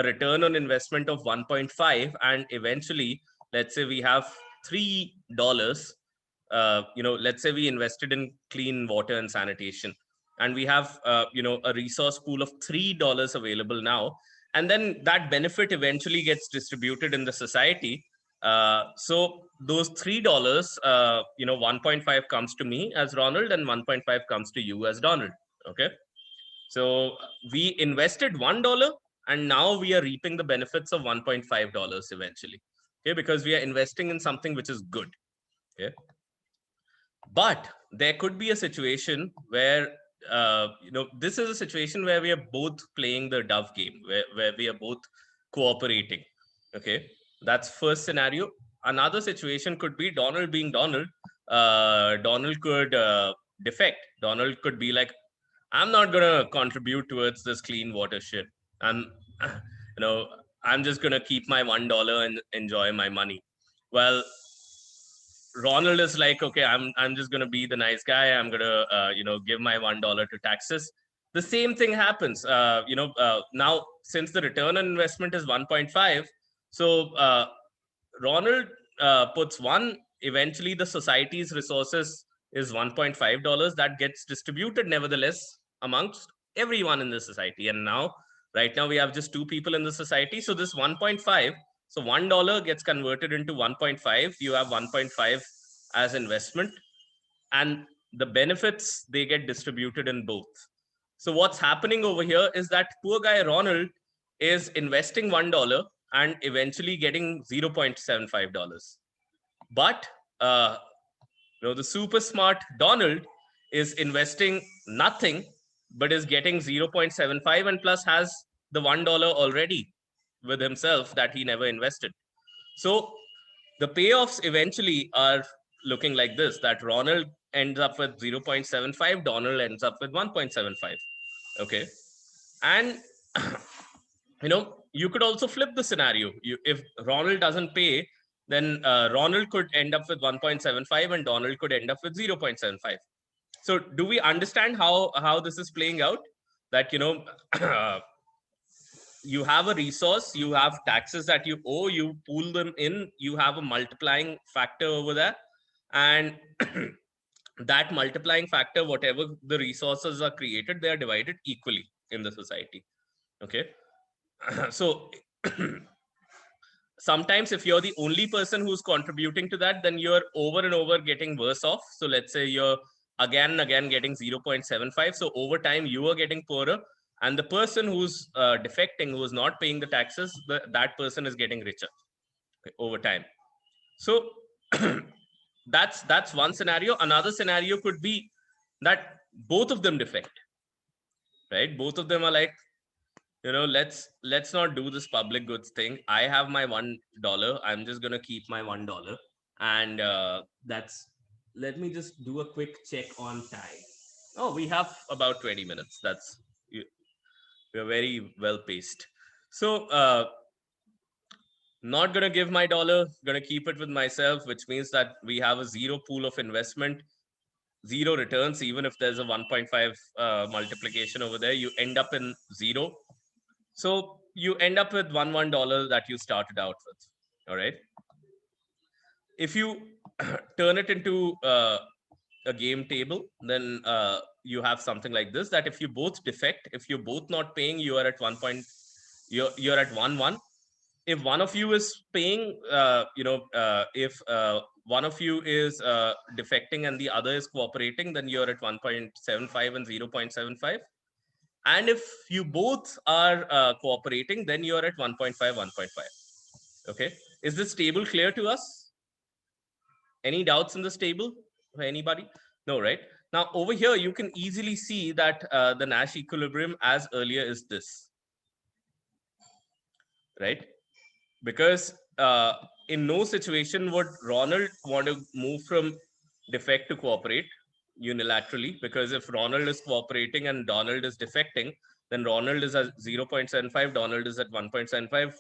return on investment of 1.5, and eventually, let's say we have $3. Let's say we invested in clean water and sanitation, and we have a resource pool of $3 available now, and then that benefit eventually gets distributed in the society. So those $3, 1.5 comes to me as Ronald, and 1.5 comes to you as Donald. Okay. So we invested $1, and now we are reaping the benefits of $1.5 eventually. Okay, because we are investing in something which is good. Okay. But there could be a situation where this is a situation where we are both playing the dove game, where we are both cooperating. Okay, that's first scenario. Another situation could be Donald being Donald. Donald could defect. Donald could be like, I'm not gonna contribute towards this clean water shit. I'm just gonna keep my $1 and enjoy my money. Well, Ronald is like, okay, I'm just gonna be the nice guy. I'm gonna give my $1 to taxes, the same thing happens. Now since the return on investment is 1.5, so Ronald puts one. Eventually, the society's resources is $1.5 that gets distributed nevertheless amongst everyone in the society. And now, right now, we have just two people in the society. So this 1.5, so $1 gets converted into 1.5. You have 1.5 as investment, and the benefits, they get distributed in both. So what's happening over here is that poor guy Ronald is investing $1 and eventually getting $0.75. But the super smart Donald is investing nothing but is getting 0.75 and plus has the $1 already with himself that he never invested. So the payoffs eventually are looking like this, that Ronald ends up with 0.75, Donald ends up with 1.75. Okay. And you could also flip the scenario. If Ronald doesn't pay, then Ronald could end up with 1.75 and Donald could end up with 0.75. So do we understand how this is playing out? That you have a resource, you have taxes that you owe, you pool them in, you have a multiplying factor over there, and that multiplying factor, whatever the resources are created, they are divided equally in the society. Okay. So sometimes if you're the only person who's contributing to that, then you're over and over getting worse off. So let's say you're again and again getting 0.75. So over time you are getting poorer, and the person who's defecting, who's not paying the taxes, that person is getting richer over time. So that's one scenario. Another scenario could be that both of them defect, right? Both of them are like, let's not do this public goods thing. I have my $1. I'm just gonna keep my $1, and let me just do a quick check on time. Oh, we have about 20 minutes. We're very well paced. So not gonna give my $1, gonna keep it with myself, which means that we have a zero pool of investment, zero returns. Even if there's a 1.5 multiplication over there, you end up in zero. So you end up with $1 that you started out with. All right. If you turn it into a game table, then you have something like this, that if you both defect, if you're both not paying, you are at 1 point, you're at 1-1. If one of you is paying, if one of you is defecting and the other is cooperating, then you're at 1.75 and 0.75. And if you both are cooperating, then you're at 1.5, 1.5. Okay. Is this table clear to us? Any doubts in this table for anybody? No, right? Now over here, you can easily see that the Nash equilibrium as earlier is this, right? Because in no situation would Ronald want to move from defect to cooperate unilaterally, because if Ronald is cooperating and Donald is defecting, then Ronald is at 0.75, Donald is at 1.75.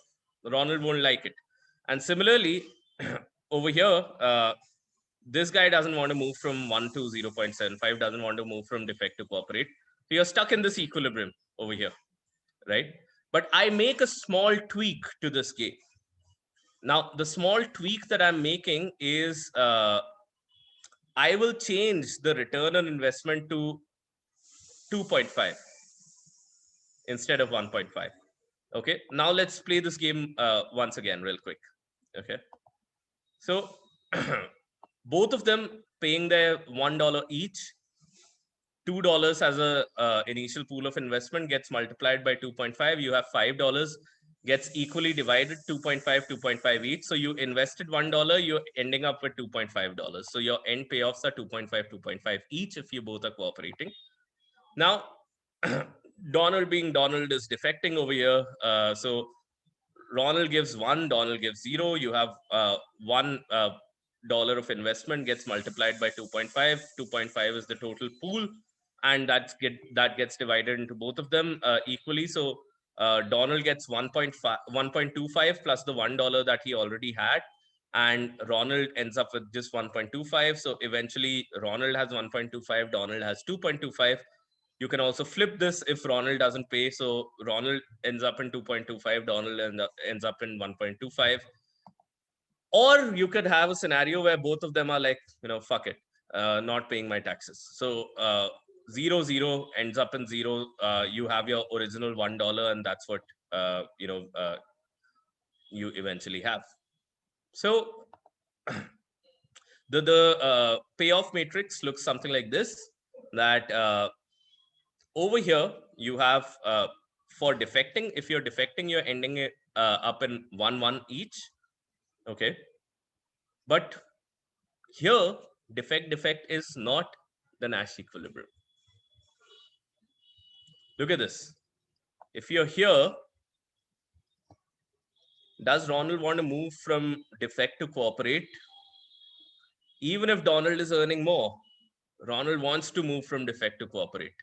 Ronald won't like it. And similarly, over here, this guy doesn't want to move from 1 to 0.75, doesn't want to move from defect to cooperate. So you're stuck in this equilibrium over here, right? But I make a small tweak to this game. Now, the small tweak that I'm making is I will change the return on investment to 2.5 instead of 1.5. Okay, now let's play this game once again real quick. Okay, so both of them paying their $1 each. $2 as a initial pool of investment gets multiplied by 2.5. You have $5 gets equally divided, 2.5, 2.5 each. So you invested $1, you're ending up with $2.5. So your end payoffs are 2.5, 2.5 each if you both are cooperating. Now, Donald being Donald is defecting over here. So Ronald gives 1, Donald gives 0. You have $1 of investment gets multiplied by 2.5. 2.5 is the total pool, and that gets divided into both of them equally. So Donald gets 1.25 plus the $1 that he already had, and Ronald ends up with just 1.25. So eventually Ronald has 1.25, Donald has 2.25. You can also flip this if Ronald doesn't pay. So Ronald ends up in 2.25, Donald ends up in 1.25. Or you could have a scenario where both of them are like, fuck it, not paying my taxes. So 0 ends up in 0. You have your original $1, and that's what you eventually have. So the payoff matrix looks something like this. That over here you have for defecting. If you're defecting, you're ending it up in 1 each. Okay, but here defect is not the Nash equilibrium. Look at this. If you're here, does Ronald want to move from defect to cooperate? Even if Donald is earning more, Ronald wants to move from defect to cooperate.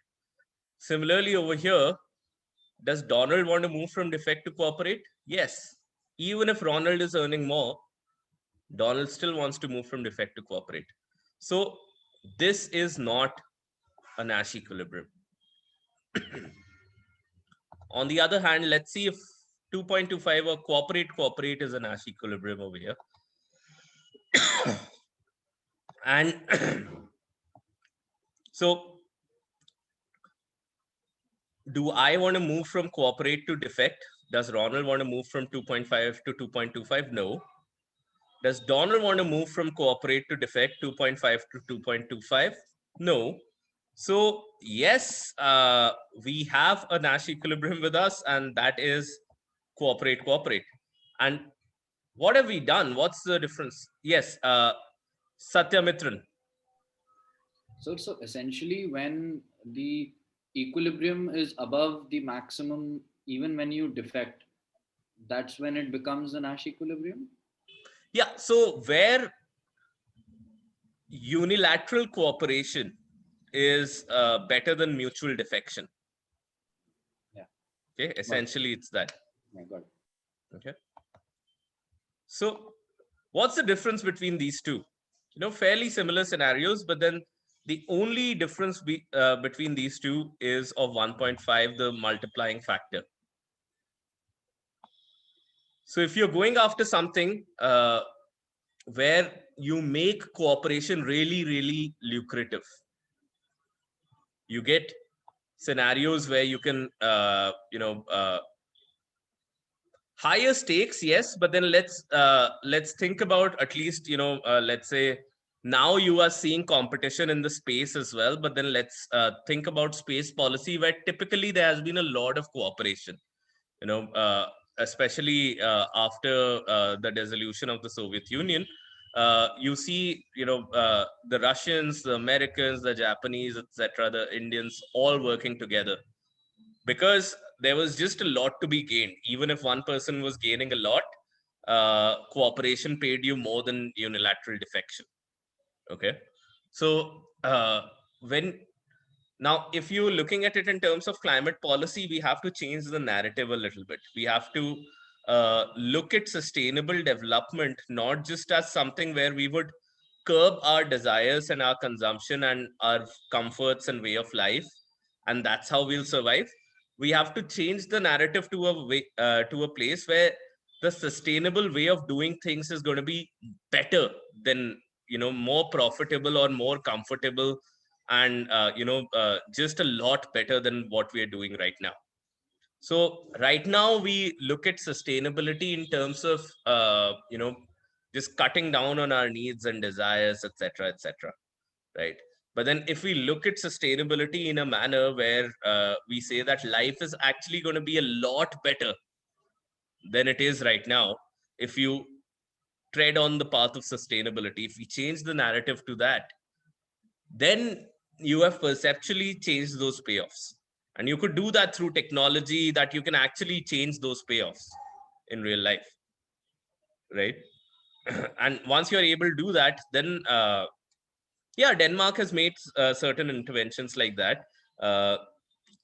Similarly, over here, does Donald want to move from defect to cooperate? Yes. Even if Ronald is earning more, Donald still wants to move from defect to cooperate. So this is not a Nash equilibrium. On the other hand, let's see if 2.25 or cooperate is a Nash equilibrium over here. And so do I want to move from cooperate to defect? Does Ronald want to move from 2.5 to 2.25? No. Does Donald want to move from cooperate to defect 2.5 to 2.25? No. So yes, we have a Nash equilibrium with us, and that is cooperate. And what have we done? What's the difference? Yes, Satyamitran. So essentially, when the equilibrium is above the maximum, even when you defect, that's when it becomes a Nash equilibrium? Yeah, so where unilateral cooperation is better than mutual defection. Yeah. Okay, essentially it's that. My God. Okay. So what's the difference between these two? Fairly similar scenarios, but then the only difference between these two is of 1.5, the multiplying factor. So if you're going after something where you make cooperation really, really lucrative, you get scenarios where you can, higher stakes, yes, but then let's think about at least, let's say now you are seeing competition in the space as well, but then let's think about space policy, where typically there has been a lot of cooperation, especially after the dissolution of the Soviet Union. You see, the Russians, the Americans, the Japanese, etc., the Indians, all working together, because there was just a lot to be gained. Even if one person was gaining a lot, cooperation paid you more than unilateral defection. Okay, so now, if you're looking at it in terms of climate policy, we have to change the narrative a little bit. We have to look at sustainable development not just as something where we would curb our desires and our consumption and our comforts and way of life, and that's how we'll survive. We have to change the narrative to a place where the sustainable way of doing things is going to be better than, more profitable or more comfortable, and just a lot better than what we are doing right now. So right now we look at sustainability in terms of just cutting down on our needs and desires, etc., right? But then if we look at sustainability in a manner where we say that life is actually going to be a lot better than it is right now, if you tread on the path of sustainability, if we change the narrative to that, then you have perceptually changed those payoffs. And you could do that through technology, that you can actually change those payoffs in real life, right? And once you're able to do that, then yeah, Denmark has made certain interventions like that.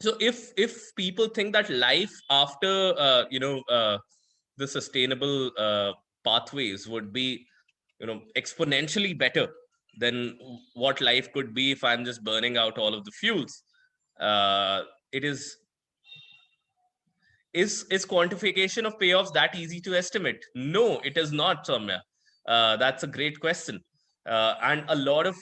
So if people think that life after the sustainable pathways would be exponentially better than what life could be if I'm just burning out all of the fuels, it is quantification of payoffs that easy to estimate? No, it is not, Soumya. That's a great question. And a lot of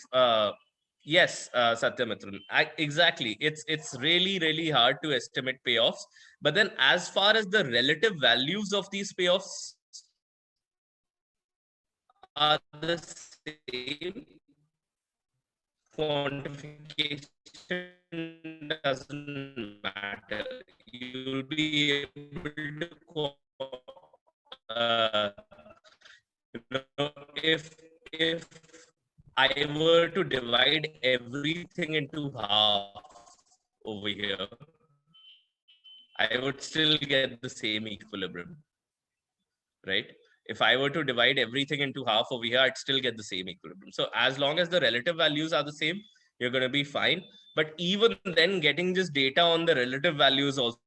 yes, Satyamitran, exactly. It's really really hard to estimate payoffs. But then, as far as the relative values of these payoffs are the same, quantification doesn't matter. You'll be able to, uh, if I were to divide everything into half over here, I would still get the same equilibrium, right? If I were to divide everything into half over here, I'd still get the same equilibrium. So as long as the relative values are the same, you're going to be fine. But even then, getting just data on the relative value is also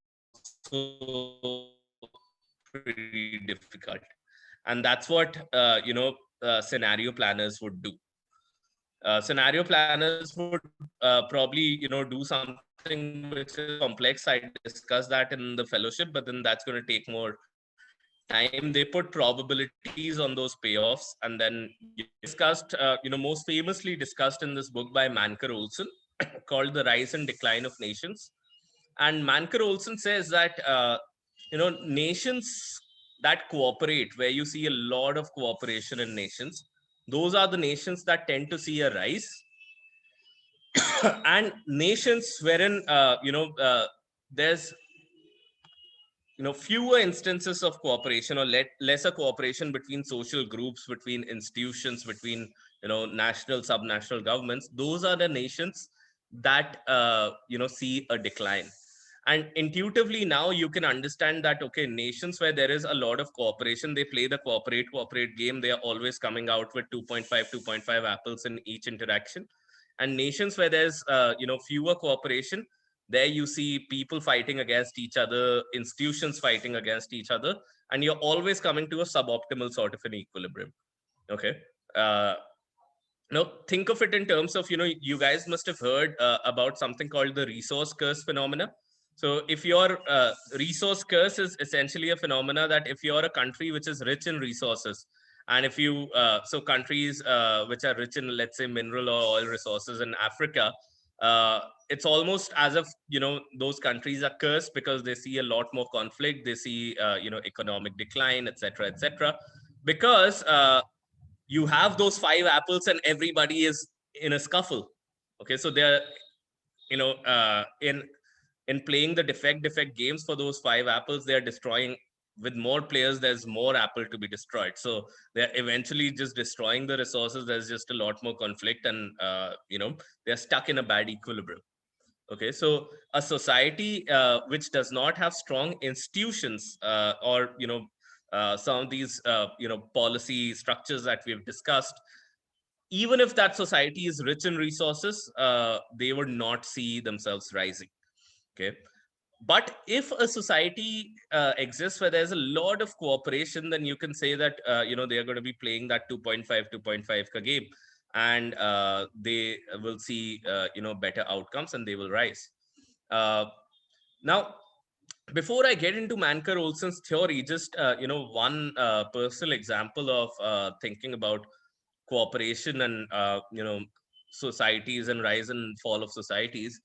pretty difficult. And that's what, scenario planners would do. Scenario planners would probably, do something which is complex. I discussed that in the fellowship, but then that's going to take more time. They put probabilities on those payoffs, and then discussed, most famously discussed in this book by Manker Olson called The Rise and Decline of Nations. And Manker Olson says that, nations that cooperate, where you see a lot of cooperation in nations, those are the nations that tend to see a rise. And nations wherein, there's fewer instances of cooperation, or lesser cooperation between social groups, between institutions, between national subnational governments, those are the nations that see a decline. And intuitively now you can understand that, okay, nations where there is a lot of cooperation, they play the cooperate game. They are always coming out with 2.5 apples in each interaction. And nations where there's fewer cooperation, there you see people fighting against each other, institutions fighting against each other, and you're always coming to a suboptimal sort of an equilibrium. Okay. uh, Think of it in terms of, you guys must have heard about something called the resource curse phenomena. So if your resource curse is essentially a phenomena that if you're a country which is rich in resources, and if you so countries which are rich in, let's say, mineral or oil resources in Africa, uh, it's almost as if those countries are cursed, because they see a lot more conflict, they see economic decline, etc., etc., because you have those 5 apples and everybody is in a scuffle. Okay, so they're in playing the defect games for those 5 apples, they're destroying. With more players, there's more apple to be destroyed, so they're eventually just destroying the resources. There's just a lot more conflict, and they're stuck in a bad equilibrium. Okay, so a society which does not have strong institutions, or some of these policy structures that we've discussed, even if that society is rich in resources, they would not see themselves rising. Okay, but if a society exists where there's a lot of cooperation, then you can say that they are going to be playing that 2.5 ka game, and they will see better outcomes, and they will rise. uh, Now, before I get into Manker Olson's theory, just one personal example of thinking about cooperation and societies and rise and fall of societies.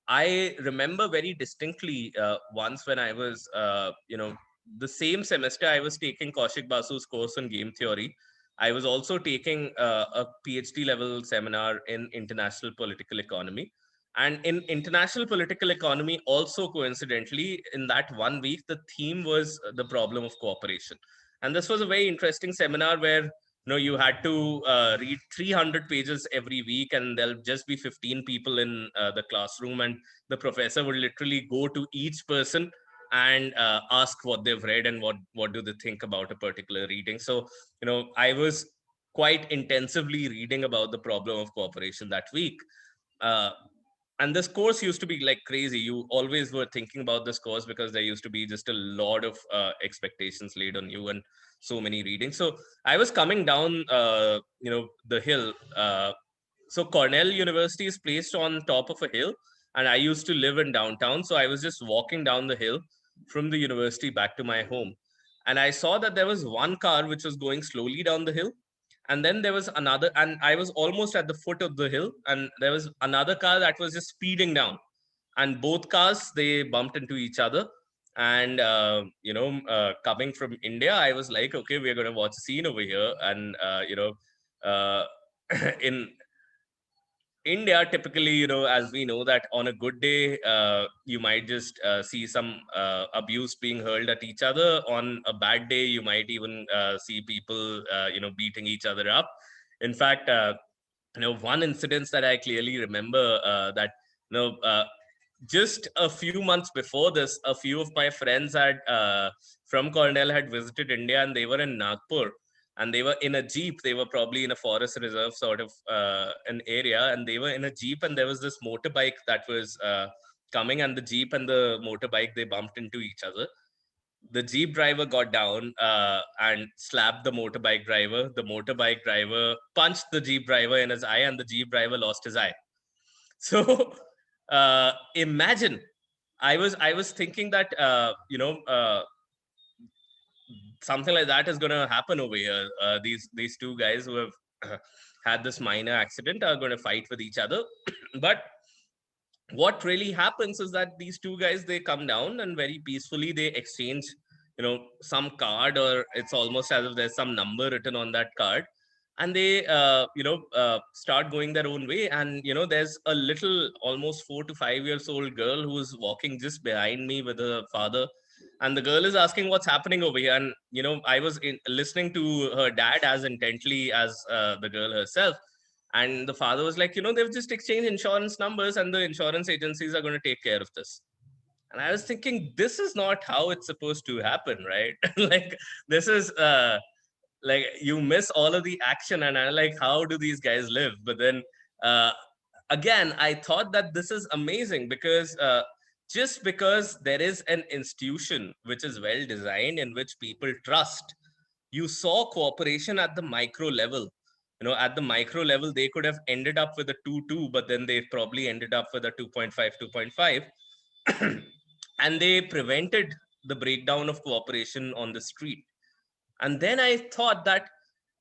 I remember very distinctly once when I was, the same semester I was taking Kaushik Basu's course on game theory. I was also taking a PhD level seminar in international political economy. And in international political economy, also coincidentally, in that one week, the theme was the problem of cooperation. And this was a very interesting seminar where you had to read 300 pages every week, and there'll just be 15 people in the classroom, and the professor would literally go to each person and ask what they've read and what do they think about a particular reading. So I was quite intensively reading about the problem of cooperation that week. uh, and this course used to be like crazy. You always were thinking about this course because there used to be just a lot of expectations laid on you, and so many readings. So I was coming down the hill. So Cornell University is placed on top of a hill, and I used to live in downtown. So I was just walking down the hill from the university back to my home. And I saw that there was one car which was going slowly down the hill. And then there was another, and I was almost at the foot of the hill. And there was another car that was just speeding down. And both cars, they bumped into each other. And, coming from India, I was like, okay, we're going to watch a scene over here. And, uh, in India, typically, as we know that on a good day, you might just see some abuse being hurled at each other. On a bad day, you might even see people, beating each other up. In fact, one incident that I clearly remember that, just a few months before this, a few of my friends had from Cornell had visited India, and they were in Nagpur, and they were in a jeep. They were probably in a forest reserve sort of an area, and they were in a jeep, and there was this motorbike that was coming, and the jeep and the motorbike, they bumped into each other. The jeep driver got down and slapped the motorbike driver. The motorbike driver punched the jeep driver in his eye, and the jeep driver lost his eye. So imagine, I was thinking that something like that is going to happen over here. These two guys who have had this minor accident are going to fight with each other. But what really happens is that these two guys, they come down and very peacefully they exchange some card, or it's almost as if there's some number written on that card, and they start going their own way. And there's a little almost 4 to 5 years old girl who's walking just behind me with her father, and the girl is asking what's happening over here. And I was listening to her dad as intently as the girl herself. And the father was like, they've just exchanged insurance numbers, and the insurance agencies are going to take care of this. And I was thinking, this is not how it's supposed to happen, right? Like, this is like, you miss all of the action, and I'm like, how do these guys live? But then uh, again, I thought that this is amazing, because just because there is an institution which is well designed, in which people trust, you saw cooperation at the micro level. At the micro level, they could have ended up with a 2-2, but then they probably ended up with a 2.5, 2.5. And they prevented the breakdown of cooperation on the street. And then I thought that,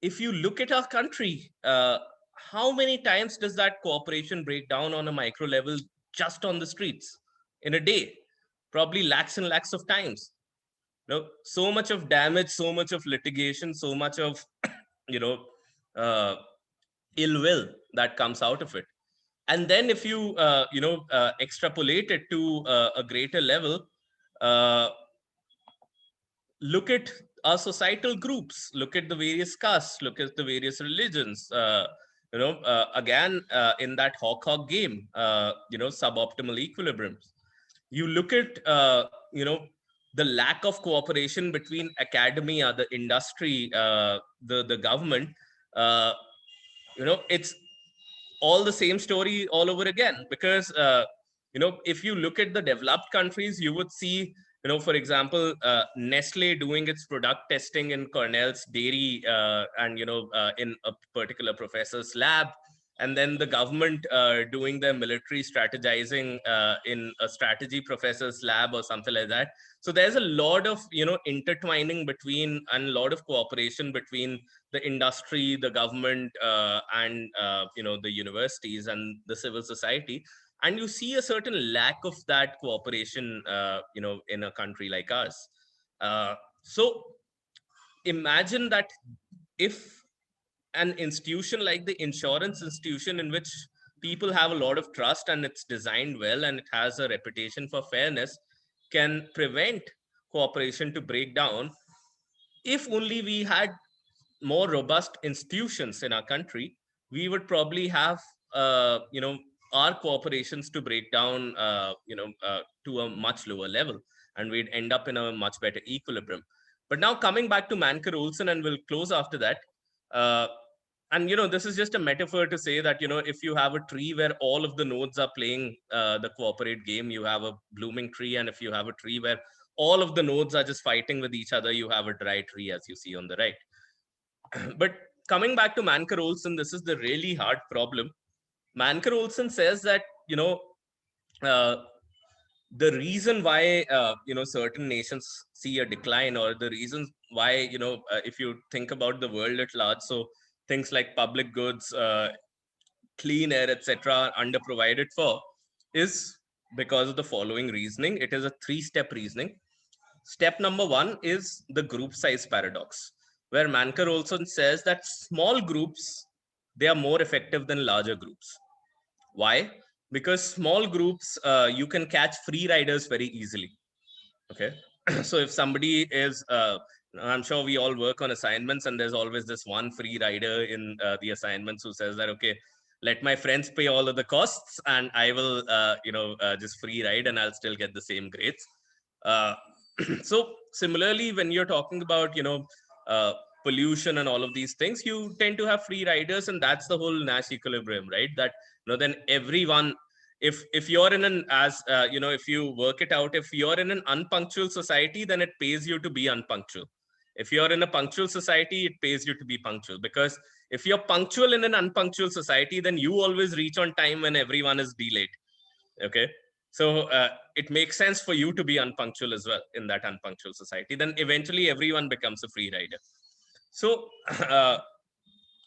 if you look at our country, how many times does that cooperation break down on a micro level, just on the streets in a day? Probably lakhs and lakhs of times. So much of damage, so much of litigation, so much of you know uh, ill will that comes out of it. And then if you extrapolate it to a greater level, uh, look at our societal groups, look at the various castes, look at the various religions. Again, in that hawk game, suboptimal equilibriums. You look at the lack of cooperation between academia, the industry, the government. uh, it's all the same story all over again, because if you look at the developed countries, you would see, for example, Nestle doing its product testing in Cornell's dairy, and in a particular professor's lab, and then the government doing their military strategizing in a strategy professor's lab or something like that. So there's a lot of intertwining between, and a lot of cooperation between the industry, the government, and the universities and the civil society. And you see a certain lack of that cooperation in a country like ours. So imagine that, if an institution like the insurance institution, in which people have a lot of trust, and it's designed well, and it has a reputation for fairness, can prevent cooperation to break down. If only we had more robust institutions in our country, we would probably have our cooperations to break down to a much lower level, and we'd end up in a much better equilibrium. But now, coming back to Manker Olson, and we'll close after that. uh, and this is just a metaphor to say that, if you have a tree where all of the nodes are playing the cooperate game, you have a blooming tree. And if you have a tree where all of the nodes are just fighting with each other, you have a dry tree, as you see on the right. But coming back to Manker Olson, this is the really hard problem. Manker Olson says that, uh, the reason why certain nations see a decline, or the reasons why if you think about the world at large, so things like public goods, clean air, etc., are underprovided for, is because of the following reasoning. It is a three-step reasoning. Step number one is the group size paradox, where Manker Olson says that small groups, they are more effective than larger groups. Why? Because small groups, you can catch free riders very easily. Okay. So if somebody is, I'm sure we all work on assignments, and there's always this one free rider in the assignments who says that, okay, let my friends pay all of the costs and I will, just free ride and I'll still get the same grades. Uh, so similarly, when you're talking about, uh, pollution and all of these things, you tend to have free riders, and that's the whole Nash equilibrium, right? That, then everyone, if you're in an, as if you work it out, if you're in an unpunctual society, then it pays you to be unpunctual. If you're in a punctual society, it pays you to be punctual, because if you're punctual in an unpunctual society, then you always reach on time when everyone is delayed. Okay. So it makes sense for you to be unpunctual as well in that unpunctual society. Then eventually everyone becomes a free rider. So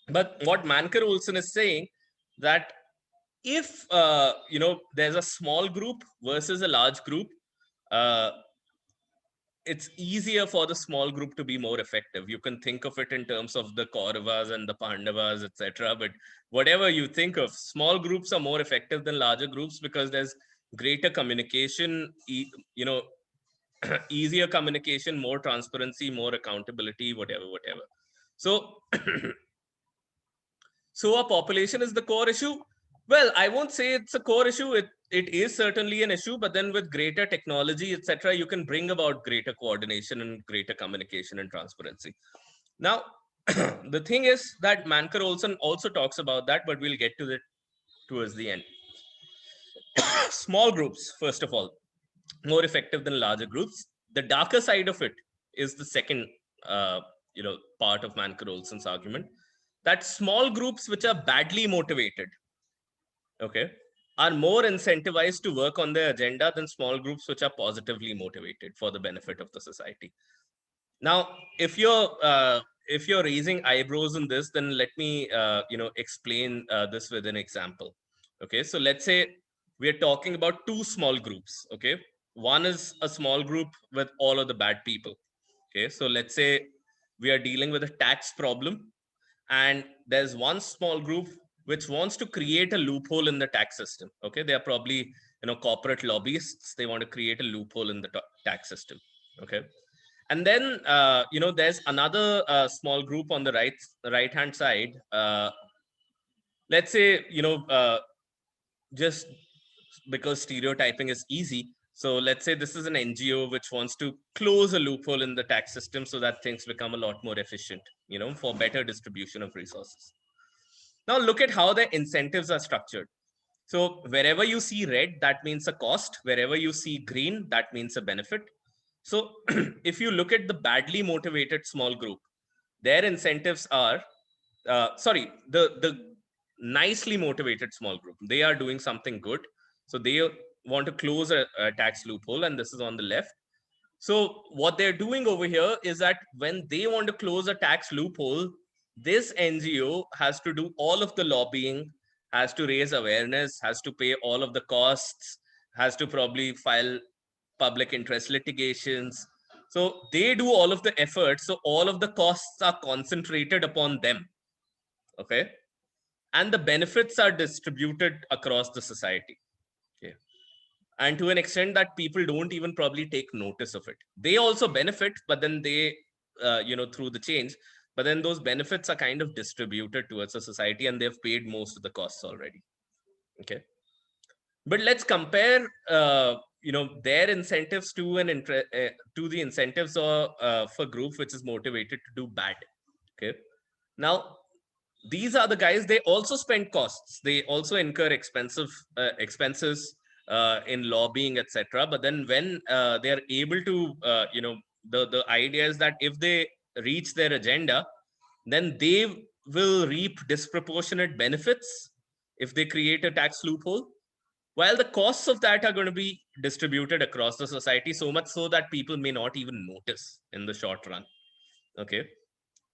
but what Manker Olson is saying, that if there's a small group versus a large group, uh, it's easier for the small group to be more effective. You can think of it in terms of the Kauravas and the Pandavas, etc. But whatever you think of, small groups are more effective than larger groups because there's greater communication, easier communication, more transparency, more accountability, whatever. So, so a population is the core issue. Well, I won't say it's a core issue. It is certainly an issue, but then with greater technology, etc., you can bring about greater coordination and greater communication and transparency. Now, the thing is that Manker Olson also talks about that, but we'll get to it towards the end. Small groups, first of all, more effective than larger groups. The darker side of it is the second, part of Manker Olson's argument, that small groups which are badly motivated, okay, are more incentivized to work on their agenda than small groups which are positively motivated for the benefit of the society. Now, if you're raising eyebrows in this, then let me explain this with an example. Okay, so let's say we're talking about two small groups. Okay, one is a small group with all of the bad people. Okay, so let's say we are dealing with a tax problem, and there's one small group which wants to create a loophole in the tax system. Okay, they are probably corporate lobbyists. They want to create a loophole in the tax system. Okay, and then there's another small group on the right hand side. Let's say just because stereotyping is easy, so let's say this is an NGO which wants to close a loophole in the tax system so that things become a lot more efficient, for better distribution of resources. Now look at how the incentives are structured. So wherever you see red, that means a cost. Wherever you see green, that means a benefit. So if you look at the badly motivated small group, their incentives are, the nicely motivated small group, they are doing something good. So they want to close a tax loophole, and this is on the left. So what they're doing over here is that when they want to close a tax loophole, this NGO has to do all of the lobbying, has to raise awareness, has to pay all of the costs, has to probably file public interest litigations. So they do all of the effort. So all of the costs are concentrated upon them. Okay. And the benefits are distributed across the society. Okay. And to an extent that people don't even probably take notice of it. They also benefit, but then they, through the change, but then those benefits are kind of distributed towards a society, and they've paid most of the costs already. Okay. But let's compare, their incentives to to the incentives for group which is motivated to do bad. Okay. Now, these are the guys, they also spend costs, they also incur expenses in lobbying, etc. But then when they are able to the idea is that if they reach their agenda, then they will reap disproportionate benefits if they create a tax loophole. while the costs of that are going to be distributed across the society, so much so that people may not even notice in the short run. Okay.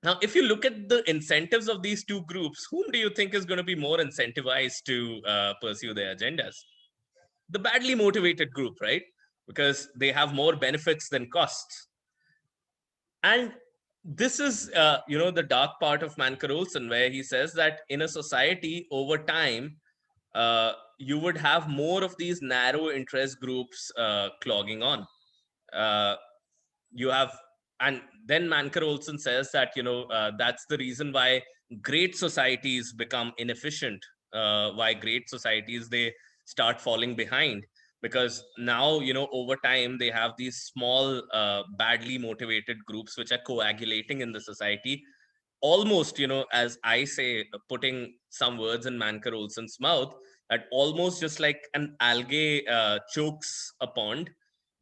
Now, if you look at the incentives of these two groups, whom do you think is going to be more incentivized to pursue their agendas? The badly motivated group, right? Because they have more benefits than costs. And this is, the dark part of Mancur Olson, where he says that in a society over time, you would have more of these narrow interest groups clogging on. You have, and then Mancur Olson says that, that's the reason why great societies become inefficient, why great societies, they start falling behind, because now, over time they have these small badly motivated groups which are coagulating in the society, almost, as I say, putting some words in Mancur Olson's mouth, that almost just like an algae chokes a pond.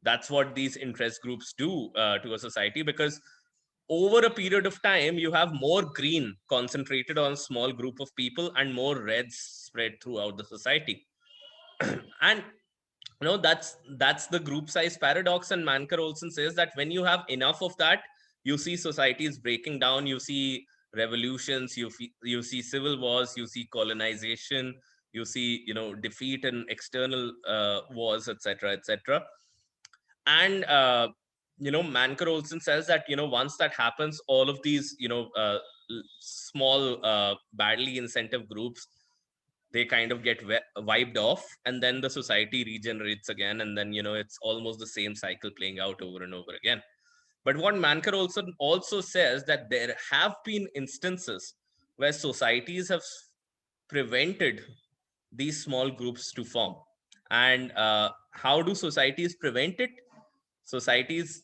That's what these interest groups do to a society, because over a period of time, you have more green concentrated on a small group of people and more reds spread throughout the society. And that's the group size paradox. And Mancur Olson says that when you have enough of that, you see societies breaking down, you see revolutions, you see civil wars, you see colonization, you see defeat in external wars, etc., etc. And Mancur Olson says that once that happens, all of these small badly incentive groups, they kind of get wiped off, and then the society regenerates again, and then it's almost the same cycle playing out over and over again. But what Mancur also says, that there have been instances where societies have prevented these small groups to form. And how do societies prevent it? Societies,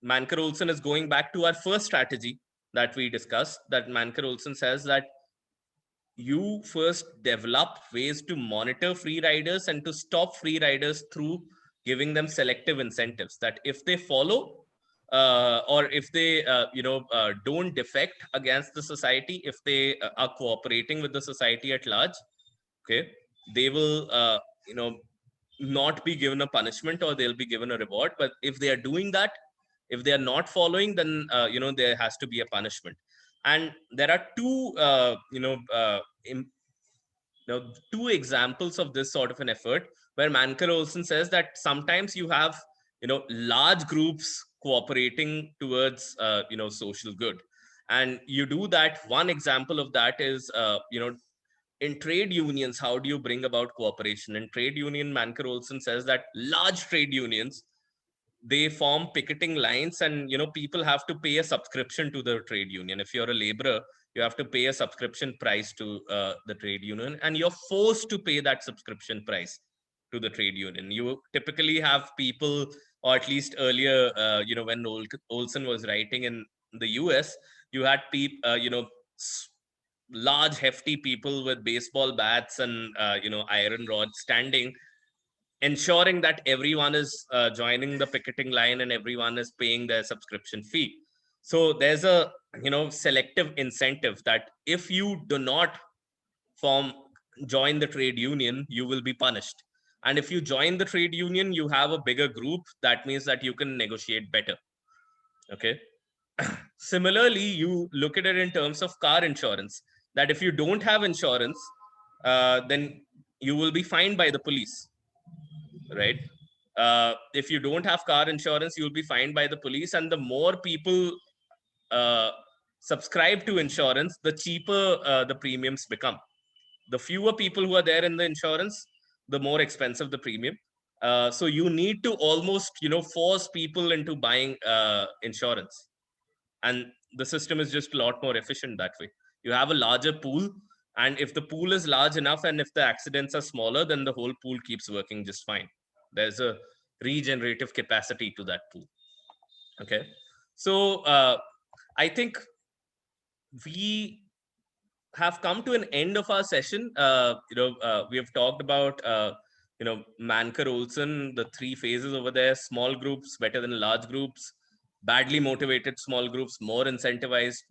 Mancur Olson is going back to our first strategy that we discussed, that Mancur Olson says that you first develop ways to monitor free riders and to stop free riders through giving them selective incentives, that if they follow or if they don't defect against the society, if they are cooperating with the society at large, okay, they will not be given a punishment, or they'll be given a reward. But if they are doing that, if they are not following, then there has to be a punishment. And there are two examples of this sort of an effort, where Mancur Olson says that sometimes you have large groups cooperating towards social good. And you do that, one example of that is in trade unions. How do you bring about cooperation in trade union? Mancur Olson says that large trade unions, they form picketing lines, and people have to pay a subscription to the trade union. If you're a laborer, you have to pay a subscription price to the trade union, and you're forced to pay that subscription price to the trade union. You typically have people, or at least earlier, when Olson was writing in the US, you had people, large hefty people with baseball bats and iron rods standing, ensuring that everyone is joining the picketing line and everyone is paying their subscription fee. So there's a selective incentive that if you do not join the trade union, you will be punished. And if you join the trade union, you have a bigger group. That means that you can negotiate better. Okay. Similarly, you look at it in terms of car insurance, that if you don't have insurance, then you will be fined by the police, right? If you don't have car insurance, you'll be fined by the police. And the more people subscribe to insurance, the cheaper the premiums become. The fewer people who are there in the insurance, the more expensive the premium. So you need to almost force people into buying insurance, and the system is just a lot more efficient that way. You have a larger pool, and if the pool is large enough and if the accidents are smaller, then the whole pool keeps working just fine. There's a regenerative capacity to that pool. Okay. So I think we have come to an end of our session. We have talked about Mancur Olson, the three phases over there: small groups better than large groups, badly motivated small groups more incentivized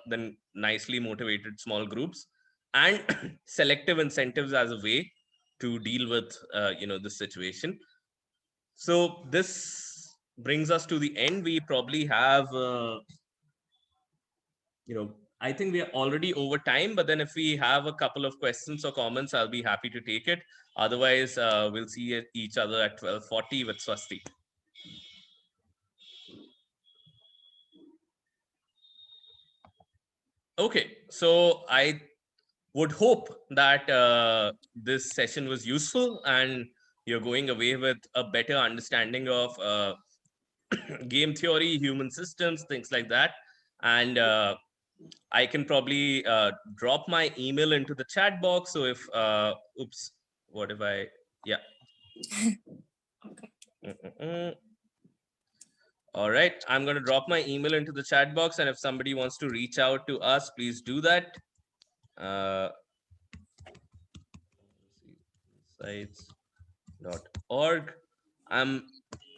than nicely motivated small groups, and selective incentives as a way to deal with this situation. So this brings us to the end. We probably have I think we are already over time, but then if we have a couple of questions or comments, I'll be happy to take it. Otherwise, we'll see each other at 12:40 with Swasti. Okay, so I would hope that this session was useful and you're going away with a better understanding of game theory, human systems, things like that. And I can probably drop my email into the chat box. So if, oops, what if I, yeah. All right, I'm going to drop my email into the chat box. And if somebody wants to reach out to us, please do that. Sites.org. I'm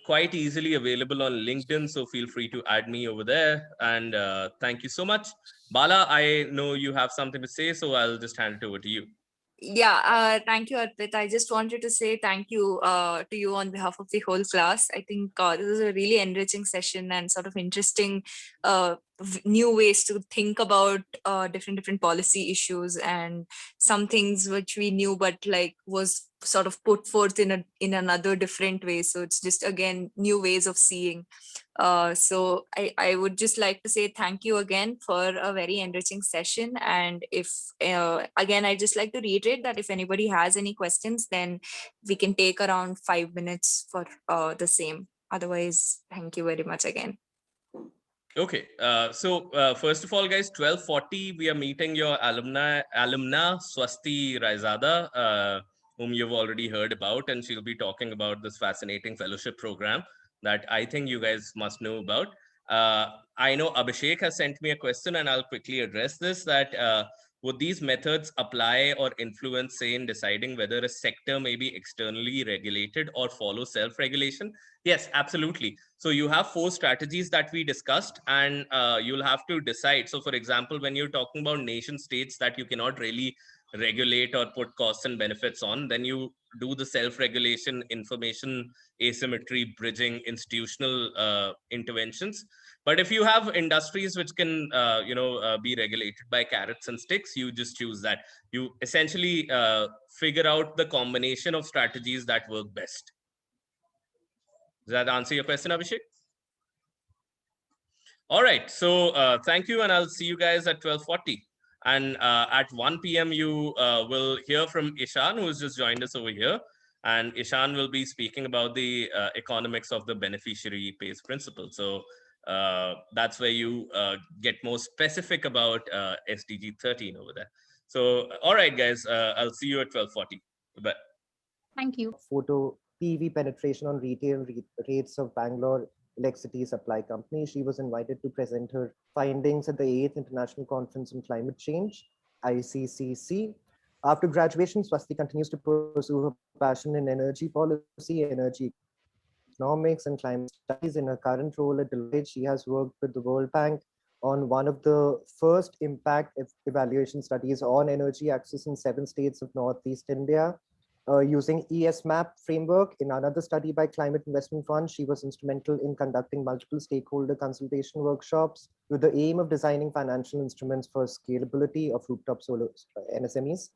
quite easily available on LinkedIn, so feel free to add me over there. And thank you so much. Bala, I know you have something to say, so I'll just hand it over to you. Yeah, thank you, Arpit. I just wanted to say thank you to you on behalf of the whole class. I think this is a really enriching session and sort of interesting new ways to think about different policy issues, and some things which we knew but like was sort of put forth in another different way. So it's just again new ways of seeing. So I would just like to say thank you again for a very enriching session. And if again, I just like to reiterate that if anybody has any questions, then we can take around 5 minutes for the same. Otherwise, thank you very much again. Okay, so first of all, guys, 12:40, we are meeting your alumna Swasti Raizada, whom you've already heard about, and she'll be talking about this fascinating fellowship program that I think you guys must know about. I know Abhishek has sent me a question, and I'll quickly address this, that would these methods apply or influence, say, in deciding whether a sector may be externally regulated or follow self-regulation? Yes, absolutely. So you have 4 strategies that we discussed, and you'll have to decide. So for example, when you're talking about nation states that you cannot really regulate or put costs and benefits on, then you do the self-regulation, information asymmetry, bridging, institutional interventions. But if you have industries which can be regulated by carrots and sticks, you just choose that. You essentially figure out the combination of strategies that work best. Does that answer your question, Abhishek? All right. So thank you, and I'll see you guys at 12:40. And at 1 p.m., you will hear from Ishan, who has just joined us over here. And Ishan will be speaking about the economics of the beneficiary pays principle. So that's where you get more specific about SDG 13 over there. So, all right, guys, I'll see you at 12:40. Bye. Thank you. Photo PV penetration on retail rates of Bangalore electricity supply company. She was invited to present her findings at the 8th International Conference on Climate Change, ICCC. After graduation, Swasti continues to pursue her passion in energy policy, energy economics, and climate studies. In her current role at Deloitte, she has worked with the World Bank on one of the first impact evaluation studies on energy access in 7 states of Northeast India. Using ESMAP framework. In another study by Climate Investment Fund, she was instrumental in conducting multiple stakeholder consultation workshops with the aim of designing financial instruments for scalability of rooftop solar MSMEs.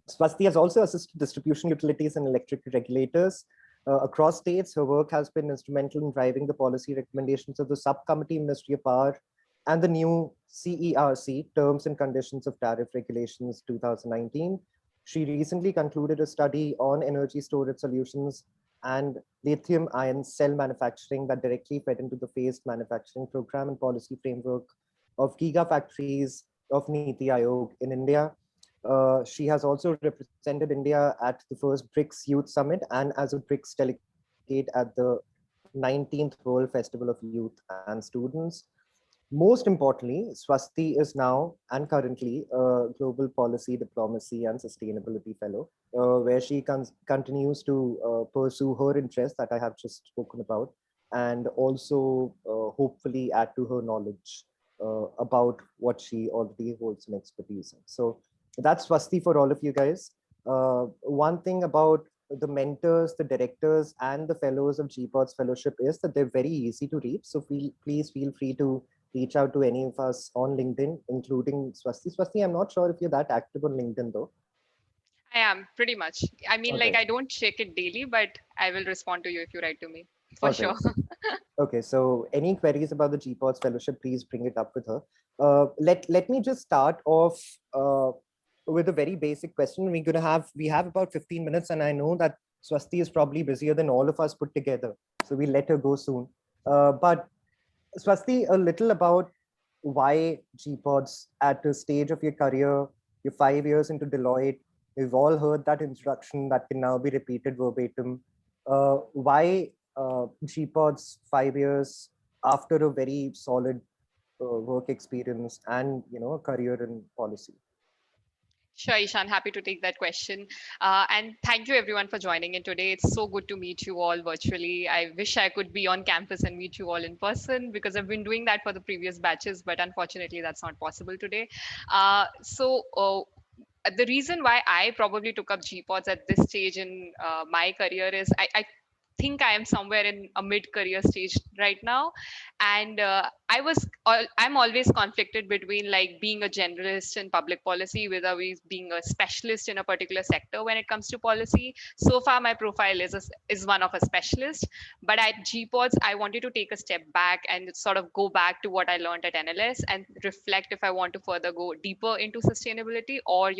Swasti has also assisted distribution utilities and electric regulators across states. Her work has been instrumental in driving the policy recommendations of the Subcommittee Ministry of Power and the new CERC, Terms and Conditions of Tariff Regulations 2019. She recently concluded a study on energy storage solutions and lithium-ion cell manufacturing that directly fed into the phased manufacturing program and policy framework of gigafactories of Niti Aayog in India. She has also represented India at the first BRICS Youth Summit and as a BRICS delegate at the 19th World Festival of Youth and Students. Most importantly, Swasti is now and currently a Global Policy, Diplomacy and Sustainability Fellow, where she continues to pursue her interests that I have just spoken about, and also hopefully add to her knowledge about what she already holds in expertise. So that's Swasti for all of you guys. One thing about the mentors, the directors, and the fellows of GPOD's fellowship is that they're very easy to reach. So please feel free to reach out to any of us on LinkedIn, including Swasti. Swasti, I'm not sure if you're that active on LinkedIn though. I am pretty much. I mean, like, Okay. I don't check it daily, but I will respond to you if you write to me for Okay. sure. Okay, so any queries about the GPOD's fellowship, please bring it up with her. Let me just start off with a very basic question. We have about 15 minutes, and I know that Swasti is probably busier than all of us put together, so we'll let her go soon. But Swasti, a little about why GPODs at the stage of your career. You're 5 years into Deloitte. We've all heard that introduction that can now be repeated verbatim. Why GPODs 5 years after a very solid work experience and a career in policy? Sure, Ishan, happy to take that question. And thank you everyone for joining in today. It's so good to meet you all virtually. I wish I could be on campus and meet you all in person because I've been doing that for the previous batches, but unfortunately that's not possible today. The reason why I probably took up GPODs at this stage in my career is I think I am somewhere in a mid-career stage right now, and I'm always conflicted between like being a generalist in public policy with always being a specialist in a particular sector when it comes to policy. So far, my profile is one of a specialist, but at GPODs, I wanted to take a step back and sort of go back to what I learned at NLS and reflect if I want to further go deeper into sustainability or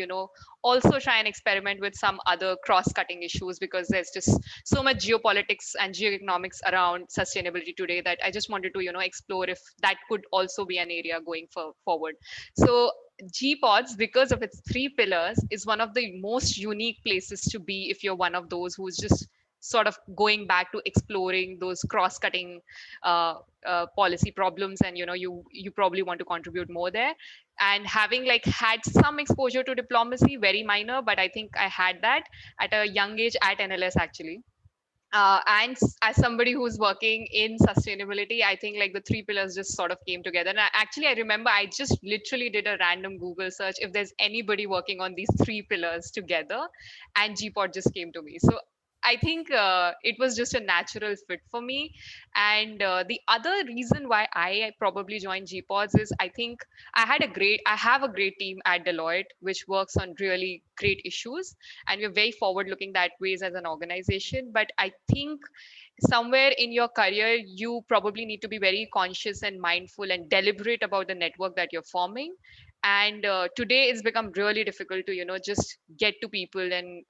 also try and experiment with some other cross-cutting issues because there's just so much geopolitics and geoeconomics around sustainability today that I just wanted to explore if that could also be an area going forward. So GPODs, because of its three pillars, is one of the most unique places to be if you're one of those who's just sort of going back to exploring those cross-cutting policy problems, and you probably want to contribute more there. And having like had some exposure to diplomacy, very minor, but I think I had that at a young age at NLS actually. As somebody who's working in sustainability, I think like the three pillars just sort of came together. And I remember I just literally did a random Google search if there's anybody working on these three pillars together, and GPOD just came to me. So I think it was just a natural fit for me. And the other reason why I probably joined GPODs is I think I have a great team at Deloitte, which works on really great issues. And we're very forward looking that ways as an organization. But I think somewhere in your career, you probably need to be very conscious and mindful and deliberate about the network that you're forming. And today it's become really difficult to just get to people and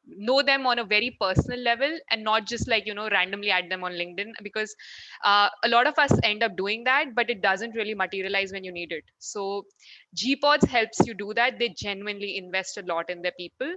know them on a very personal level and not just like randomly add them on LinkedIn, because a lot of us end up doing that, but it doesn't really materialize when you need it. So GPODs helps you do that. They genuinely invest a lot in their people.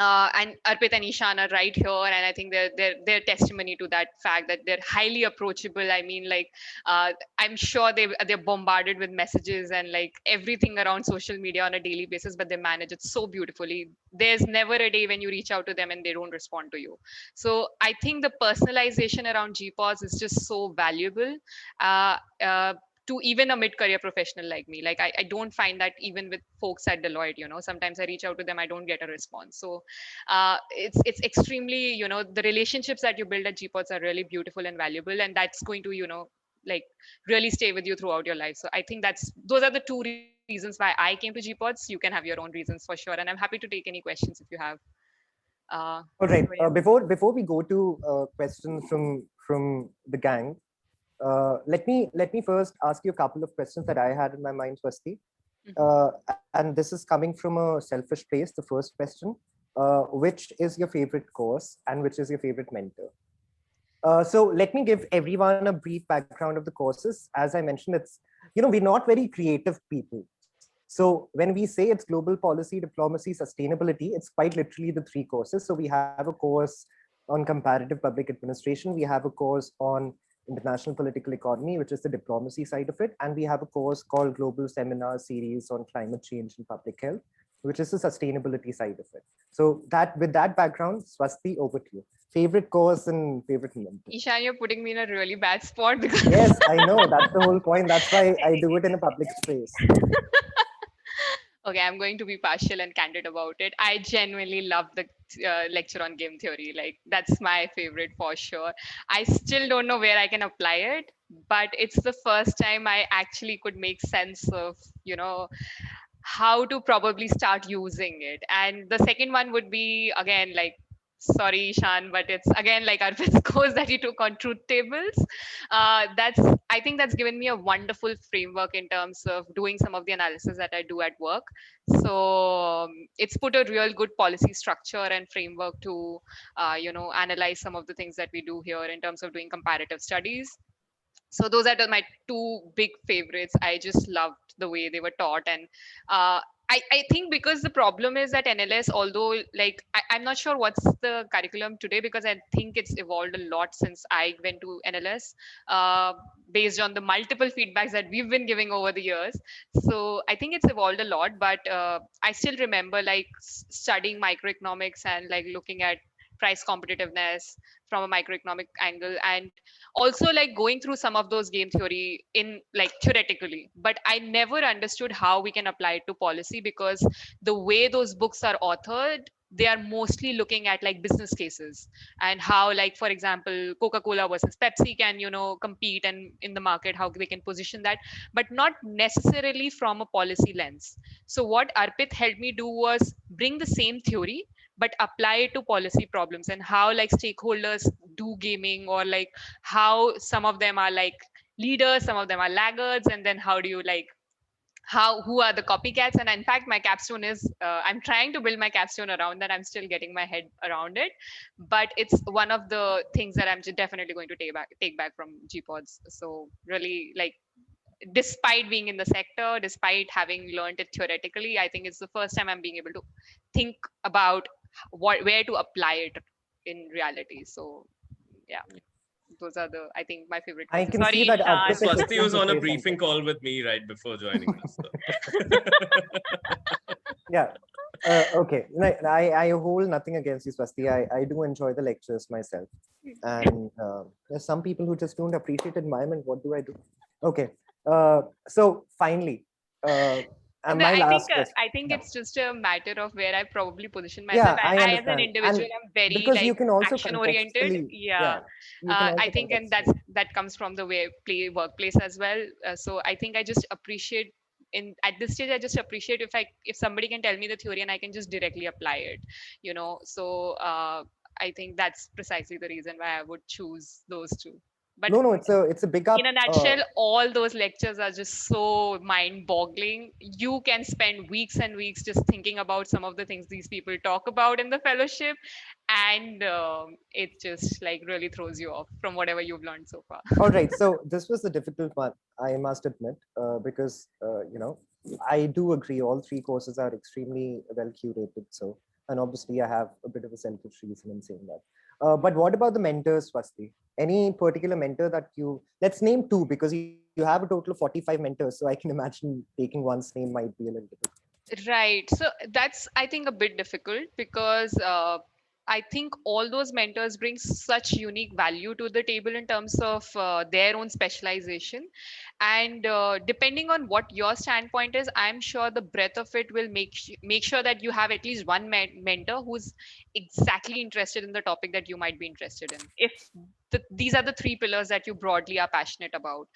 And Arpit and Ishan are right here, and I think they're testimony to that fact that they're highly approachable. I mean, like I'm sure they're bombarded with messages and like everything around social media on a daily basis, but they manage it so beautifully. There's never a day when you reach out to them and they don't respond to you. So I think the personalization around GPOS is just so valuable. Uh, uh, to even a mid-career professional like me. Like I don't find that even with folks at Deloitte, sometimes I reach out to them, I don't get a response. So it's extremely, the relationships that you build at GPODs are really beautiful and valuable, and that's going to, like really stay with you throughout your life. So I think those are the two reasons why I came to GPODs. You can have your own reasons for sure, and I'm happy to take any questions if you have. All right. So, yeah. Before we go to questions from the gang, let me first ask you a couple of questions that I had in my mind, Swasti. And this is coming from a selfish place. The first question, which is your favorite course and which is your favorite mentor? So let me give everyone a brief background of the courses. As I mentioned, it's, we're not very creative people. So when we say it's global policy, diplomacy, sustainability, it's quite literally the three courses. So we have a course on comparative public administration. We have a course on international political economy, which is the diplomacy side of it. And we have a course called Global Seminar Series on Climate Change and Public Health, which is the sustainability side of it. So with that background, Swasti, over to you. Favorite course and favorite mentor. Ishan, you're putting me in a really bad spot because yes, I know, that's the whole point. That's why I do it in a public space. Okay, I'm going to be partial and candid about it. I genuinely love the lecture on game theory. Like, that's my favorite for sure. I still don't know where I can apply it, but it's the first time I actually could make sense of, how to probably start using it. And the second one would be, again, like, sorry Ishan, but it's again like Arpit's course that he took on truth tables. That's I think that's given me a wonderful framework in terms of doing some of the analysis that I do at work. So it's put a real good policy structure and framework to analyze some of the things that we do here in terms of doing comparative studies. So those are my two big favorites. I just loved the way they were taught. And I think because the problem is that NLS, although like I'm not sure what's the curriculum today, because I think it's evolved a lot since I went to NLS, uh, based on the multiple feedbacks that we've been giving over the years. So I think it's evolved a lot, but I still remember like studying microeconomics and like looking at price competitiveness from a microeconomic angle, and also like going through some of those game theory in like theoretically, but I never understood how we can apply it to policy, because the way those books are authored, they are mostly looking at like business cases and how, like, for example, Coca-Cola versus Pepsi can compete and in the market how they can position that, but not necessarily from a policy lens. So what Arpit helped me do was bring the same theory but apply it to policy problems, and how like stakeholders do gaming, or like how some of them are like leaders, some of them are laggards, and then how do you like how who are the copycats. And in fact my capstone is I'm trying to build my capstone around that. I'm still getting my head around it, but it's one of the things that I'm definitely going to take back from GPods. So really, like, despite being in the sector, despite having learned it theoretically, I think it's the first time I'm being able to think about where to apply it in reality. So yeah, those are the, I think, my favorite I courses. can see Sorry, that Ishan. Arpit is Swasti itching was to on a say briefing something. call with me right before joining this. Yeah. Okay. I hold nothing against you, Swasti. I do enjoy the lectures myself. And there's some people who just don't appreciate environment. What do I do? Okay. So finally, and No, my I think last question. I think Yeah. it's just a matter of where I probably position myself. Yeah, I I as an understand. individual, And am very because like you can also action oriented. contextually, Yeah, yeah, you can I also think, and contextually. that comes from the way play workplace as well. So I think I just appreciate in at this stage. I just appreciate if somebody can tell me the theory and I can just directly apply it. So I think that's precisely the reason why I would choose those two. But No, it's a big in a up. nutshell, all those lectures are just so mind boggling. You can spend weeks and weeks just thinking about some of the things these people talk about in the fellowship, and it just like really throws you off from whatever you've learned so far. All right, so this was the difficult one, I must admit, because I do agree all three courses are extremely well curated. So, and obviously I have a bit of a selfish reason in saying that. But what about the mentors, Swasti? Any particular mentor that let's name two, because you have a total of 45 mentors. So I can imagine taking one's name might be a little difficult. Right. So that's, I think, a bit difficult because I think all those mentors bring such unique value to the table in terms of their own specialization. And depending on what your standpoint is, I'm sure the breadth of it will make sure that you have at least one mentor who's exactly interested in the topic that you might be interested in. If these are the three pillars that you broadly are passionate about,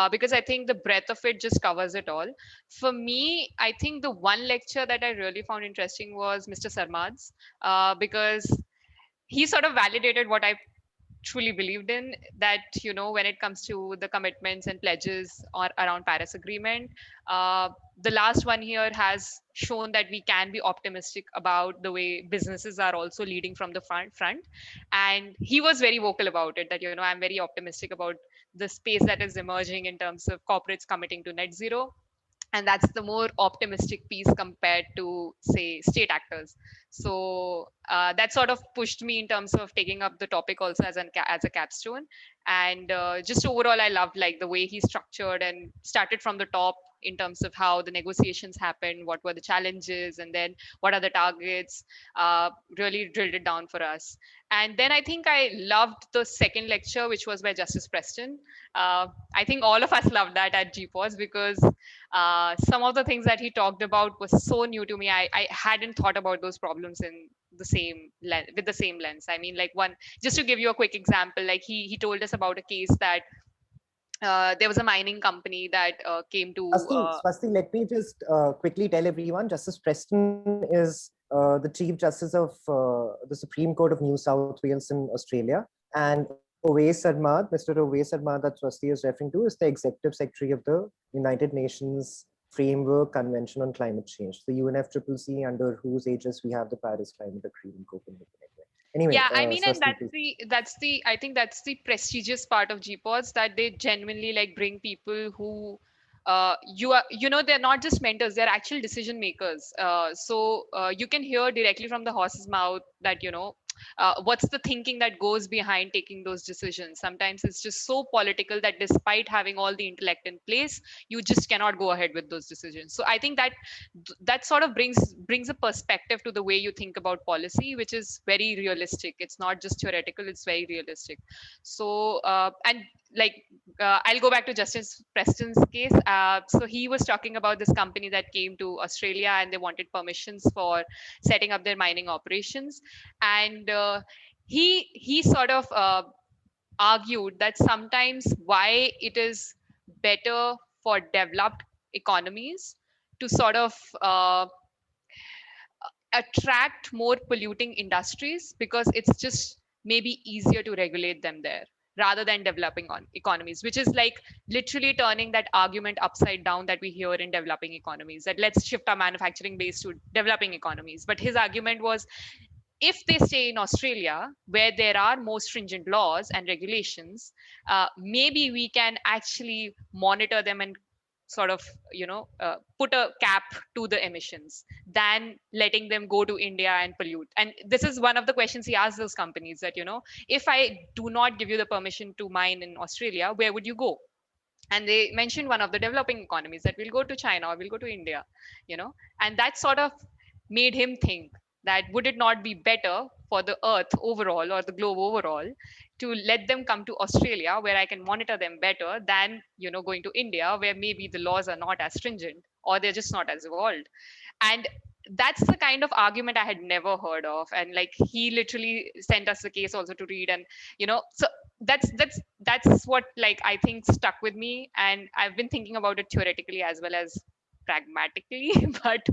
because I think the breadth of it just covers it all. For me, I think the one lecture that I really found interesting was Mr. Sarmad's, because he sort of validated what I truly believed in, that when it comes to the commitments and pledges or around Paris Agreement, the last one here has shown that we can be optimistic about the way businesses are also leading from the front. And he was very vocal about it, that I'm very optimistic about the space that is emerging in terms of corporates committing to net zero, and that's the more optimistic piece compared to, say, state actors. So that sort of pushed me in terms of taking up the topic also as a capstone. And just overall, I loved like the way he structured and started from the top, in terms of how the negotiations happened, what were the challenges, and then what are the targets. Really drilled it down for us. And then I think I loved the second lecture, which was by Justice Preston. I think all of us loved that at GPOS because some of the things that he talked about was so new to me. I hadn't thought about those problems in the same with the same lens. I mean, like one, just to give you a quick example, like he told us about a case that there was a mining company that came to. Swasti, let me just quickly tell everyone, Justice Preston is the Chief Justice of the Supreme Court of New South Wales in Australia. And Owais Sarmad, Mr. Owais Sarmad that Swasti is referring to, is the Executive Secretary of the United Nations Framework Convention on Climate Change, the UNFCCC, under whose aegis we have the Paris Climate Agreement Copenhagen. Anyway, yeah, I mean, and Swasti, I think that's the prestigious part of GPOds, that they genuinely like bring people who they're not just mentors, they're actual decision makers. So you can hear directly from the horse's mouth that what's the thinking that goes behind taking those decisions. Sometimes it's just so political that despite having all the intellect in place, you just cannot go ahead with those decisions. So I think that sort of brings a perspective to the way you think about policy, which is very realistic. It's not just theoretical, it's very realistic. So and like I'll go back to Justice Preston's case. So he was talking about this company that came to Australia and they wanted permissions for setting up their mining operations. And he sort of argued that sometimes why it is better for developed economies to sort of attract more polluting industries because it's just maybe easier to regulate them there rather than developing on economies, which is like literally turning that argument upside down that we hear in developing economies, that let's shift our manufacturing base to developing economies. But his argument was, if they stay in Australia, where there are more stringent laws and regulations, maybe we can actually monitor them and sort of put a cap to the emissions than letting them go to India and pollute. And this is one of the questions he asked those companies, that if I do not give you the permission to mine in Australia, where would you go? And they mentioned one of the developing economies, that we'll go to China or we'll go to India. And that sort of made him think that would it not be better for the earth overall or the globe overall to let them come to Australia, where I can monitor them better, than going to India, where maybe the laws are not as stringent or they're just not as evolved. And that's the kind of argument I had never heard of. And like he literally sent us the case also to read. And so that's what, like, I think stuck with me. And I've been thinking about it theoretically as well as pragmatically, but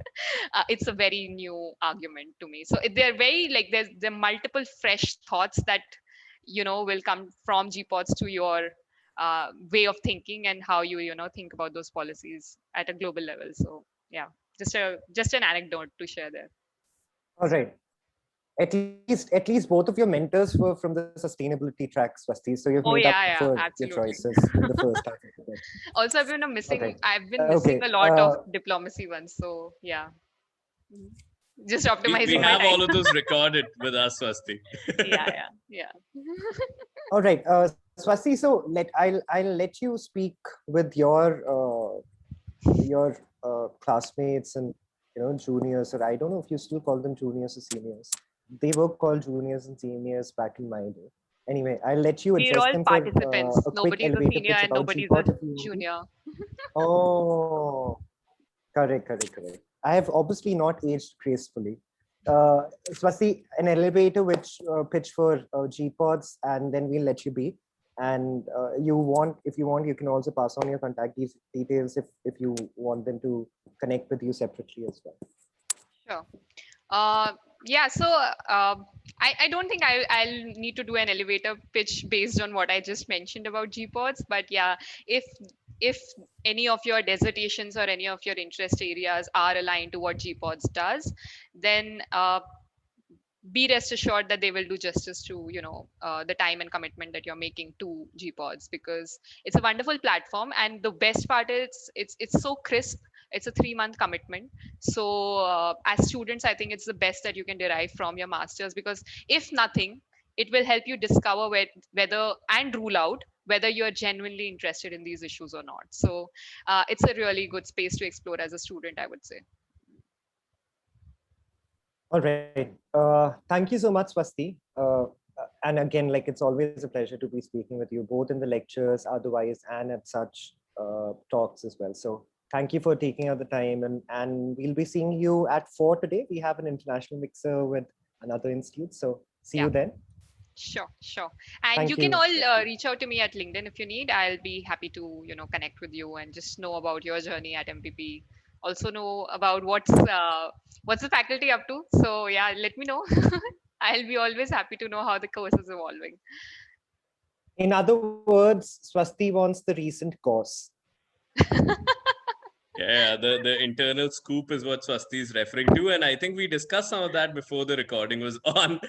it's a very new argument to me. So they're very, like, there multiple fresh thoughts that will come from GPODs to your way of thinking and how you think about those policies at a global level. So yeah, just an anecdote to share there. all right. At least both of your mentors were from the sustainability track, Swasti. So you've made up for your choices in the first half of it. Also, I've been missing Okay. a lot of diplomacy ones. So yeah, just optimizing We my have time. all of those recorded with us, Swasti. yeah. All right, Swasti. So I'll let you speak with your classmates and juniors, or I don't know if you still call them juniors or seniors. They were called juniors and seniors back in my day. Anyway, I'll let you We're address all them participants. for a quick Nobody's a elevator senior pitch and about nobody's GPOT, a if you want. junior. Oh, correct. I have obviously not aged gracefully. Swasti, an elevator which pitch for GPODs, and then we'll let you be. And if you want, you can also pass on your contact details if you want them to connect with you separately as well. Sure. Yeah, so I don't think I'll need to do an elevator pitch based on what I just mentioned about GPODs, but yeah, if any of your dissertations or any of your interest areas are aligned to what GPODs does, then be rest assured that they will do justice to the time and commitment that you're making to GPODs, because it's a wonderful platform. And the best part is it's so crisp. It's a 3-month commitment. So as students, I think it's the best that you can derive from your masters, because if nothing, it will help you discover whether and rule out whether you're genuinely interested in these issues or not. So it's a really good space to explore as a student, I would say. All right. Thank you so much, Swasti. And again, like it's always a pleasure to be speaking with you, both in the lectures, otherwise, and at such talks as well. So thank you for taking out the time. And we'll be seeing you at 4 today. We have an international mixer with another institute. So see you then. Sure, sure. And Thank you can you, all Swasti. reach out to me at LinkedIn if you need. I'll be happy to, connect with you and just know about your journey at MPP. Also know about what's the faculty up to. So yeah, let me know. I'll be always happy to know how the course is evolving. In other words, Swasti wants the recent course. Yeah, the internal scoop is what Swasti is referring to. And I think we discussed some of that before the recording was on.